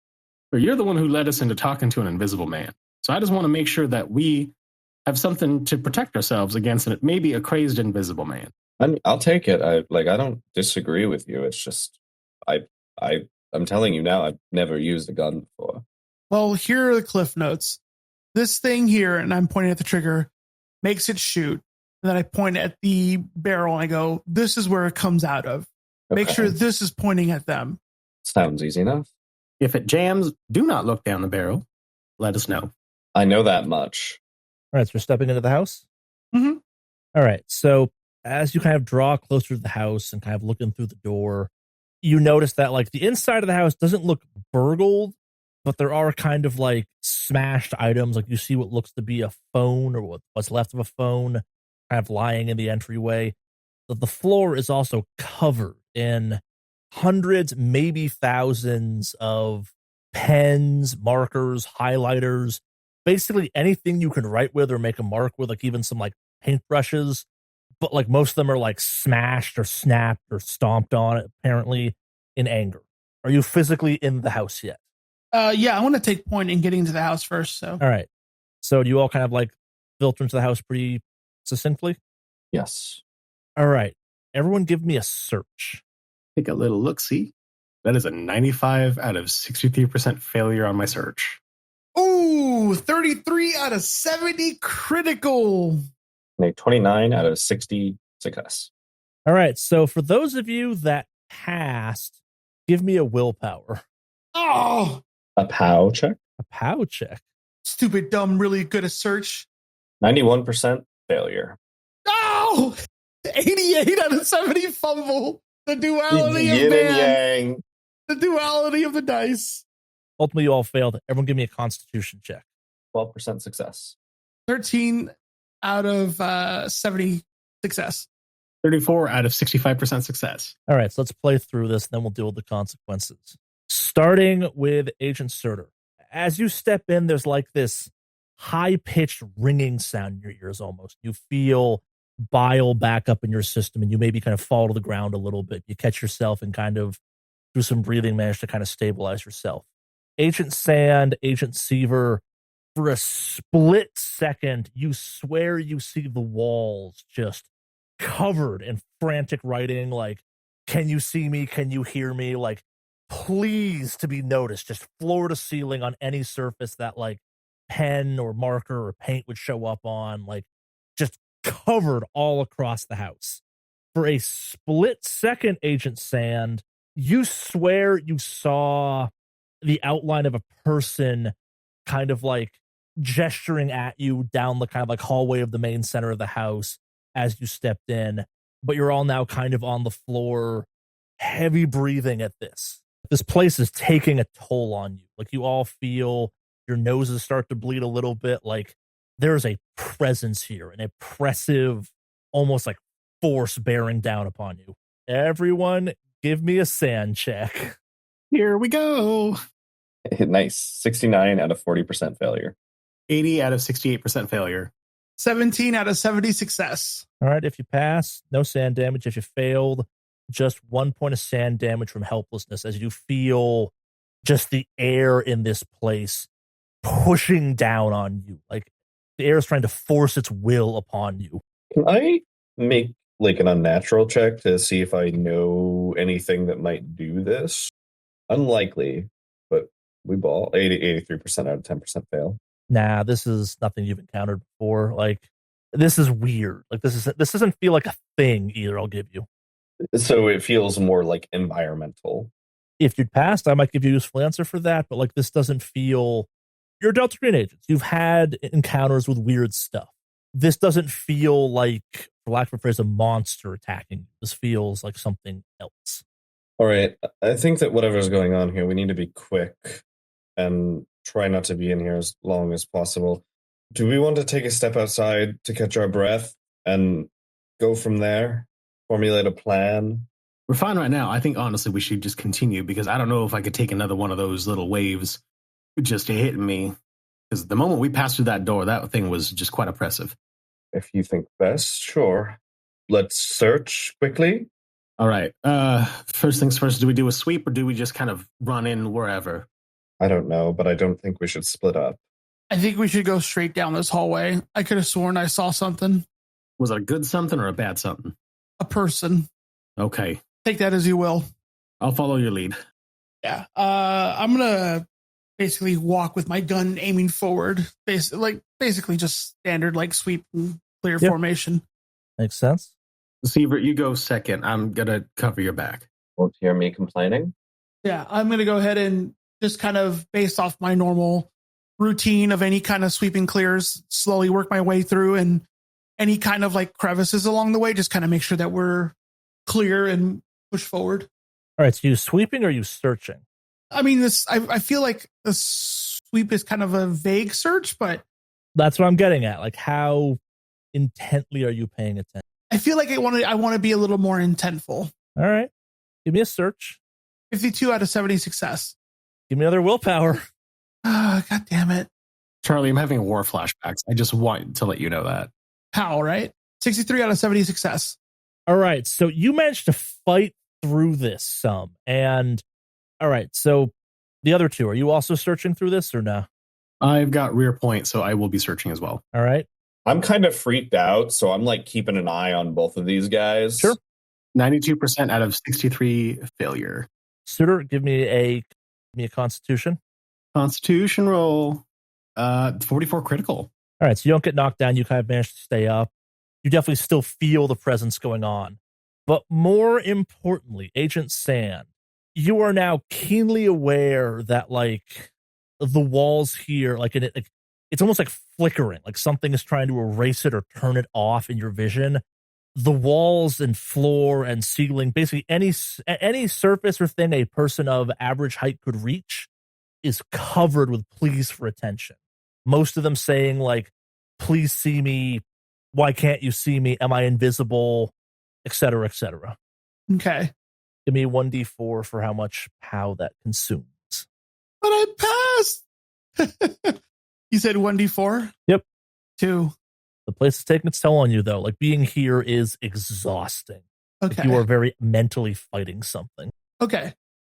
[SPEAKER 2] But you're the one who led us into talking to an invisible man. So I just want to make sure that we have something to protect ourselves against maybe a crazed invisible man.
[SPEAKER 4] I'll take it. I don't disagree with you. It's just I'm telling you now, I've never used a gun before.
[SPEAKER 3] Well, here are the cliff notes. This thing here, and I'm pointing at the trigger, makes it shoot. And then I point at the barrel and I go, this is where it comes out of. Make sure this is pointing at them.
[SPEAKER 4] Sounds easy enough.
[SPEAKER 2] If it jams, do not look down the barrel. Let us know.
[SPEAKER 4] I know that much.
[SPEAKER 1] All right, so we're stepping into the house?
[SPEAKER 3] Mm-hmm.
[SPEAKER 1] All right, so as you kind of draw closer to the house and kind of looking through the door, you notice that like the inside of the house doesn't look burgled, but there are kind of like smashed items. Like you see what looks to be a phone or what's left of a phone kind of lying in the entryway. The floor is also covered in hundreds, maybe thousands of pens, markers, highlighters, basically anything you can write with or make a mark with, like even some like paintbrushes. But like most of them are like smashed or snapped or stomped on, apparently in anger. Are you physically in the house yet?
[SPEAKER 3] Yeah, I want to take point in getting to the house first. So,
[SPEAKER 1] all right. So do you all kind of like filter into the house pretty succinctly?
[SPEAKER 4] Yes.
[SPEAKER 1] All right. Everyone give me a search.
[SPEAKER 2] Take a little look-see. That is a 95 out of 63% failure on my search.
[SPEAKER 3] Ooh, 33 out of 70 critical.
[SPEAKER 4] A 29 out of 60 success.
[SPEAKER 1] All right. So for those of you that passed, give me a willpower.
[SPEAKER 3] Oh,
[SPEAKER 4] A POW check?
[SPEAKER 1] A POW check.
[SPEAKER 3] Stupid, dumb, really good at search.
[SPEAKER 4] 91% failure.
[SPEAKER 3] Oh, 88 out of 70 fumble. The duality of
[SPEAKER 4] Yin
[SPEAKER 3] man.
[SPEAKER 4] and yang.
[SPEAKER 3] The duality of the dice.
[SPEAKER 1] Ultimately, you all failed. Everyone give me a constitution check.
[SPEAKER 4] 12% success.
[SPEAKER 3] 13 out of 70 success.
[SPEAKER 2] 34 out of 65% success.
[SPEAKER 1] All right, so let's play through this, and then we'll deal with the consequences. Starting with Agent Surtur. As you step in, there's like this high-pitched ringing sound in your ears almost. You feel bile back up in your system, and you maybe kind of fall to the ground a little bit. You catch yourself and kind of, through some breathing, manage to kind of stabilize yourself. Agent Sand, Agent Seaver, for a split second, you swear you see the walls just covered in frantic writing, like, can you see me? Can you hear me? Like, please to be noticed, just floor to ceiling on any surface that like pen or marker or paint would show up on, like just covered all across the house. For a split second, Agent Sand, you swear you saw the outline of a person kind of like gesturing at you down the kind of like hallway of the main center of the house as you stepped in, but you're all now kind of on the floor, heavy breathing at this. This place is taking a toll on you. Like you all feel your noses start to bleed a little bit. Like there's a presence here, an oppressive, almost like force bearing down upon you. Everyone, give me a sand check.
[SPEAKER 2] Here we go.
[SPEAKER 4] Nice. 69 out of 40% failure.
[SPEAKER 2] 80 out of 68% failure.
[SPEAKER 3] 17 out of 70 success.
[SPEAKER 1] All right, if you pass, no sand damage. If you failed, just 1 point of sand damage from helplessness as you feel just the air in this place pushing down on you. Like the air is trying to force its will upon you.
[SPEAKER 4] Can I make like an unnatural check to see if I know anything that might do this? Unlikely, but we ball 83% out of 10% fail.
[SPEAKER 1] Nah, this is nothing you've encountered before. Like this is weird. Like this doesn't feel like a thing either, I'll give you.
[SPEAKER 4] So it feels more like environmental.
[SPEAKER 1] If you'd passed, I might give you a useful answer for that, but like this doesn't feel... You're deltagreen agents. You've had encounters with weird stuff. This doesn't feel like, for lack of a phrase, a monster attacking you. This feels like something else.
[SPEAKER 4] All right. I think that whatever's going on here, we need to be quick and try not to be in here as long as possible. Do we want to take a step outside to catch our breath and go from there? Formulate a plan?
[SPEAKER 2] We're fine right now. I think, honestly, we should just continue because I don't know if I could take another one of those little waves just hitting me. Because the moment we passed through that door, that thing was just quite oppressive.
[SPEAKER 4] If you think best, sure. Let's search quickly.
[SPEAKER 2] All right. First things first, do we do a sweep or do we just kind of run in wherever?
[SPEAKER 4] I don't know, but I don't think we should split up.
[SPEAKER 3] I think we should go straight down this hallway. I could have sworn I saw something.
[SPEAKER 2] Was it a good something or a bad something?
[SPEAKER 3] A person.
[SPEAKER 2] Okay.
[SPEAKER 3] Take that as you will.
[SPEAKER 2] I'll follow your lead.
[SPEAKER 3] Yeah. I'm going to basically walk with my gun aiming forward. Basically just standard like sweep and clear formation.
[SPEAKER 1] Makes sense.
[SPEAKER 2] Sievert, you go second. I'm going to cover your back.
[SPEAKER 4] Won't hear me complaining?
[SPEAKER 3] Yeah, I'm going to go ahead and just kind of based off my normal routine of any kind of sweeping clears, slowly work my way through and any kind of like crevices along the way, just kind of make sure that we're clear and push forward.
[SPEAKER 1] All right, so you sweeping or you searching?
[SPEAKER 3] I mean, I feel like the sweep is kind of a vague search, but
[SPEAKER 1] that's what I'm getting at. Like, how intently are you paying attention?
[SPEAKER 3] I feel like I want to be a little more intentful.
[SPEAKER 1] All right, give me a search.
[SPEAKER 3] 52 out of 70 success.
[SPEAKER 1] Give me another willpower.
[SPEAKER 3] God damn it.
[SPEAKER 2] Charlie, I'm having war flashbacks. I just want to let you know that.
[SPEAKER 3] How, right? 63 out of 70 success.
[SPEAKER 1] All right, so you managed to fight through this some. And, all right, so the other two, are you also searching through this or no?
[SPEAKER 2] I've got rear point, so I will be searching as well.
[SPEAKER 1] All right.
[SPEAKER 4] I'm kind of freaked out, so I'm like keeping an eye on both of these guys.
[SPEAKER 1] Sure.
[SPEAKER 2] 92% out of 63 failure.
[SPEAKER 1] Suitor, give me a constitution.
[SPEAKER 2] Constitution roll. 44 critical.
[SPEAKER 1] All right, so you don't get knocked down. You kind of manage to stay up. You definitely still feel the presence going on. But more importantly, Agent Sand, you are now keenly aware that like the walls here, like it's almost like flickering, like something is trying to erase it or turn it off in your vision. The walls and floor and ceiling, basically any surface or thing a person of average height could reach is covered with pleas for attention. Most of them saying like, please see me. Why can't you see me? Am I invisible? Etc. etc.
[SPEAKER 3] Okay.
[SPEAKER 1] Give me 1d4 for how much POW that consumes.
[SPEAKER 3] But I passed. You said 1d4?
[SPEAKER 1] Yep.
[SPEAKER 3] 2.
[SPEAKER 1] The place is taking its toll on you, though. Like, being here is exhausting.
[SPEAKER 3] Okay.
[SPEAKER 1] Like, you are very mentally fighting something.
[SPEAKER 3] Okay.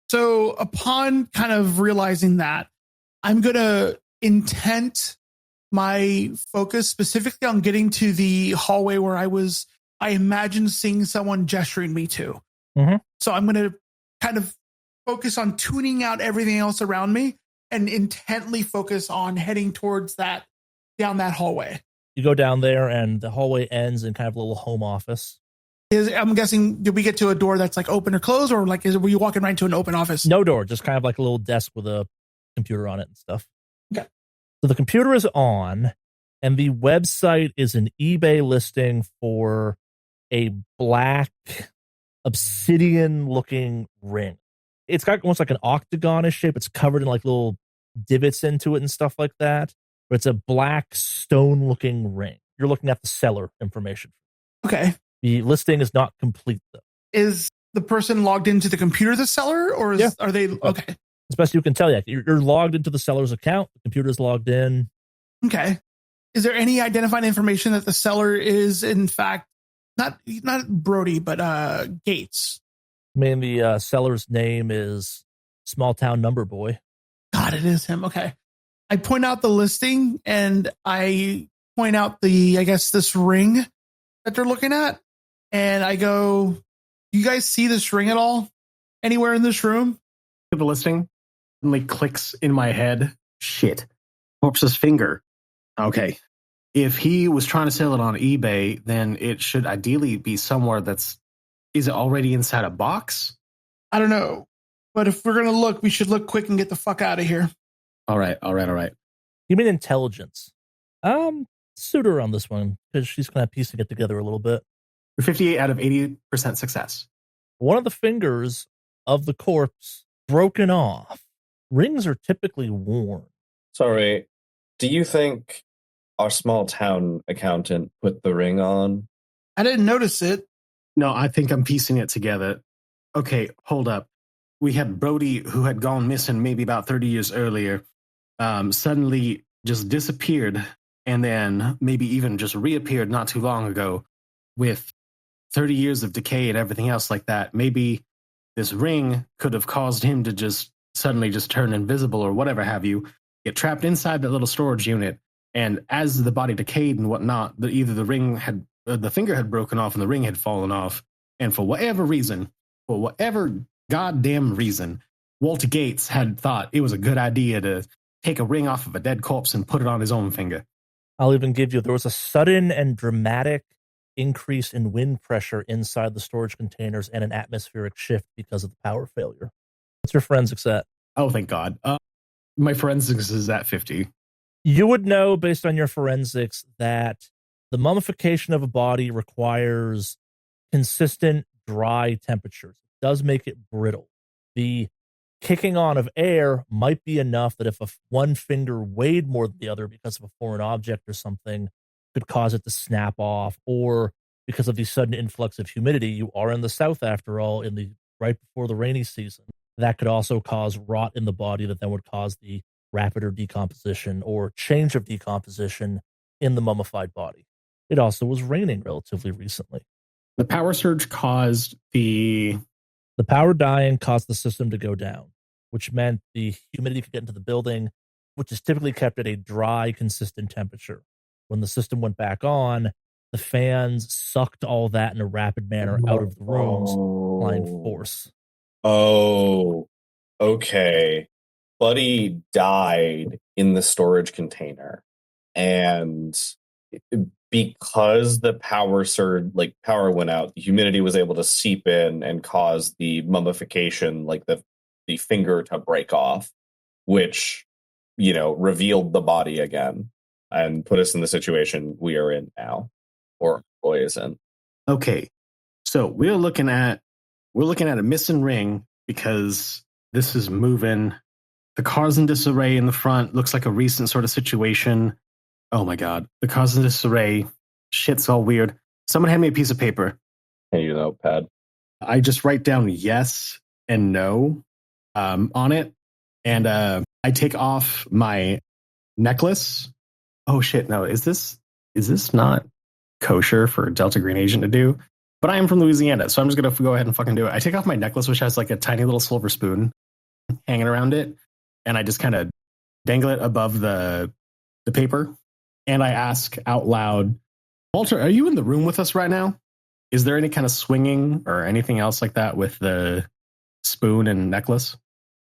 [SPEAKER 3] So upon kind of realizing that, I'm going to intent my focus specifically on getting to the hallway where I I imagine seeing someone gesturing me to.
[SPEAKER 1] Mhm.
[SPEAKER 3] So I'm going to kind of focus on tuning out everything else around me and intently focus on heading towards down that hallway.
[SPEAKER 1] You go down there, and the hallway ends in kind of a little home office.
[SPEAKER 3] I'm guessing, did we get to a door that's like open or closed, or like were you walking right into an open office?
[SPEAKER 1] No door, just kind of like a little desk with a computer on it and stuff.
[SPEAKER 3] Okay.
[SPEAKER 1] So the computer is on, and the website is an eBay listing for a black obsidian-looking ring. It's got almost like an octagon-ish shape. It's covered in like little divots into it and stuff like that. But it's a black stone-looking ring. You're looking at the seller information.
[SPEAKER 3] Okay.
[SPEAKER 1] The listing is not complete, though.
[SPEAKER 3] Is the person logged into the computer, the seller, or are they okay?
[SPEAKER 1] As best you can tell, you're logged into the seller's account. The computer's logged in.
[SPEAKER 3] Okay. Is there any identifying information that the seller is, in fact, not Brody, but Gates?
[SPEAKER 1] I mean, the seller's name is Small Town Number Boy.
[SPEAKER 3] God, it is him. Okay. I point out the listing, and I point out this ring that they're looking at. And I go, you guys see this ring at all? Anywhere in this room?
[SPEAKER 2] The listing suddenly clicks in my head. Shit. Corpse's finger. Okay. If he was trying to sell it on eBay, then it should ideally be somewhere is it already inside a box?
[SPEAKER 3] I don't know. But if we're going to look, we should look quick and get the fuck out of here.
[SPEAKER 2] All right.
[SPEAKER 1] You mean intelligence? Suit her on this one, because she's kind of piecing it together a little bit.
[SPEAKER 2] 58 out of 80% success.
[SPEAKER 1] One of the fingers of the corpse broken off. Rings are typically worn.
[SPEAKER 4] Sorry, do you think our small town accountant put the ring on?
[SPEAKER 3] I didn't notice it.
[SPEAKER 2] No, I think I'm piecing it together. Okay, hold up. We had Brody, who had gone missing maybe about 30 years earlier, suddenly just disappeared, and then maybe even just reappeared not too long ago with 30 years of decay and everything else like that. Maybe this ring could have caused him to just suddenly just turn invisible or whatever have you, get trapped inside that little storage unit. And as the body decayed and whatnot, either the finger had broken off and the ring had fallen off. And for whatever goddamn reason, Walter Gates had thought it was a good idea to take a ring off of a dead corpse and put it on his own finger.
[SPEAKER 1] I'll even give you, there was a sudden and dramatic increase in wind pressure inside the storage containers and an atmospheric shift because of the power failure. What's your forensics at?
[SPEAKER 2] Oh, thank God. My forensics is at 50.
[SPEAKER 1] You would know, based on your forensics, that the mummification of a body requires consistent dry temperatures. It does make it brittle. The kicking on of air might be enough that if one finger weighed more than the other because of a foreign object or something, could cause it to snap off, or because of the sudden influx of humidity. You are in the South, after all, right before the rainy season. That could also cause rot in the body that then would cause the rapider decomposition or change of decomposition in the mummified body. It also was raining relatively recently.
[SPEAKER 2] The power surge caused the
[SPEAKER 1] power dying caused the system to go down, which meant the humidity could get into the building, which is typically kept at a dry, consistent temperature. When the system went back on, the fans sucked all that in a rapid manner out of the rooms, applying force.
[SPEAKER 4] Oh, okay. Buddy died in the storage container, and because the power surge, power went out, the humidity was able to seep in and cause the mummification, the finger to break off, which, revealed the body again and put us in the situation we are in now, or boy is in.
[SPEAKER 2] Okay, so we're looking at a missing ring because this is moving. The car's in disarray in the front. Looks like a recent sort of situation. Oh my God, the car's in disarray. Shit's all weird. Someone hand me a piece of paper.
[SPEAKER 4] Hey, you notepad.
[SPEAKER 2] I just write down yes and no on it, and I take off my necklace. Oh shit! No, is this not kosher for a deltagreen agent to do? But I am from Louisiana, so I'm just gonna go ahead and fucking do it. I take off my necklace, which has like a tiny little silver spoon hanging around it, and I just kind of dangle it above the paper, and I ask out loud, Walter, are you in the room with us right now? Is there any kind of swinging or anything else like that with the spoon and necklace?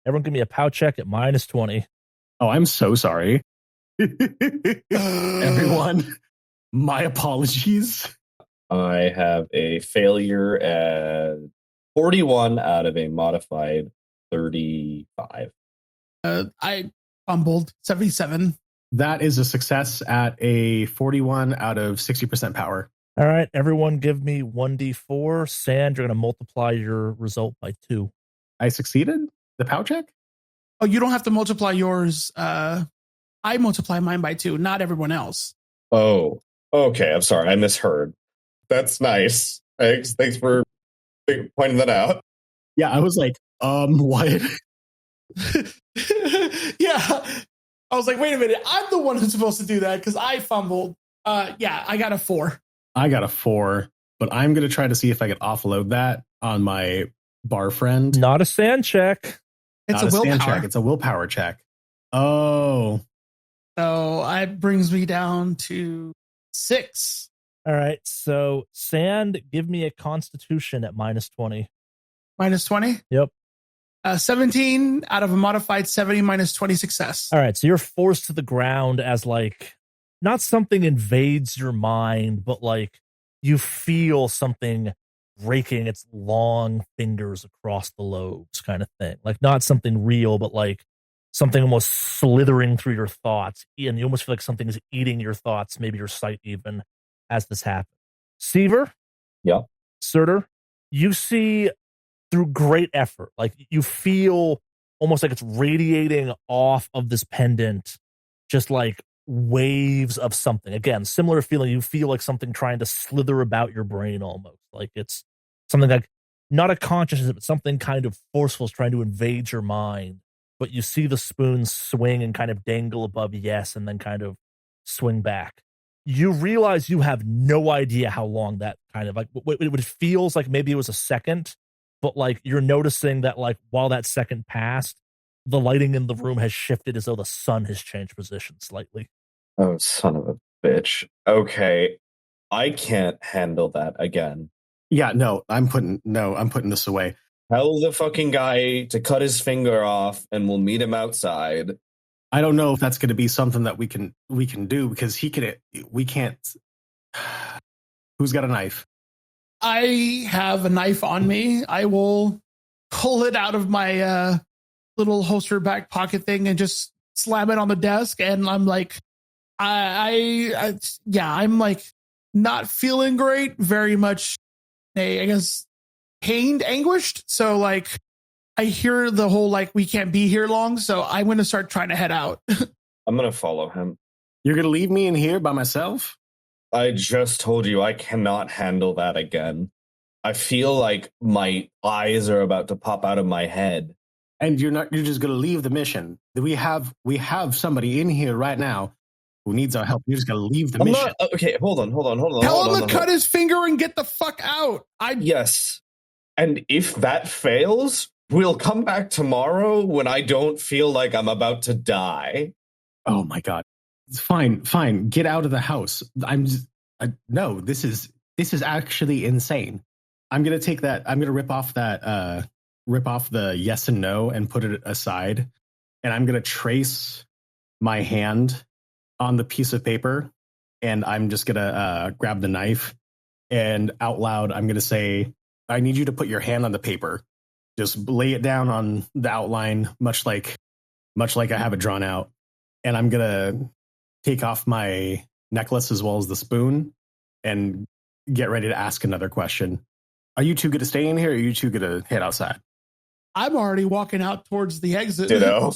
[SPEAKER 1] Everyone give me a pow check at -20.
[SPEAKER 2] Oh, I'm so sorry. Everyone, my apologies.
[SPEAKER 4] I have a failure at 41 out of a modified 35.
[SPEAKER 3] I fumbled 77.
[SPEAKER 2] That is a success at a 41 out of 60% power.
[SPEAKER 1] All right, everyone give me 1d4. Sand, you're going to multiply your result by 2.
[SPEAKER 2] I succeeded? The POW check?
[SPEAKER 3] Oh, you don't have to multiply yours. I multiply mine by 2, not everyone else.
[SPEAKER 4] Oh, okay. I'm sorry. I misheard. That's nice. Thanks for pointing that out.
[SPEAKER 2] Yeah, I was like, what?
[SPEAKER 3] Yeah. I was like, wait a minute. I'm the one who's supposed to do that because I fumbled. Yeah, I got a 4.
[SPEAKER 2] I got a 4, but I'm going to try to see if I can offload that on my bar friend.
[SPEAKER 1] Not a sand check.
[SPEAKER 3] It's
[SPEAKER 2] Not
[SPEAKER 3] a willpower.
[SPEAKER 2] check. It's a willpower check. Oh.
[SPEAKER 3] So it brings me down to 6.
[SPEAKER 1] All right, so Sand, give me a constitution at -20.
[SPEAKER 3] -20?
[SPEAKER 1] Yep.
[SPEAKER 3] 17 out of a modified 70 minus 20 success.
[SPEAKER 1] All right, so you're forced to the ground as like, not something invades your mind, but like you feel something raking its long fingers across the lobes kind of thing. Like not something real, but like something almost slithering through your thoughts. And you almost feel like something is eating your thoughts, maybe your sight even, as this happens. Seaver?
[SPEAKER 4] Yeah.
[SPEAKER 1] Surtur, you see through great effort, like you feel almost like it's radiating off of this pendant, just like waves of something. Again, similar feeling. You feel like something trying to slither about your brain almost. Like it's something like not a consciousness, but something kind of forceful is trying to invade your mind. But you see the spoon swing and kind of dangle above yes and then kind of swing back. You realize you have no idea how long that kind of like it feels like maybe it was a second, but like you're noticing that like while that second passed, the lighting in the room has shifted as though the sun has changed position slightly.
[SPEAKER 4] Oh, son of a bitch. Okay. I can't handle that again.
[SPEAKER 2] Yeah, no, I'm putting this away.
[SPEAKER 4] Tell the fucking guy to cut his finger off and we'll meet him outside.
[SPEAKER 2] I don't know if that's going to be something that we can do because we can't. Who's got a knife?
[SPEAKER 3] I have a knife on me. I will pull it out of my little holster back pocket thing and just slam it on the desk. And I'm like, I'm like not feeling great. Very much, I guess, pained, anguished. So like, I hear the whole like we can't be here long. So I'm going to start trying to head out.
[SPEAKER 4] I'm going to follow him.
[SPEAKER 2] You're going to leave me in here by myself?
[SPEAKER 4] I just told you I cannot handle that again. I feel like my eyes are about to pop out of my head.
[SPEAKER 2] And you're just going to leave the mission. We have somebody in here right now who needs our help. You're just going to leave the mission.
[SPEAKER 4] Okay, hold on.
[SPEAKER 3] Tell him to cut his finger and get the fuck out.
[SPEAKER 4] Yes. And if that fails, we'll come back tomorrow when I don't feel like I'm about to die.
[SPEAKER 2] Oh my God. It's fine. Get out of the house. No, this is actually insane. I'm going to take that. I'm going to rip off the yes and no and put it aside. And I'm going to trace my hand on the piece of paper. And I'm just going to grab the knife and out loud, I'm going to say, I need you to put your hand on the paper. Just lay it down on the outline, much like I have it drawn out. And I'm going to take off my necklace as well as the spoon and get ready to ask another question. Are you two going to stay in here or are you two going to head outside?
[SPEAKER 3] I'm already walking out towards the exit.
[SPEAKER 4] Ditto.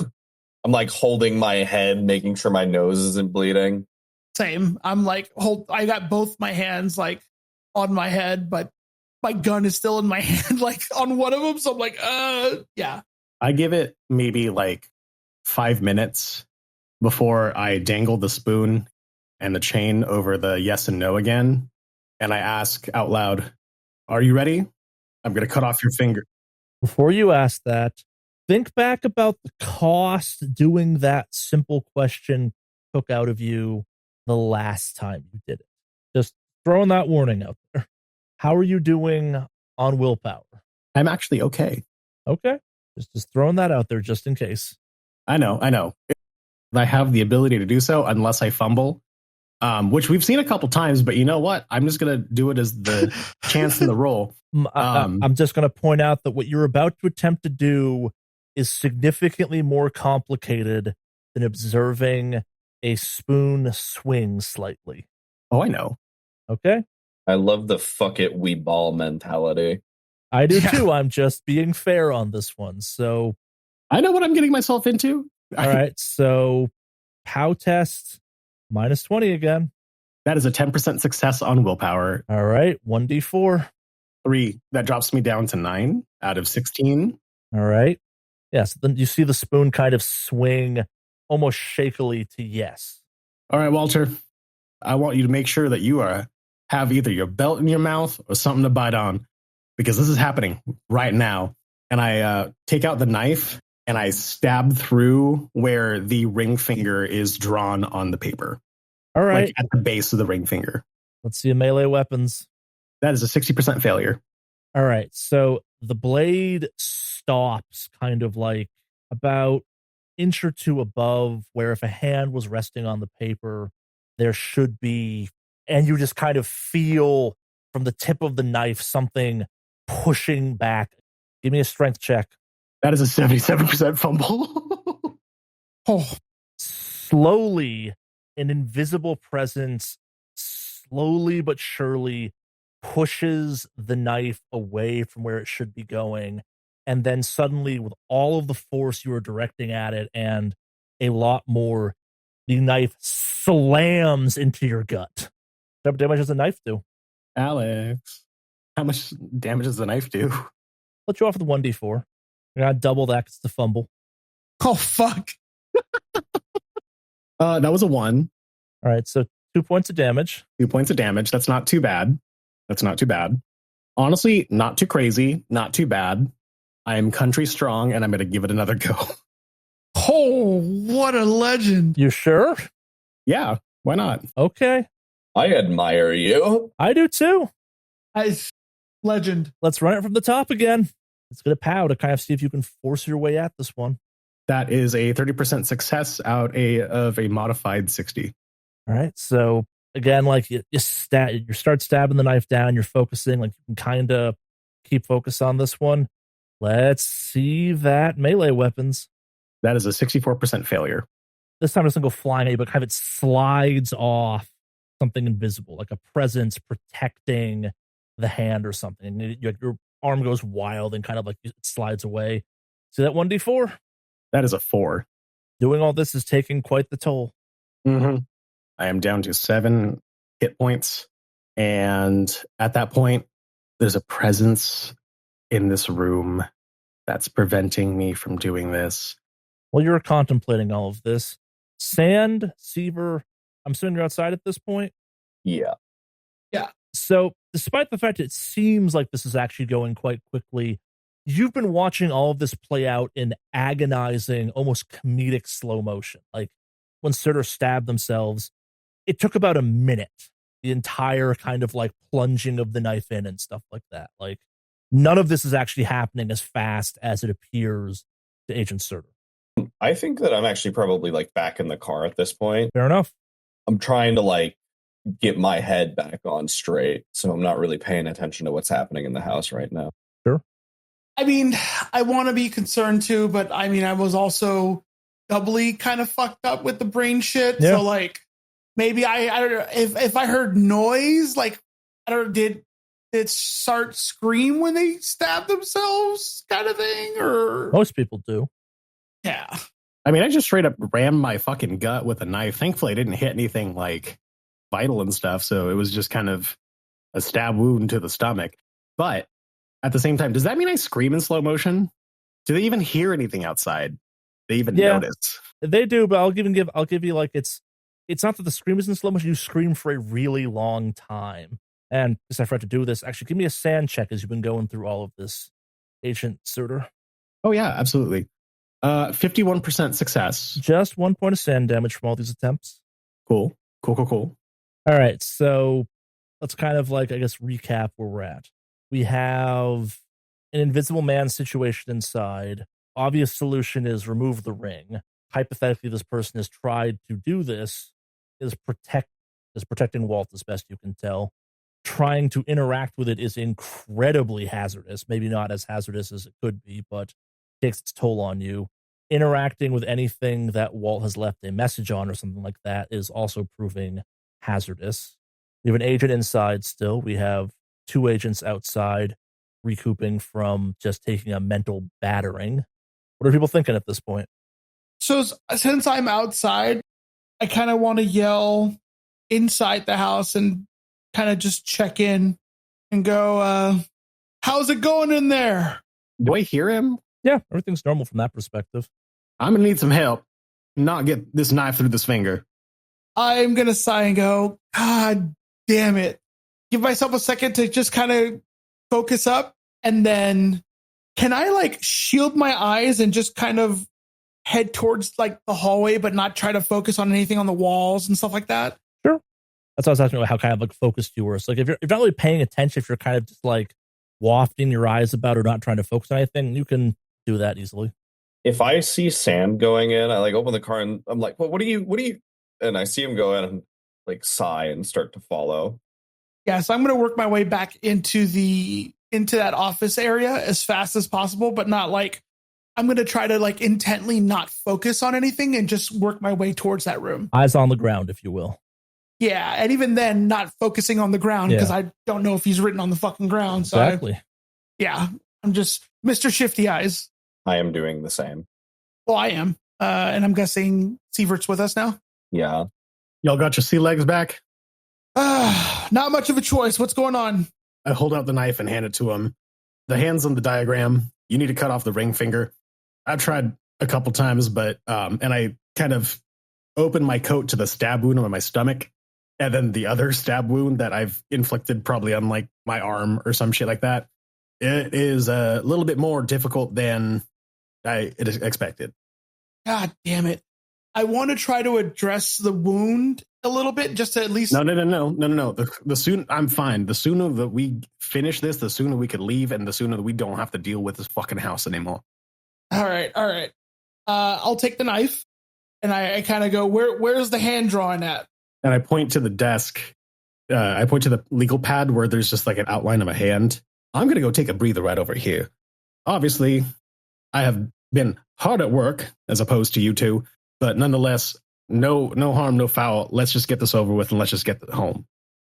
[SPEAKER 4] I'm like holding my head, making sure my nose isn't bleeding.
[SPEAKER 3] Same. I'm like, I got both my hands like on my head, but my gun is still in my hand, like on one of them. So I'm like, yeah.
[SPEAKER 2] I give it maybe like 5 minutes before I dangle the spoon and the chain over the yes and no again. And I ask out loud, are you ready? I'm going to cut off your finger.
[SPEAKER 1] Before you ask that, think back about the cost doing that simple question took out of you the last time you did it. Just throwing that warning out there. How are you doing on willpower?
[SPEAKER 2] I'm actually okay.
[SPEAKER 1] Okay. Just throwing that out there just in case.
[SPEAKER 2] I know. I have the ability to do so unless I fumble, which we've seen a couple times, but you know what? I'm just going to do it as the chance in the roll.
[SPEAKER 1] I'm just going to point out that what you're about to attempt to do is significantly more complicated than observing a spoon swing slightly.
[SPEAKER 2] Oh, I know.
[SPEAKER 1] Okay.
[SPEAKER 4] I love the fuck it, we ball mentality.
[SPEAKER 1] I do too. I'm just being fair on this one. So
[SPEAKER 2] I know what I'm getting myself into.
[SPEAKER 1] All right. So POW test -20 again.
[SPEAKER 2] That is a 10% success on willpower.
[SPEAKER 1] All right. 1d4.
[SPEAKER 2] 3. That drops me down to 9 out of 16.
[SPEAKER 1] All right. Yes. Then you see the spoon kind of swing almost shakily to yes.
[SPEAKER 2] All right, Walter. I want you to make sure that you have either your belt in your mouth or something to bite on, because this is happening right now. And I take out the knife and I stab through where the ring finger is drawn on the paper.
[SPEAKER 1] All right.
[SPEAKER 2] Like at the base of the ring finger.
[SPEAKER 1] Let's see a melee weapons.
[SPEAKER 2] That is a 60% failure.
[SPEAKER 1] All right. So the blade stops kind of like about inch or two above where if a hand was resting on the paper, there should be, and you just kind of feel from the tip of the knife something pushing back. Give me a strength check.
[SPEAKER 2] That is a 77% fumble.
[SPEAKER 3] Oh,
[SPEAKER 1] Slowly, an invisible presence slowly but surely pushes the knife away from where it should be going. And then suddenly, with all of the force you were directing at it and a lot more, the knife slams into your gut. How much damage does the knife do?
[SPEAKER 2] Alex, how much damage does the knife do?
[SPEAKER 1] Let you off with 1d4. You're going to double that. It's the fumble.
[SPEAKER 3] oh, fuck.
[SPEAKER 2] That was a 1.
[SPEAKER 1] All right, so 2 points of damage.
[SPEAKER 2] 2 points of damage. That's not too bad. Honestly, not too crazy. Not too bad. I am country strong, and I'm going to give it another go.
[SPEAKER 3] Oh, what a legend.
[SPEAKER 1] You sure?
[SPEAKER 2] Yeah, why not?
[SPEAKER 1] Okay.
[SPEAKER 4] I admire you.
[SPEAKER 1] I do too.
[SPEAKER 3] Legend.
[SPEAKER 1] Let's run it from the top again. Let's get a POW to kind of see if you can force your way at this one.
[SPEAKER 2] That is a 30% success out of a modified 60.
[SPEAKER 1] All right. So again, like you start stabbing the knife down. You're focusing, like you can kind of keep focus on this one. Let's see that melee weapons.
[SPEAKER 2] That is a 64% failure.
[SPEAKER 1] This time it doesn't go flying at you, but kind of it slides off something invisible, like a presence protecting the hand or something. And your arm goes wild and kind of like it slides away. See that 1d4?
[SPEAKER 2] That is a 4.
[SPEAKER 1] Doing all this is taking quite the toll.
[SPEAKER 2] Mm-hmm. I am down to 7 hit points. And at that point, there's a presence in this room that's preventing me from doing this.
[SPEAKER 1] While you're contemplating all of this, Sand, Seaver, I'm assuming you're outside at this point?
[SPEAKER 4] Yeah.
[SPEAKER 1] So, despite the fact it seems like this is actually going quite quickly, you've been watching all of this play out in agonizing, almost comedic slow motion. Like, when Surtur stabbed themselves, it took about a minute. The entire kind of like plunging of the knife in and stuff like that. Like, none of this is actually happening as fast as it appears to Agent Surtur.
[SPEAKER 4] I think that I'm actually probably like back in the car at this point.
[SPEAKER 1] Fair enough.
[SPEAKER 4] I'm trying to like get my head back on straight, so I'm not really paying attention to what's happening in the house right now.
[SPEAKER 1] Sure.
[SPEAKER 3] I mean, I want to be concerned too, but I mean, I was also doubly kind of fucked up with the brain shit.
[SPEAKER 1] Yeah.
[SPEAKER 3] So like, maybe I don't know if I heard noise, like I don't know, did it start scream when they stab themselves, kind of thing, or
[SPEAKER 1] Most people do.
[SPEAKER 3] yeah.
[SPEAKER 2] I mean, I just straight up rammed my fucking gut with a knife. Thankfully, I didn't hit anything like vital and stuff, so it was just kind of a stab wound to the stomach. But at the same time, does that mean I scream in slow motion? Do they even hear anything outside? They even notice?
[SPEAKER 1] They do, but I'll give you like it's not that the scream is in slow motion. You scream for a really long time, and because I forgot to do this, actually, give me a sand check as you've been going through all of this, Agent Surtur.
[SPEAKER 2] Oh yeah, absolutely. 51% success.
[SPEAKER 1] Just 1 point of sand damage from all these attempts.
[SPEAKER 2] Cool.
[SPEAKER 1] All right, so let's kind of like, I guess, recap where we're at. We have an invisible man situation inside. Obvious solution is remove the ring. Hypothetically, this person has tried to do this, is protecting Walt as best you can tell. Trying to interact with it is incredibly hazardous. Maybe not as hazardous as it could be, but takes its toll on you. Interacting with anything that Walt has left a message on or something like that is also proving hazardous. We have an agent inside still. We have 2 agents outside recouping from just taking a mental battering. What are people thinking at this point?
[SPEAKER 3] So since I'm outside, I kind of want to yell inside the house and kind of just check in and go, how's it going in there?
[SPEAKER 2] Do I hear him?
[SPEAKER 1] Yeah, everything's normal from that perspective.
[SPEAKER 2] I'm going to need some help. Not get this knife through this finger.
[SPEAKER 3] I'm going to sigh and go, God damn it. Give myself a second to just kind of focus up. And then can I like shield my eyes and just kind of head towards like the hallway, but not try to focus on anything on the walls and stuff like that?
[SPEAKER 1] Sure. That's what I was asking about, how kind of like focused you were. So like if you're not really paying attention, if you're kind of just like wafting your eyes about or not trying to focus on anything, you can do that easily.
[SPEAKER 4] If I see sand going in, I like open the car and I'm like, well, what do you, and I see him go in and like sigh and start to follow.
[SPEAKER 3] Yeah. So I'm going to work my way back into that office area as fast as possible, but not like, I'm going to try to like intently not focus on anything and just work my way towards that room.
[SPEAKER 1] Eyes on the ground, if you will.
[SPEAKER 3] Yeah. And even then not focusing on the ground because I don't know if he's written on the fucking ground.
[SPEAKER 1] Exactly.
[SPEAKER 3] So I'm just Mr. Shifty Eyes.
[SPEAKER 4] I am doing the same.
[SPEAKER 3] Well, I am. And I'm guessing Sievert's with us now.
[SPEAKER 4] Yeah.
[SPEAKER 2] Y'all got your sea legs back?
[SPEAKER 3] Not much of a choice. What's going on?
[SPEAKER 2] I hold out the knife and hand it to him. The hand's on the diagram. You need to cut off the ring finger. I've tried a couple times, but and I kind of open my coat to the stab wound on my stomach, and then the other stab wound that I've inflicted probably on like my arm or some shit like that. It is a little bit more difficult than I expected.
[SPEAKER 3] God damn it. I want to try to address the wound a little bit, just to at least...
[SPEAKER 2] No. The sooner I'm fine. The sooner that we finish this, the sooner we could leave, and the sooner that we don't have to deal with this fucking house anymore.
[SPEAKER 3] All right. I'll take the knife, and I kind of go, where's the hand drawing at?
[SPEAKER 2] And I point to the desk. I point to the legal pad where there's just like an outline of a hand. I'm going to go take a breather right over here. Obviously, I have been hard at work as opposed to you two, but nonetheless, no harm, no foul. Let's just get this over with and let's just get home.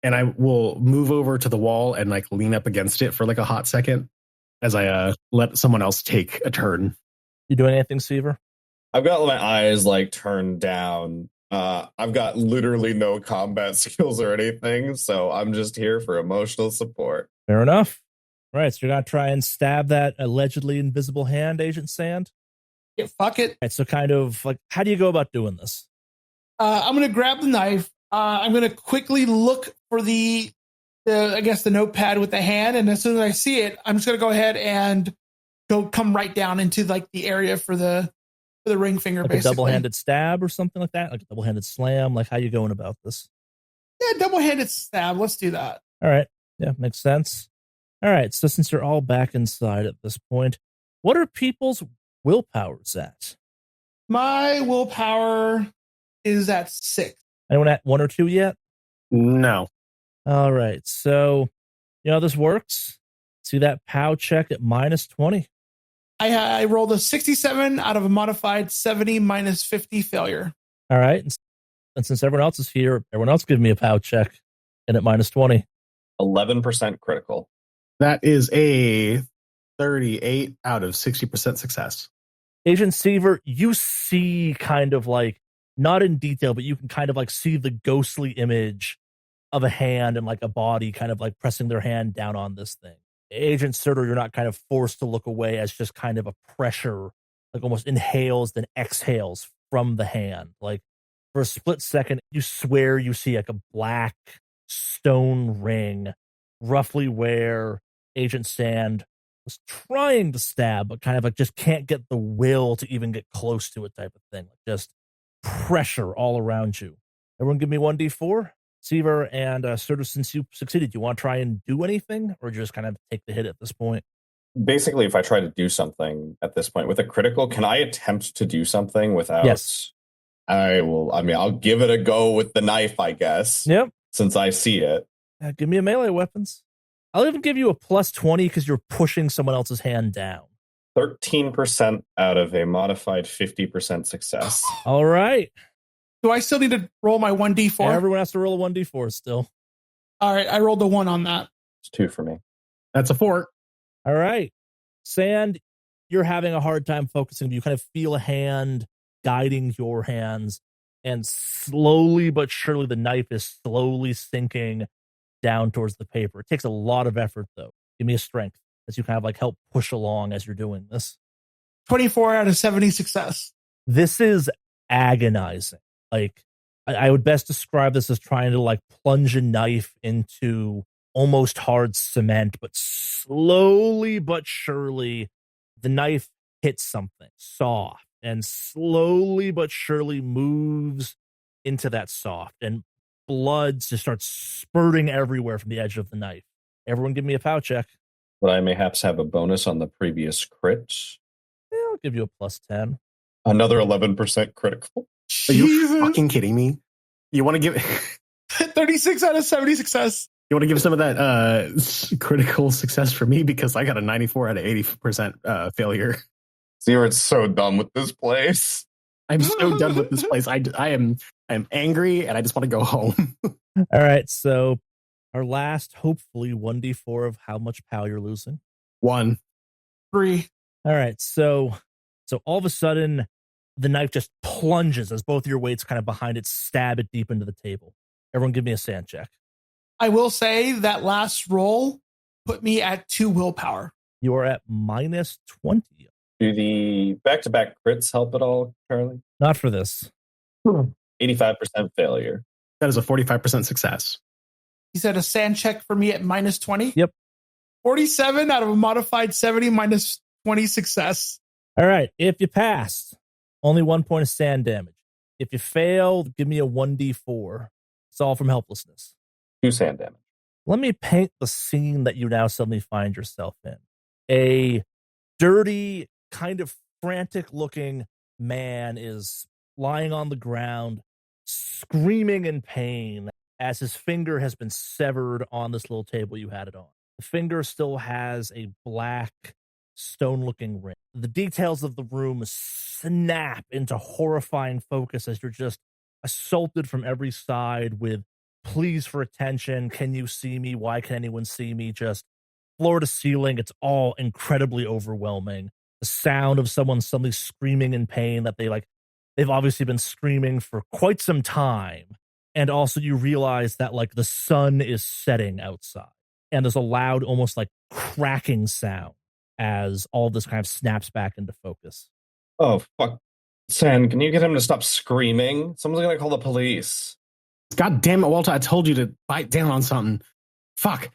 [SPEAKER 2] And I will move over to the wall and like lean up against it for like a hot second as I let someone else take a turn.
[SPEAKER 1] You doing anything, Siever?
[SPEAKER 4] I've got my eyes like turned down. I've got literally no combat skills or anything, so I'm just here for emotional support.
[SPEAKER 1] Fair enough. All right, so you're going to try and stab that allegedly invisible hand, Agent Sand?
[SPEAKER 3] Yeah, fuck it.
[SPEAKER 1] All right, so kind of like, how do you go about doing this?
[SPEAKER 3] I'm going to grab the knife. I'm going to quickly look for the notepad with the hand, and as soon as I see it, I'm just going to go ahead and come right down into like the area for the ring finger,
[SPEAKER 1] like
[SPEAKER 3] basically.
[SPEAKER 1] A double-handed stab or something like that? Like a double-handed slam? Like, how you going about this?
[SPEAKER 3] Yeah, double-handed stab. Let's do that.
[SPEAKER 1] All right. Yeah, makes sense. All right, so since you're all back inside at this point, what are people's willpowers at?
[SPEAKER 3] My willpower is at 6.
[SPEAKER 1] Anyone at 1 or 2 yet?
[SPEAKER 2] No.
[SPEAKER 1] All right, so you know how this works? See that POW check at -20.
[SPEAKER 3] I rolled a 67 out of a modified 70 minus 50 failure.
[SPEAKER 1] All right, and since everyone else is here, everyone else give me a POW check and at -20.
[SPEAKER 4] 11% critical.
[SPEAKER 2] That is a 38 out of 60% success.
[SPEAKER 1] Agent Siever, you see kind of like, not in detail, but you can kind of like see the ghostly image of a hand and like a body kind of like pressing their hand down on this thing. Agent Surtur, you're not kind of forced to look away as just kind of a pressure, like almost inhales then exhales from the hand. Like for a split second, you swear you see like a black stone ring roughly where Agent Sand was trying to stab, but kind of like just can't get the will to even get close to it type of thing. Like just pressure all around you. Everyone give me 1d4. Seaver and Serta, since you succeeded, do you want to try and do anything, or just kind of take the hit at this point?
[SPEAKER 4] Basically, if I try to do something at this point with a critical, can I attempt to do something without?
[SPEAKER 1] Yes.
[SPEAKER 4] I'll give it a go with the knife, I guess.
[SPEAKER 1] Yep.
[SPEAKER 4] Since I see it.
[SPEAKER 1] Give me a melee weapons. I'll even give you a plus 20 because you're pushing someone else's hand down.
[SPEAKER 4] 13% out of a modified 50% success.
[SPEAKER 1] All right.
[SPEAKER 3] Do I still need to roll my 1d4?
[SPEAKER 1] Yeah, everyone has to roll a 1d4 still.
[SPEAKER 3] All right, I rolled a 1 on that.
[SPEAKER 4] It's 2 for me.
[SPEAKER 2] That's a 4.
[SPEAKER 1] All right. Sand, you're having a hard time focusing. You kind of feel a hand guiding your hands, and slowly but surely the knife is slowly sinking down towards the paper. It takes a lot of effort, though. Give me a strength as you kind of like help push along as you're doing this.
[SPEAKER 3] 24 out of 70 success.
[SPEAKER 1] This is agonizing. Like, I would best describe this as trying to like plunge a knife into almost hard cement, but slowly but surely the knife hits something soft and slowly but surely moves into that soft, and blood just starts spurting everywhere from the edge of the knife. Everyone give me a POW check.
[SPEAKER 4] But I mayhaps have a bonus on the previous crit.
[SPEAKER 1] Yeah, I'll give you a plus 10.
[SPEAKER 4] Another 11% critical.
[SPEAKER 2] Are you fucking kidding me? You want to give
[SPEAKER 3] 36 out of 70 success.
[SPEAKER 2] You want to give some of that critical success for me, because I got a 94 out of 80% failure.
[SPEAKER 4] Zero's so done with this place.
[SPEAKER 2] I'm so done with this place. I am angry and I just want to go home.
[SPEAKER 1] All right, so our last, hopefully, 1d4 of how much POW you're losing.
[SPEAKER 2] 1.
[SPEAKER 3] 3.
[SPEAKER 1] All right, so all of a sudden, the knife just plunges as both your weights kind of behind it stab it deep into the table. Everyone give me a sand check.
[SPEAKER 3] I will say that last roll put me at 2 willpower.
[SPEAKER 1] You are at minus 20.
[SPEAKER 4] Do the back-to-back crits help at all, Charlie?
[SPEAKER 1] Not for this.
[SPEAKER 4] 85% failure.
[SPEAKER 2] That is a 45% success.
[SPEAKER 3] He said a sand check for me at minus 20?
[SPEAKER 1] Yep.
[SPEAKER 3] 47 out of a modified 70 minus 20 success.
[SPEAKER 1] All right, if you pass, only 1 point of sand damage. If you fail, give me a 1d4. It's all from helplessness.
[SPEAKER 4] 2 sand damage.
[SPEAKER 1] Let me paint the scene that you now suddenly find yourself in. A dirty, kind of frantic-looking man is lying on the ground, screaming in pain as his finger has been severed on this little table you had it on. The finger still has a black, stone-looking ring. The details of the room snap into horrifying focus as you're just assaulted from every side with pleas for attention. Can you see me? Why can anyone see me? Just floor to ceiling. It's all incredibly overwhelming. The sound of someone suddenly screaming in pain that they've obviously been screaming for quite some time. And also you realize that like the sun is setting outside, and there's a loud, almost like cracking sound as all this kind of snaps back into focus.
[SPEAKER 4] Oh, fuck. San, can you get him to stop screaming? Someone's going to call the police.
[SPEAKER 2] God damn it, Walter. I told you to bite down on something. Fuck.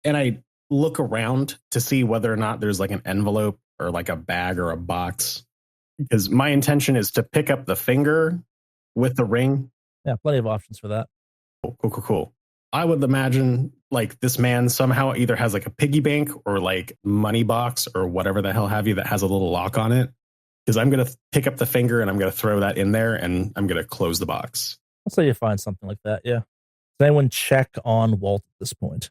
[SPEAKER 2] And I look around to see whether or not there's like an envelope or like a bag or a box, because my intention is to pick up the finger with the ring.
[SPEAKER 1] Yeah, plenty of options for that.
[SPEAKER 2] Cool. I would imagine like this man somehow either has like a piggy bank or like money box or whatever the hell have you that has a little lock on it. Because I'm going to pick up the finger and I'm going to throw that in there and I'm going to close the box.
[SPEAKER 1] I'll say you find something like that, yeah. Does anyone check on Walt at this point?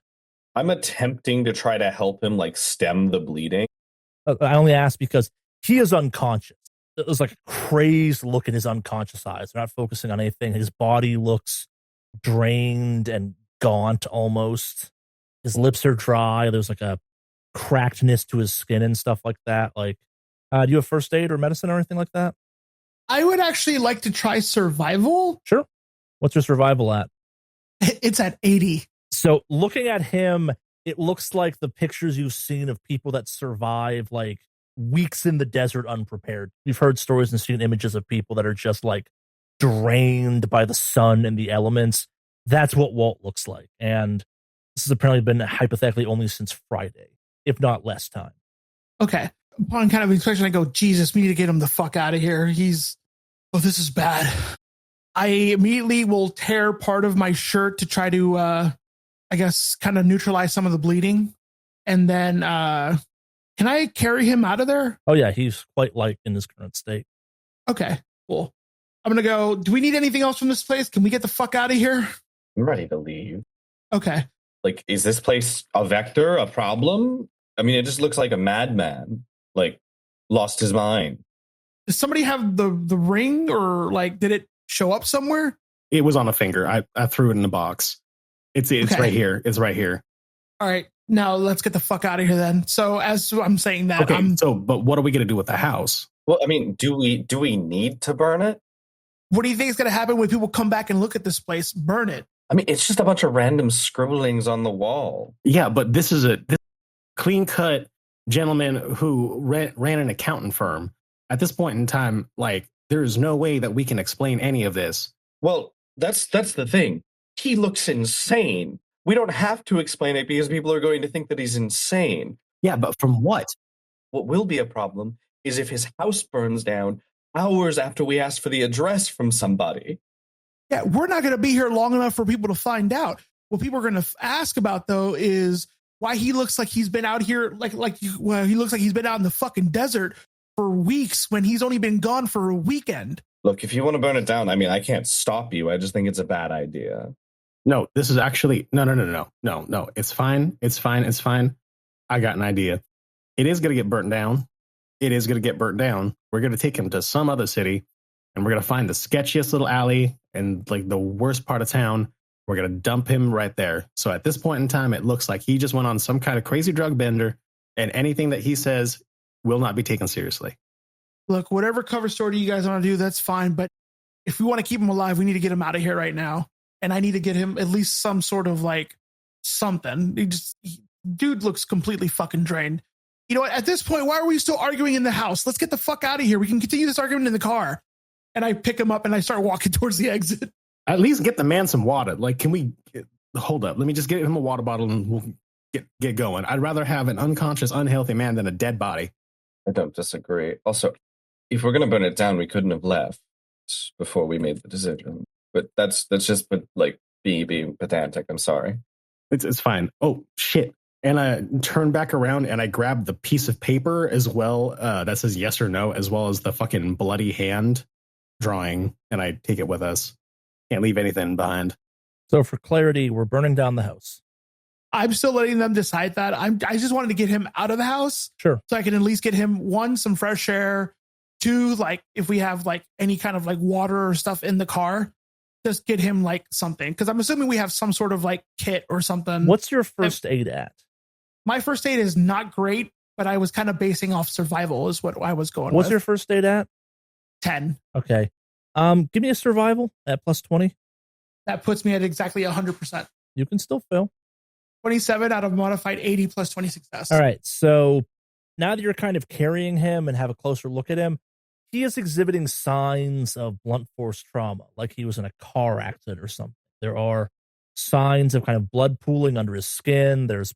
[SPEAKER 4] I'm attempting to try to help him like stem the bleeding.
[SPEAKER 1] I only ask because he is unconscious. There's like a crazed look in his unconscious eyes. They're not focusing on anything. His body looks drained and gaunt almost. His lips are dry. There's like a crackedness to his skin and stuff like that. Like, do you have first aid or medicine or anything like that?
[SPEAKER 3] I would actually like to try survival.
[SPEAKER 1] Sure. What's your survival at?
[SPEAKER 3] It's at 80.
[SPEAKER 1] So looking at him, it looks like the pictures you've seen of people that survive like weeks in the desert unprepared. You've heard stories and seen images of people that are just like drained by the sun and the elements. That's what Walt looks like. And this has apparently been hypothetically only since Friday, if not less time.
[SPEAKER 3] Okay. Upon kind of inspection, I go, Jesus, we need to get him the fuck out of here. This is bad. I immediately will tear part of my shirt to try to, I guess, kind of neutralize some of the bleeding. And then, can I carry him out of there?
[SPEAKER 1] Oh, yeah, he's quite light in his current state.
[SPEAKER 3] Okay, cool. I'm going to go. Do we need anything else from this place? Can we get the fuck out of here?
[SPEAKER 4] I'm ready to leave.
[SPEAKER 3] Okay.
[SPEAKER 4] Like, is this place a vector, a problem? I mean, it just looks like a madman, like, lost his mind.
[SPEAKER 3] Does somebody have the ring, or like, did it show up somewhere?
[SPEAKER 2] It was on a finger. I threw it in the box. It's
[SPEAKER 3] Okay.
[SPEAKER 2] right here. It's right here.
[SPEAKER 3] All right. Now let's get the fuck out of here then. So as I'm saying that,
[SPEAKER 2] Okay. But what are we going to do with the house?
[SPEAKER 4] Well, I mean, do we need to burn it?
[SPEAKER 3] what do you think is going to happen when people come back and look at this place? Burn it.
[SPEAKER 4] I mean, it's just a bunch of random scribblings on the wall.
[SPEAKER 2] Yeah, but this is a clean-cut gentleman who ran an accountant firm. At this point in time, like, there's no way that we can explain any of this.
[SPEAKER 4] Well, that's the thing. He looks insane. We don't have to explain it because people are going to think that he's insane.
[SPEAKER 2] Yeah, but from what?
[SPEAKER 4] What will be a problem is if his house burns down hours after we ask for the address from somebody.
[SPEAKER 3] Yeah, we're not going to be here long enough for people to find out. What people are going to ask about, though, is why he looks like he's been out here, he looks like he's been out in the fucking desert for weeks when he's only been gone for a weekend.
[SPEAKER 4] Look, if you want to burn it down, I mean, I can't stop you. I just think it's a bad idea.
[SPEAKER 2] No, this is actually no. It's fine. It's fine. I got an idea. It is going to get burnt down. We're going to take him to some other city, and we're going to find the sketchiest little alley and like the worst part of town. We're going to dump him right there. So at this point in time, it looks like he just went on some kind of crazy drug bender, and anything that he says will not be taken seriously.
[SPEAKER 3] Look, whatever cover story you guys want to do, that's fine. But if we want to keep him alive, we need to get him out of here right now. And I need to get him at least some sort of like something. Dude looks completely fucking drained. You know what? At this point, why are we still arguing in the house? Let's get the fuck out of here. We can continue this argument in the car. And I pick him up and I start walking towards the exit.
[SPEAKER 2] At least get the man some water. Like, can we hold up? Let me just get him a water bottle and we'll get going. I'd rather have an unconscious, unhealthy man than a dead body.
[SPEAKER 4] I don't disagree. Also, if we're going to burn it down, we couldn't have left before we made the decision. But that's just like being pedantic. I'm sorry.
[SPEAKER 2] It's fine. Oh, shit. And I turn back around and I grab the piece of paper as well that says yes or no, as well as the fucking bloody hand drawing, and I take it with us. Can't leave anything behind.
[SPEAKER 1] So for clarity, we're burning down the house.
[SPEAKER 3] I'm still letting them decide that. I just wanted to get him out of the house.
[SPEAKER 1] Sure.
[SPEAKER 3] So I can at least get him, one, some fresh air. Two, like if we have like any kind of like water or stuff in the car, just get him like something. Because I'm assuming we have some sort of like kit or something.
[SPEAKER 1] What's your first aid at?
[SPEAKER 3] My first aid is not great, but I was kind of basing off survival is what I was going with.
[SPEAKER 1] What's your first aid at?
[SPEAKER 3] 10.
[SPEAKER 1] Okay. Give me a survival at plus 20.
[SPEAKER 3] That puts me at exactly 100%.
[SPEAKER 1] You can still fail.
[SPEAKER 3] 27 out of modified 80 plus 20 success.
[SPEAKER 1] All right. So now that you're kind of carrying him and have a closer look at him, he is exhibiting signs of blunt force trauma, like he was in a car accident or something. There are signs of kind of blood pooling under his skin. There's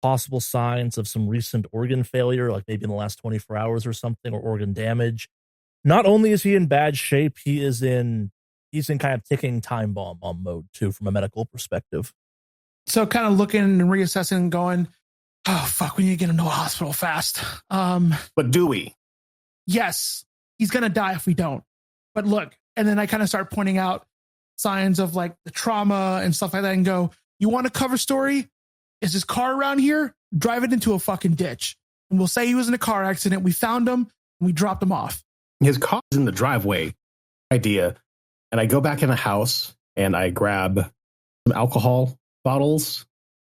[SPEAKER 1] possible signs of some recent organ failure, like maybe in the last 24 hours or something, or organ damage. Not only is he in bad shape, he's in kind of ticking time bomb on mode too, from a medical perspective.
[SPEAKER 3] So kind of looking and reassessing and going, oh, fuck, we need to get him to a hospital fast.
[SPEAKER 2] But do we?
[SPEAKER 3] Yes, he's going to die if we don't. But look, and then I kind of start pointing out signs of like the trauma and stuff like that and go, you want a cover story? Is his car around here? Drive it into a fucking ditch. And we'll say he was in a car accident. We found him and we dropped him off.
[SPEAKER 2] His car is in the driveway. Idea. And I go back in the house and I grab some alcohol bottles,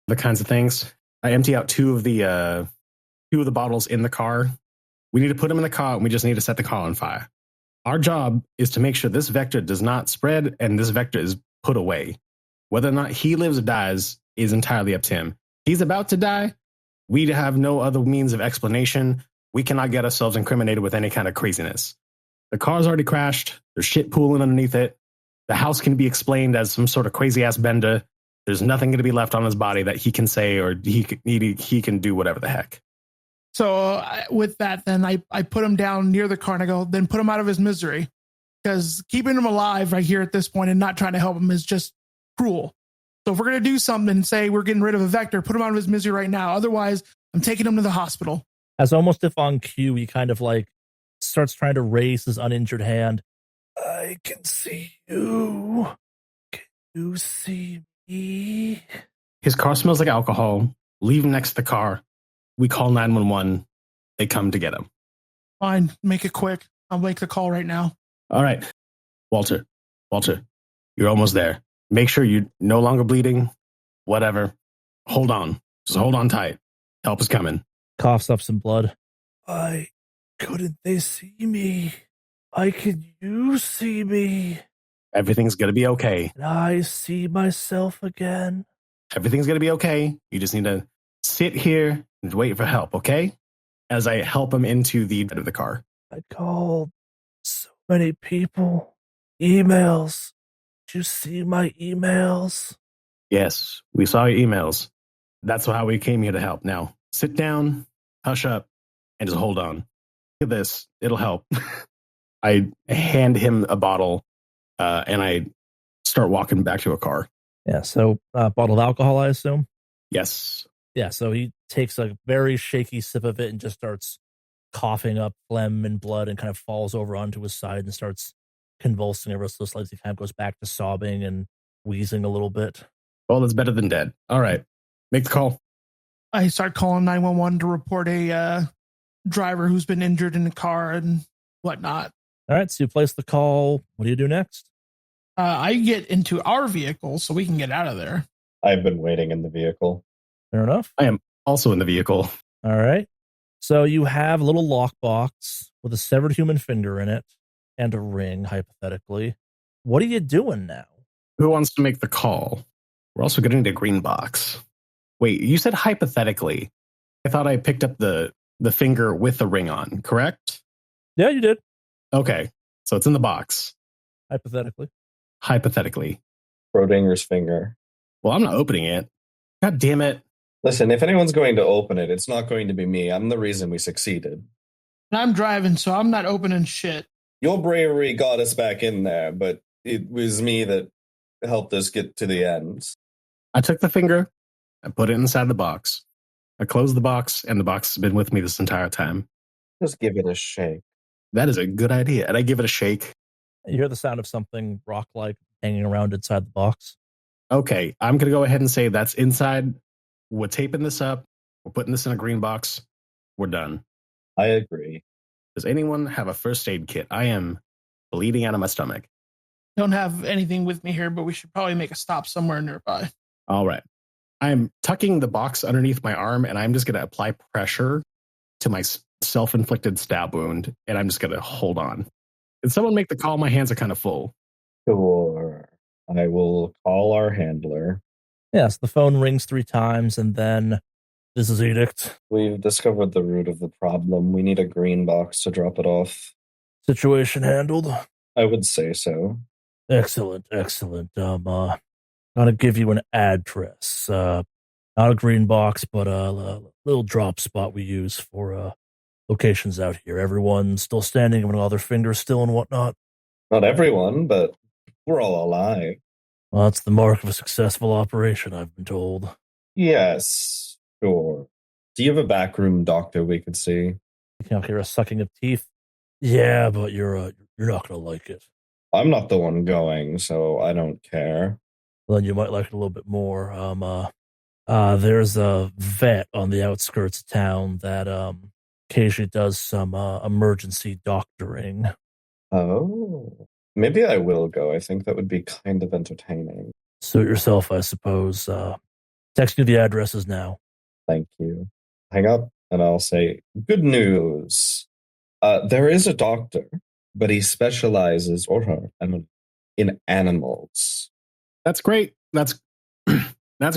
[SPEAKER 2] the kinds of things. I empty out two of the bottles in the car. We need to put them in the car and we just need to set the car on fire. Our job is to make sure this vector does not spread and this vector is put away. Whether or not he lives or dies is entirely up to him. He's about to die. We have no other means of explanation. We cannot get ourselves incriminated with any kind of craziness. The car's already crashed. There's shit pooling underneath it. The house can be explained as some sort of crazy ass bender. There's nothing going to be left on his body that he can say, or he can do whatever the heck. So
[SPEAKER 3] with that, then I put him down near the car and I go, then put him out of his misery. because keeping him alive right here at this point and not trying to help him is just cruel. So if we're going to do something and say we're getting rid of a vector, put him out of his misery right now. Otherwise, I'm taking him to the hospital.
[SPEAKER 1] As almost if on cue, he kind of like starts trying to raise his uninjured hand. I can see you. Can you see me?
[SPEAKER 2] His car smells like alcohol. Leave him next to the car. We call 911. They come to get him.
[SPEAKER 3] Fine. Make it quick. I'll make the call right now.
[SPEAKER 2] All right. Walter, you're almost there. Make sure you're no longer bleeding. Whatever. Hold on. Just hold on tight. Help is coming.
[SPEAKER 1] Coughs up some blood. Why couldn't they see me? Why can you see me?
[SPEAKER 2] Everything's going to be okay.
[SPEAKER 1] And I see myself again.
[SPEAKER 2] Everything's going to be okay. You just need to sit here and wait for help, okay? As I help him into the bed of the car.
[SPEAKER 1] I called so many people. Emails. Did you see my emails?
[SPEAKER 2] Yes, we saw your emails. That's how we came here to help. Now, sit down, hush up, and just hold on. Look at this. It'll help. I hand him a bottle, and I start walking back to a car.
[SPEAKER 1] Yeah, so bottle of alcohol, I assume?
[SPEAKER 2] Yes.
[SPEAKER 1] Yeah, so he takes a very shaky sip of it and just starts coughing up phlegm and blood and kind of falls over onto his side and starts convulsing ever so slightly. He kind of goes back to sobbing and wheezing a little bit.
[SPEAKER 2] Well, that's better than dead. All right. Make the call.
[SPEAKER 3] I start calling 911 to report a driver who's been injured in the car and whatnot.
[SPEAKER 1] All right, so you place the call. What do you do next?
[SPEAKER 3] I get into our vehicle so we can get out of there.
[SPEAKER 4] I've been waiting in the vehicle.
[SPEAKER 1] Fair enough.
[SPEAKER 2] I am also in the vehicle.
[SPEAKER 1] All right. So you have a little lockbox with a severed human finger in it and a ring, hypothetically. What are you doing now?
[SPEAKER 2] Who wants to make the call? We're also getting the green box. Wait, you said hypothetically. I thought I picked up the finger with the ring on, correct?
[SPEAKER 1] Yeah, you did.
[SPEAKER 2] Okay, so it's in the box.
[SPEAKER 1] Hypothetically.
[SPEAKER 2] Hypothetically.
[SPEAKER 4] Schrodinger's finger.
[SPEAKER 2] Well, I'm not opening it. God damn it.
[SPEAKER 4] Listen, if anyone's going to open it, it's not going to be me. I'm the reason we succeeded.
[SPEAKER 3] And I'm driving, so I'm not opening shit.
[SPEAKER 4] Your bravery got us back in there, but it was me that helped us get to the end.
[SPEAKER 2] I took the finger, I put it inside the box. I closed the box, and the box has been with me this entire time.
[SPEAKER 4] Just give it a shake.
[SPEAKER 2] That is a good idea. And I give it a shake.
[SPEAKER 1] You hear the sound of something rock-like hanging around inside the box.
[SPEAKER 2] Okay, I'm going to go ahead and say that's inside. We're taping this up. We're putting this in a green box. We're done.
[SPEAKER 4] I agree.
[SPEAKER 2] Does anyone have a first aid kit? I am bleeding out of my stomach.
[SPEAKER 3] Don't have anything with me here, but we should probably make a stop somewhere nearby.
[SPEAKER 2] All right. I'm tucking the box underneath my arm, and I'm just going to apply pressure to my self-inflicted stab wound, and I'm just going to hold on. Can someone make the call? My hands are kind of full.
[SPEAKER 4] Sure. I will call our handler.
[SPEAKER 1] Yes, the phone rings 3 times, and then this is Edict.
[SPEAKER 4] We've discovered the root of the problem. We need a green box to drop it off.
[SPEAKER 1] Situation handled.
[SPEAKER 4] I would say so.
[SPEAKER 1] Excellent. Gonna give you an address. Not a green box, but a little drop spot we use for locations out here. Everyone's still standing with all their fingers still and whatnot.
[SPEAKER 4] Not everyone, but we're all alive.
[SPEAKER 1] Well, that's the mark of a successful operation, I've been told.
[SPEAKER 4] Yes, sure. Do you have a backroom doctor we could see?
[SPEAKER 1] You can hear a sucking of teeth. Yeah, but you're not gonna like it.
[SPEAKER 4] I'm not the one going, so I don't care.
[SPEAKER 1] Well, then you might like it a little bit more. There's a vet on the outskirts of town that occasionally does some emergency doctoring.
[SPEAKER 4] Oh, maybe I will go. I think that would be kind of entertaining.
[SPEAKER 1] Suit yourself, I suppose. Text you the addresses now.
[SPEAKER 4] Thank you. Hang up, and I'll say, good news. There is a doctor, but he specializes, or her, in animals.
[SPEAKER 2] That's great. That's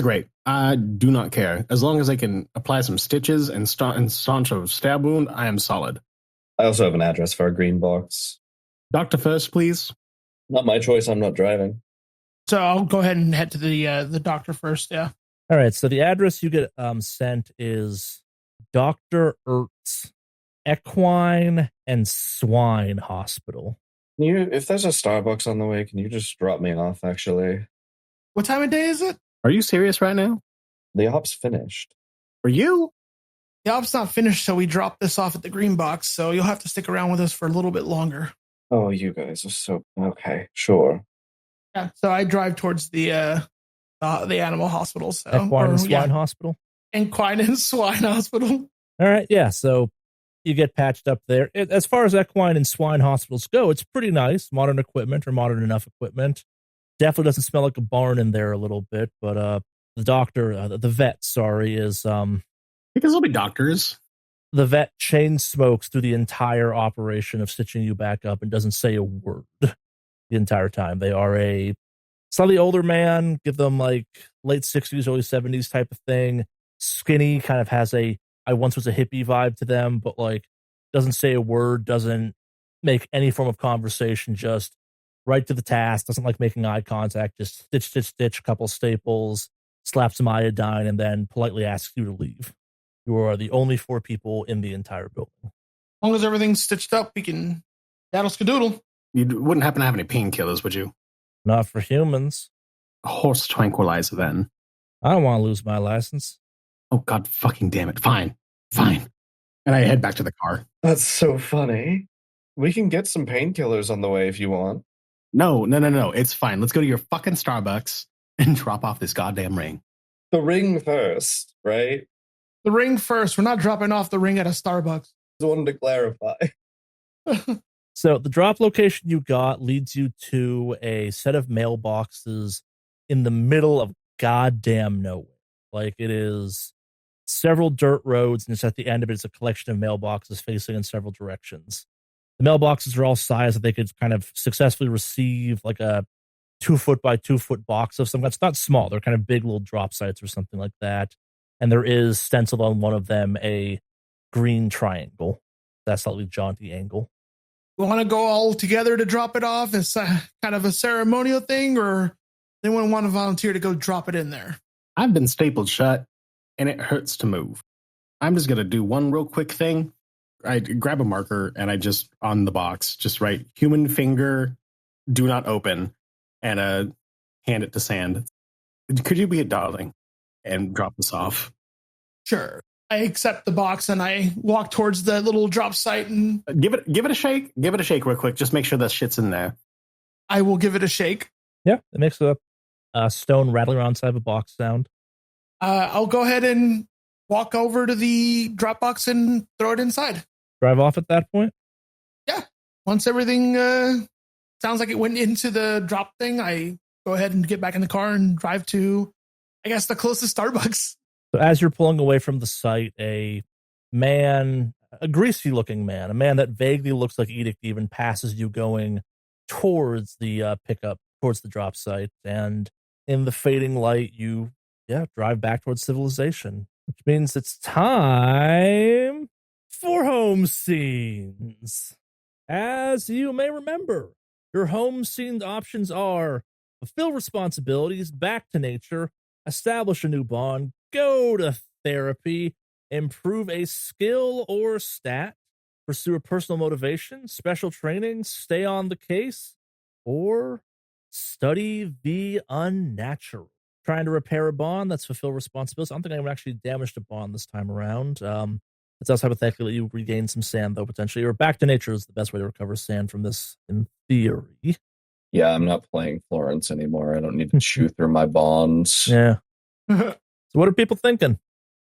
[SPEAKER 2] great. I do not care. As long as I can apply some stitches and staunch a stab wound, I am solid.
[SPEAKER 4] I also have an address for a green box.
[SPEAKER 2] Doctor first, please.
[SPEAKER 4] Not my choice. I'm not driving.
[SPEAKER 3] So I'll go ahead and head to the doctor first. Yeah.
[SPEAKER 1] All right. So the address you get sent is Dr. Ertz Equine and Swine Hospital.
[SPEAKER 4] If there's a Starbucks on the way, can you just drop me off, actually?
[SPEAKER 3] What time of day is it?
[SPEAKER 2] Are you serious right now?
[SPEAKER 4] The op's finished.
[SPEAKER 2] For you?
[SPEAKER 3] The op's not finished, so we dropped this off at the green box, so you'll have to stick around with us for a little bit longer.
[SPEAKER 4] Oh, you guys are so... Okay, sure.
[SPEAKER 3] Yeah, so I drive towards the animal hospital. So,
[SPEAKER 1] Equine and Swine Hospital?
[SPEAKER 3] Equine and Swine Hospital.
[SPEAKER 1] All right, yeah, so you get patched up there. As far as equine and swine hospitals go, it's pretty nice. Modern equipment, or modern enough equipment. Definitely doesn't smell like a barn in there a little bit, but the doctor, the vet, sorry, is...
[SPEAKER 2] Because they'll be doctors.
[SPEAKER 1] The vet chain smokes through the entire operation of stitching you back up and doesn't say a word the entire time. They are a slightly older man, give them like late 60s, early 70s type of thing. Skinny, kind of has a I once was a hippie vibe to them, but like doesn't say a word, doesn't make any form of conversation, just right to the task, doesn't like making eye contact, just stitch, stitch, stitch, a couple staples, slap some iodine, and then politely asks you to leave. You are the only 4 people in the entire building.
[SPEAKER 3] As long as everything's stitched up, we can daddle skadoodle.
[SPEAKER 2] You wouldn't happen to have any painkillers, would you?
[SPEAKER 1] Not for humans.
[SPEAKER 2] A horse tranquilizer, then.
[SPEAKER 1] I don't want to lose my license.
[SPEAKER 2] Oh, God fucking damn it. Fine. And I head back to the car.
[SPEAKER 4] That's so funny. We can get some painkillers on the way if you want.
[SPEAKER 2] No. It's fine. Let's go to your fucking Starbucks and drop off this goddamn ring.
[SPEAKER 4] The ring first, right?
[SPEAKER 3] The ring first. We're not dropping off the ring at a Starbucks.
[SPEAKER 4] Just wanted to clarify.
[SPEAKER 1] So the drop location you got leads you to a set of mailboxes in the middle of goddamn nowhere. Like it is several dirt roads, and just at the end of it is a collection of mailboxes facing in several directions. The mailboxes are all sized that they could kind of successfully receive like a 2-foot by 2-foot box of some kind. It's not small. They're kind of big little drop sites or something like that. And there is stenciled on one of them a green triangle. That's slightly jaunty angle.
[SPEAKER 3] We want to go all together to drop it off as kind of a ceremonial thing, or anyone want to volunteer to go drop it in there?
[SPEAKER 2] I've been stapled shut, and it hurts to move. I'm just going to do one real quick thing. I grab a marker, and I just, on the box, just write, human finger, do not open, and hand it to Sand. Could you be a darling and drop this off?
[SPEAKER 3] Sure. I accept the box, and I walk towards the little drop site, and
[SPEAKER 2] give it a shake. Give it a shake real quick. Just make sure that shit's in there.
[SPEAKER 3] I will give it a shake.
[SPEAKER 1] Yeah, it makes a stone rattling around inside of a box sound.
[SPEAKER 3] I'll go ahead and walk over to the drop box and throw it inside.
[SPEAKER 1] Drive off at that point?
[SPEAKER 3] Yeah. Once everything sounds like it went into the drop thing, I go ahead and get back in the car and drive to, I guess, the closest Starbucks.
[SPEAKER 1] So as you're pulling away from the site, a greasy-looking man, a man that vaguely looks like Edict even, passes you going towards the pickup, towards the drop site. And in the fading light, you drive back towards civilization, which means it's time for home scenes. As you may remember, your home scene options are fulfill responsibilities, back to nature, establish a new bond, go to therapy, improve a skill or stat, pursue a personal motivation, special training, stay on the case, or study the unnatural. Trying to repair a bond, that's fulfill responsibilities. I don't think anyone actually damaged a bond this time around. It's also hypothetically you regain some sand, though, potentially. Or back to nature is the best way to recover sand from this, in theory.
[SPEAKER 4] Yeah, I'm not playing Florence anymore. I don't need to chew through my bonds.
[SPEAKER 1] Yeah. So what are people thinking?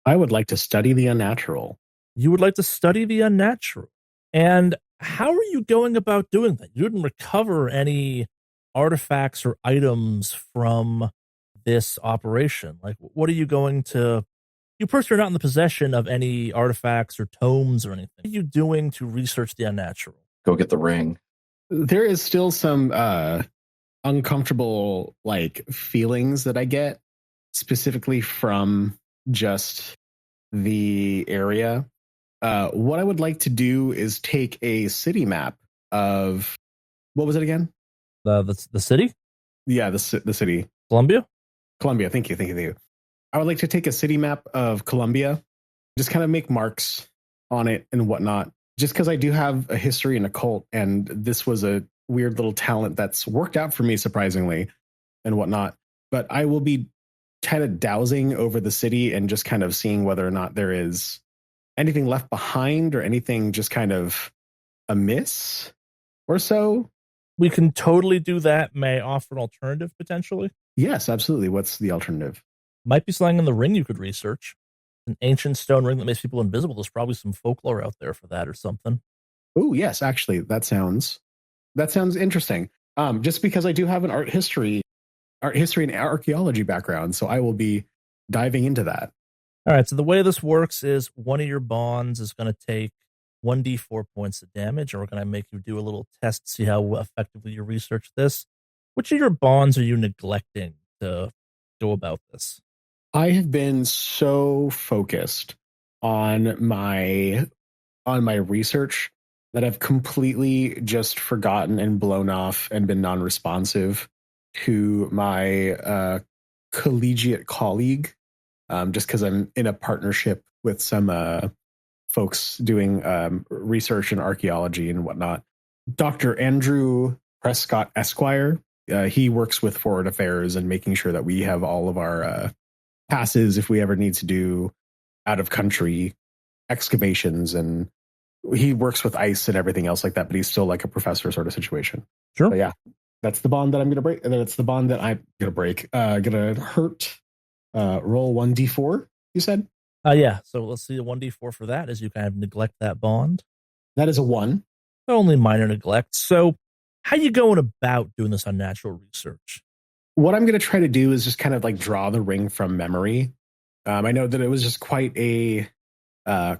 [SPEAKER 2] I would like to study the unnatural.
[SPEAKER 1] You would like to study the unnatural. And how are you going about doing that? You didn't recover any artifacts or items from this operation. Like, what are you going to... You personally are not in the possession of any artifacts or tomes or anything. What are you doing to research the unnatural?
[SPEAKER 4] Go get the ring.
[SPEAKER 2] There is still some uncomfortable feelings that I get specifically from just the area. What I would like to do is take a city map of, what was it again?
[SPEAKER 1] The city?
[SPEAKER 2] Yeah, the city.
[SPEAKER 1] Columbia?
[SPEAKER 2] Columbia. Thank you. I would like to take a city map of Columbia, just kind of make marks on it and whatnot. Just because I do have a history in a cult, and this was a weird little talent that's worked out for me surprisingly and whatnot. But I will be kind of dowsing over the city and just kind of seeing whether or not there is anything left behind or anything just kind of amiss or so.
[SPEAKER 1] We can totally do that. May I offer an alternative potentially?
[SPEAKER 2] Yes, absolutely. What's the alternative?
[SPEAKER 1] Might be something in the ring you could research. An ancient stone ring that makes people invisible. There's probably some folklore out there for that or something.
[SPEAKER 2] Oh, yes, actually, that sounds interesting. Just because I do have an art history and archaeology background, so I will be diving into that.
[SPEAKER 1] All right, so the way this works is one of your bonds is going to take 1d4 points of damage, and we're going to make you do a little test to see how effectively you research this. Which of your bonds are you neglecting to go about this?
[SPEAKER 2] I have been so focused on my research that I've completely just forgotten and blown off and been non-responsive to my collegiate colleague, just because I'm in a partnership with some folks doing research in archaeology and whatnot. Dr. Andrew Prescott Esquire, he works with Foreign Affairs and making sure that we have all of our passes if we ever need to do out-of-country excavations, and he works with ICE and everything else like that, but he's still like a professor sort of situation.
[SPEAKER 1] Sure.
[SPEAKER 2] But yeah, that's the bond that I'm going to break, and then it's the bond that I'm going to break. Going to hurt, roll 1d4, you said?
[SPEAKER 1] Yeah, so let's see the 1d4 for that as you kind of neglect that bond.
[SPEAKER 2] That is a 1.
[SPEAKER 1] Only minor neglect. So how you going about doing this unnatural research?
[SPEAKER 2] What I'm going to try to do is just kind of like draw the ring from memory. I know that it was just quite a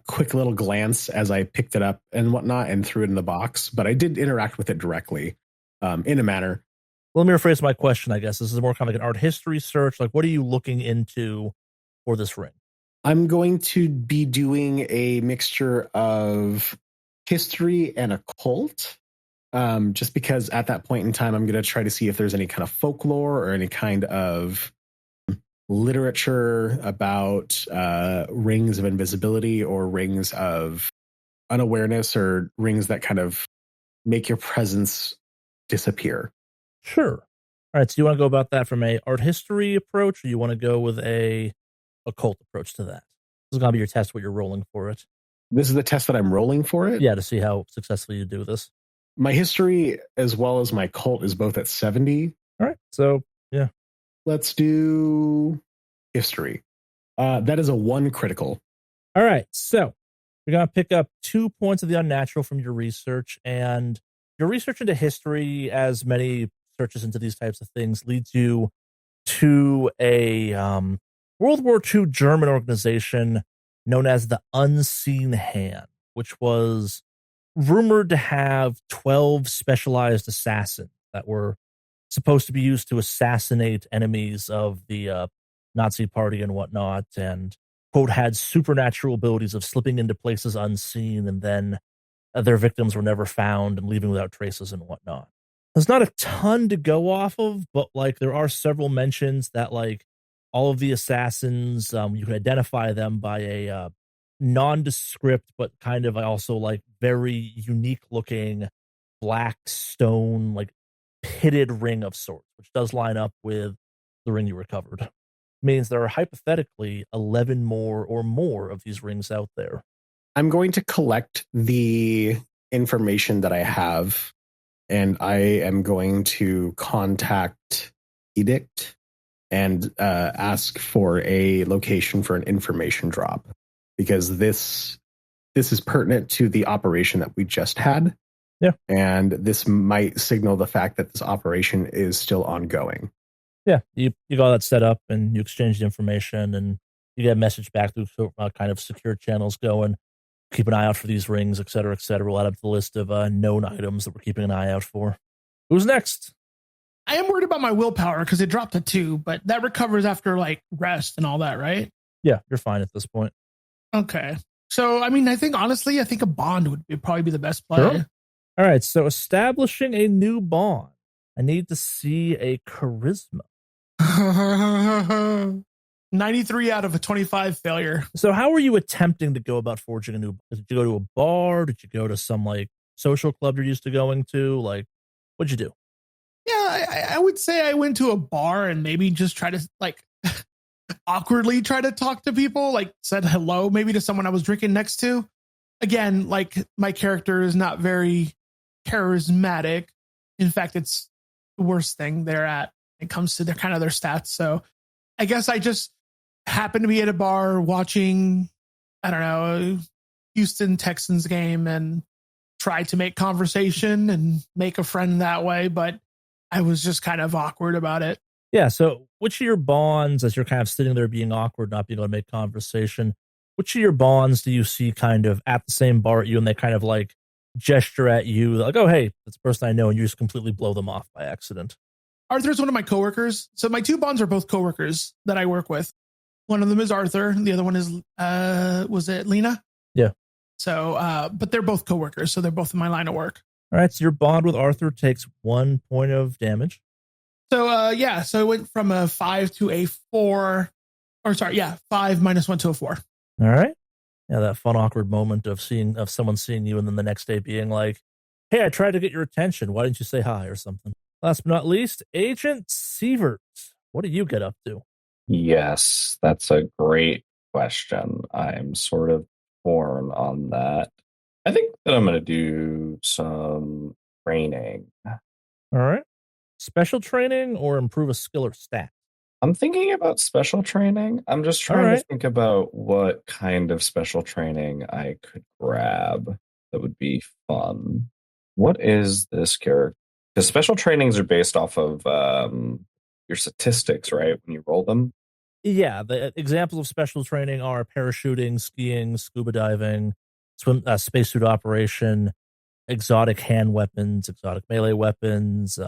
[SPEAKER 2] quick little glance as I picked it up and whatnot and threw it in the box, but I did interact with it directly in a manner.
[SPEAKER 1] Let me rephrase my question, I guess. This is more kind of like an art history search. Like, what are you looking into for this ring?
[SPEAKER 2] I'm going to be doing a mixture of history and occult. Just because at that point in time, I'm going to try to see if there's any kind of folklore or any kind of literature about rings of invisibility or rings of unawareness or rings that kind of make your presence disappear.
[SPEAKER 1] Sure. All right. So you want to go about that from a art history approach, or you want to go with a occult approach to that? This is going to be your test, what you're rolling for it.
[SPEAKER 2] This is the test that I'm rolling for it?
[SPEAKER 1] Yeah, to see how successfully you do this.
[SPEAKER 2] My history as well as my cult is both at 70.
[SPEAKER 1] All right. So, yeah.
[SPEAKER 2] Let's do history. That is a 1 critical.
[SPEAKER 1] All right. So you're going to pick up 2 points of the unnatural from your research. And your research into history, as many searches into these types of things, leads you to a World War II German organization known as the Unseen Hand, which was rumored to have 12 specialized assassins that were supposed to be used to assassinate enemies of the Nazi party and whatnot, and, quote, had supernatural abilities of slipping into places unseen, and then their victims were never found and leaving without traces and whatnot. There's not a ton to go off of, but like there are several mentions that like all of the assassins, you can identify them by a nondescript, but kind of also like very unique looking black stone, like pitted ring of sorts, which does line up with the ring you recovered. It means there are hypothetically 11 more or more of these rings out there.
[SPEAKER 2] I'm going to collect the information that I have, and I am going to contact Edict and ask for a location for an information drop, because this is pertinent to the operation that we just had.
[SPEAKER 1] Yeah.
[SPEAKER 2] And this might signal the fact that this operation is still ongoing.
[SPEAKER 1] Yeah, you got that set up and you exchange the information and you get a message back through kind of secure channels going, keep an eye out for these rings, et cetera, et cetera. We'll add up to the list of known items that we're keeping an eye out for. Who's next?
[SPEAKER 3] I am worried about my willpower because it dropped to 2, but that recovers after like rest and all that, right?
[SPEAKER 1] Yeah, you're fine at this point.
[SPEAKER 3] Okay. So, I mean, I think a bond would probably be the best play.
[SPEAKER 1] Sure. All right, so establishing a new bond. I need to see a charisma.
[SPEAKER 3] 93 out of a 25 failure.
[SPEAKER 1] So how are you attempting to go about forging a new bond? Did you go to a bar? Did you go to some like social club you're used to going to? Like, What'd you do?
[SPEAKER 3] Yeah, I would say I went to a bar and maybe just try to like awkwardly try to talk to people, like said hello maybe to someone I was drinking next to. Again, like my character is not very charismatic. In fact, it's the worst thing they're at when it comes to their kind of their stats. So I guess I just happened to be at a bar watching, I don't know, Houston Texans game and tried to make conversation and make a friend that way, but I was just kind of awkward about it.
[SPEAKER 1] Yeah, so which of your bonds, as you're kind of sitting there being awkward, not being able to make conversation, which of your bonds do you see kind of at the same bar at you and they kind of like gesture at you like, oh, hey, that's a person I know, and you just completely blow them off by accident?
[SPEAKER 3] Arthur's one of my coworkers. So my two bonds are both coworkers that I work with. One of them is Arthur. And the other one is, was it Lena?
[SPEAKER 1] Yeah.
[SPEAKER 3] So, but they're both coworkers. So they're both in my line of work.
[SPEAKER 1] All right, so your bond with Arthur takes 1 point of damage.
[SPEAKER 3] So, yeah, so it went from a 5 to a 4. Or sorry, yeah, 5 minus 1 to a 4.
[SPEAKER 1] All right. Yeah, that fun, awkward moment of someone seeing you and then the next day being like, hey, I tried to get your attention. Why didn't you say hi or something? Last but not least, Agent Sievert. What do you get up to?
[SPEAKER 4] Yes, that's a great question. I'm sort of torn on that. I think that I'm going to do some training.
[SPEAKER 1] All right. Special training or improve a skill or stat?
[SPEAKER 4] I'm thinking about special training. I'm just trying to think about what kind of special training I could grab that would be fun. What is this character? Because special trainings are based off of your statistics, right? When you roll them.
[SPEAKER 1] Yeah, the examples of special training are parachuting, skiing, scuba diving, spacesuit operation, exotic hand weapons, exotic melee weapons,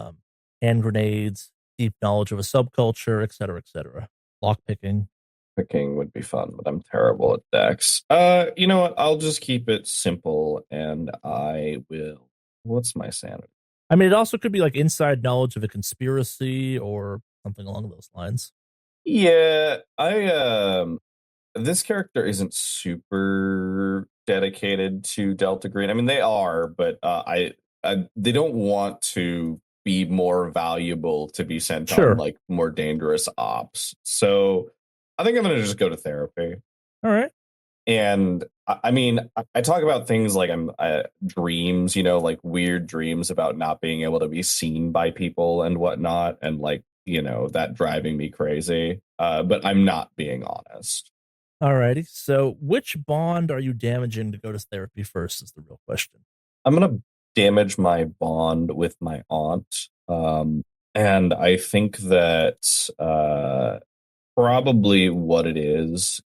[SPEAKER 1] hand grenades, deep knowledge of a subculture, etc., etc. Lockpicking.
[SPEAKER 4] Picking would be fun, but I'm terrible at dex. You know what? I'll just keep it simple, and I will. What's my sanity?
[SPEAKER 1] I mean, it also could be like inside knowledge of a conspiracy or something along those lines.
[SPEAKER 4] Yeah, this character isn't super dedicated to deltagreen. I mean, they are, but they don't want to be more valuable to be sent on like more dangerous ops. So I think I'm going to just go to therapy.
[SPEAKER 1] All right.
[SPEAKER 4] And I mean, I talk about things like dreams, you know, like weird dreams about not being able to be seen by people and whatnot. And like, you know, that driving me crazy. But I'm not being honest.
[SPEAKER 1] All righty. So which bond are you damaging to go to therapy first is the real question.
[SPEAKER 4] I'm going to damage my bond with my aunt. And I think that probably what it is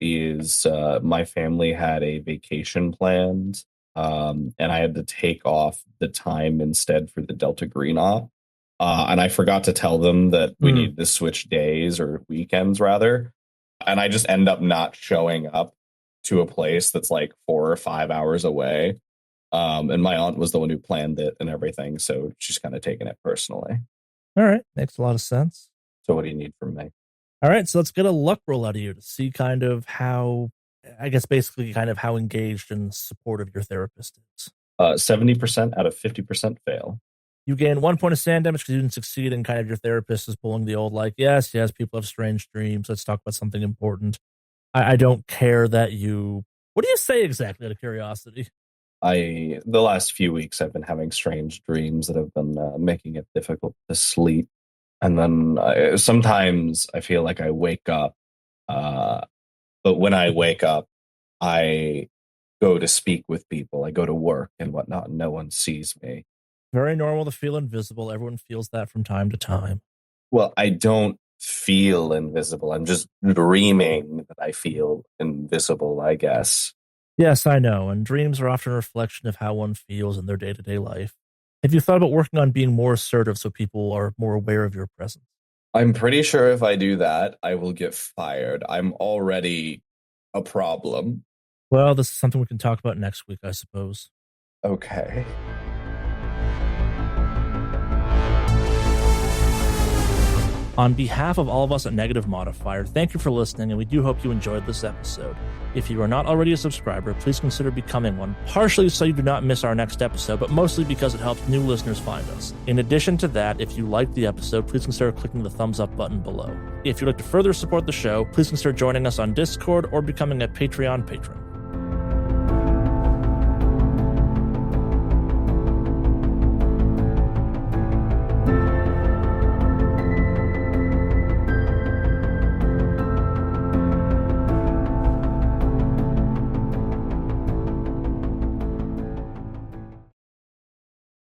[SPEAKER 4] my family had a vacation planned, and I had to take off the time instead for the deltagreen op. And I forgot to tell them that we needed to switch days or weekends rather. And I just end up not showing up to a place that's like 4 or 5 hours away. And my aunt was the one who planned it and everything. So she's kind of taking it personally.
[SPEAKER 1] All right. Makes a lot of sense.
[SPEAKER 4] So what do you need from me?
[SPEAKER 1] All right. So let's get a luck roll out of you to see kind of how, I guess, basically kind of how engaged and supportive your therapist is.
[SPEAKER 4] 70% out of 50% fail.
[SPEAKER 1] You gain 1 point of sand damage because you didn't succeed, and kind of your therapist is pulling the old, like, yes, people have strange dreams. Let's talk about something important. I don't care that you... What do you say exactly, out of curiosity?
[SPEAKER 4] The last few weeks I've been having strange dreams that have been making it difficult to sleep. And then sometimes I feel like I wake up. But when I wake up, I go to speak with people. I go to work and whatnot, and no one sees me.
[SPEAKER 1] Very normal to feel invisible. Everyone feels that from time to time.
[SPEAKER 4] Well, I don't feel invisible. I'm just dreaming that I feel invisible, I guess.
[SPEAKER 1] Yes, I know. And dreams are often a reflection of how one feels in their day-to-day life. Have you thought about working on being more assertive so people are more aware of your presence?
[SPEAKER 4] I'm pretty sure if I do that, I will get fired. I'm already a problem.
[SPEAKER 1] Well, this is something we can talk about next week, I suppose.
[SPEAKER 4] Okay.
[SPEAKER 1] On behalf of all of us at Negative Modifier, thank you for listening, and we do hope you enjoyed this episode. If you are not already a subscriber, please consider becoming one, partially so you do not miss our next episode, but mostly because it helps new listeners find us. In addition to that, if you liked the episode, please consider clicking the thumbs up button below. If you'd like to further support the show, please consider joining us on Discord or becoming a Patreon patron.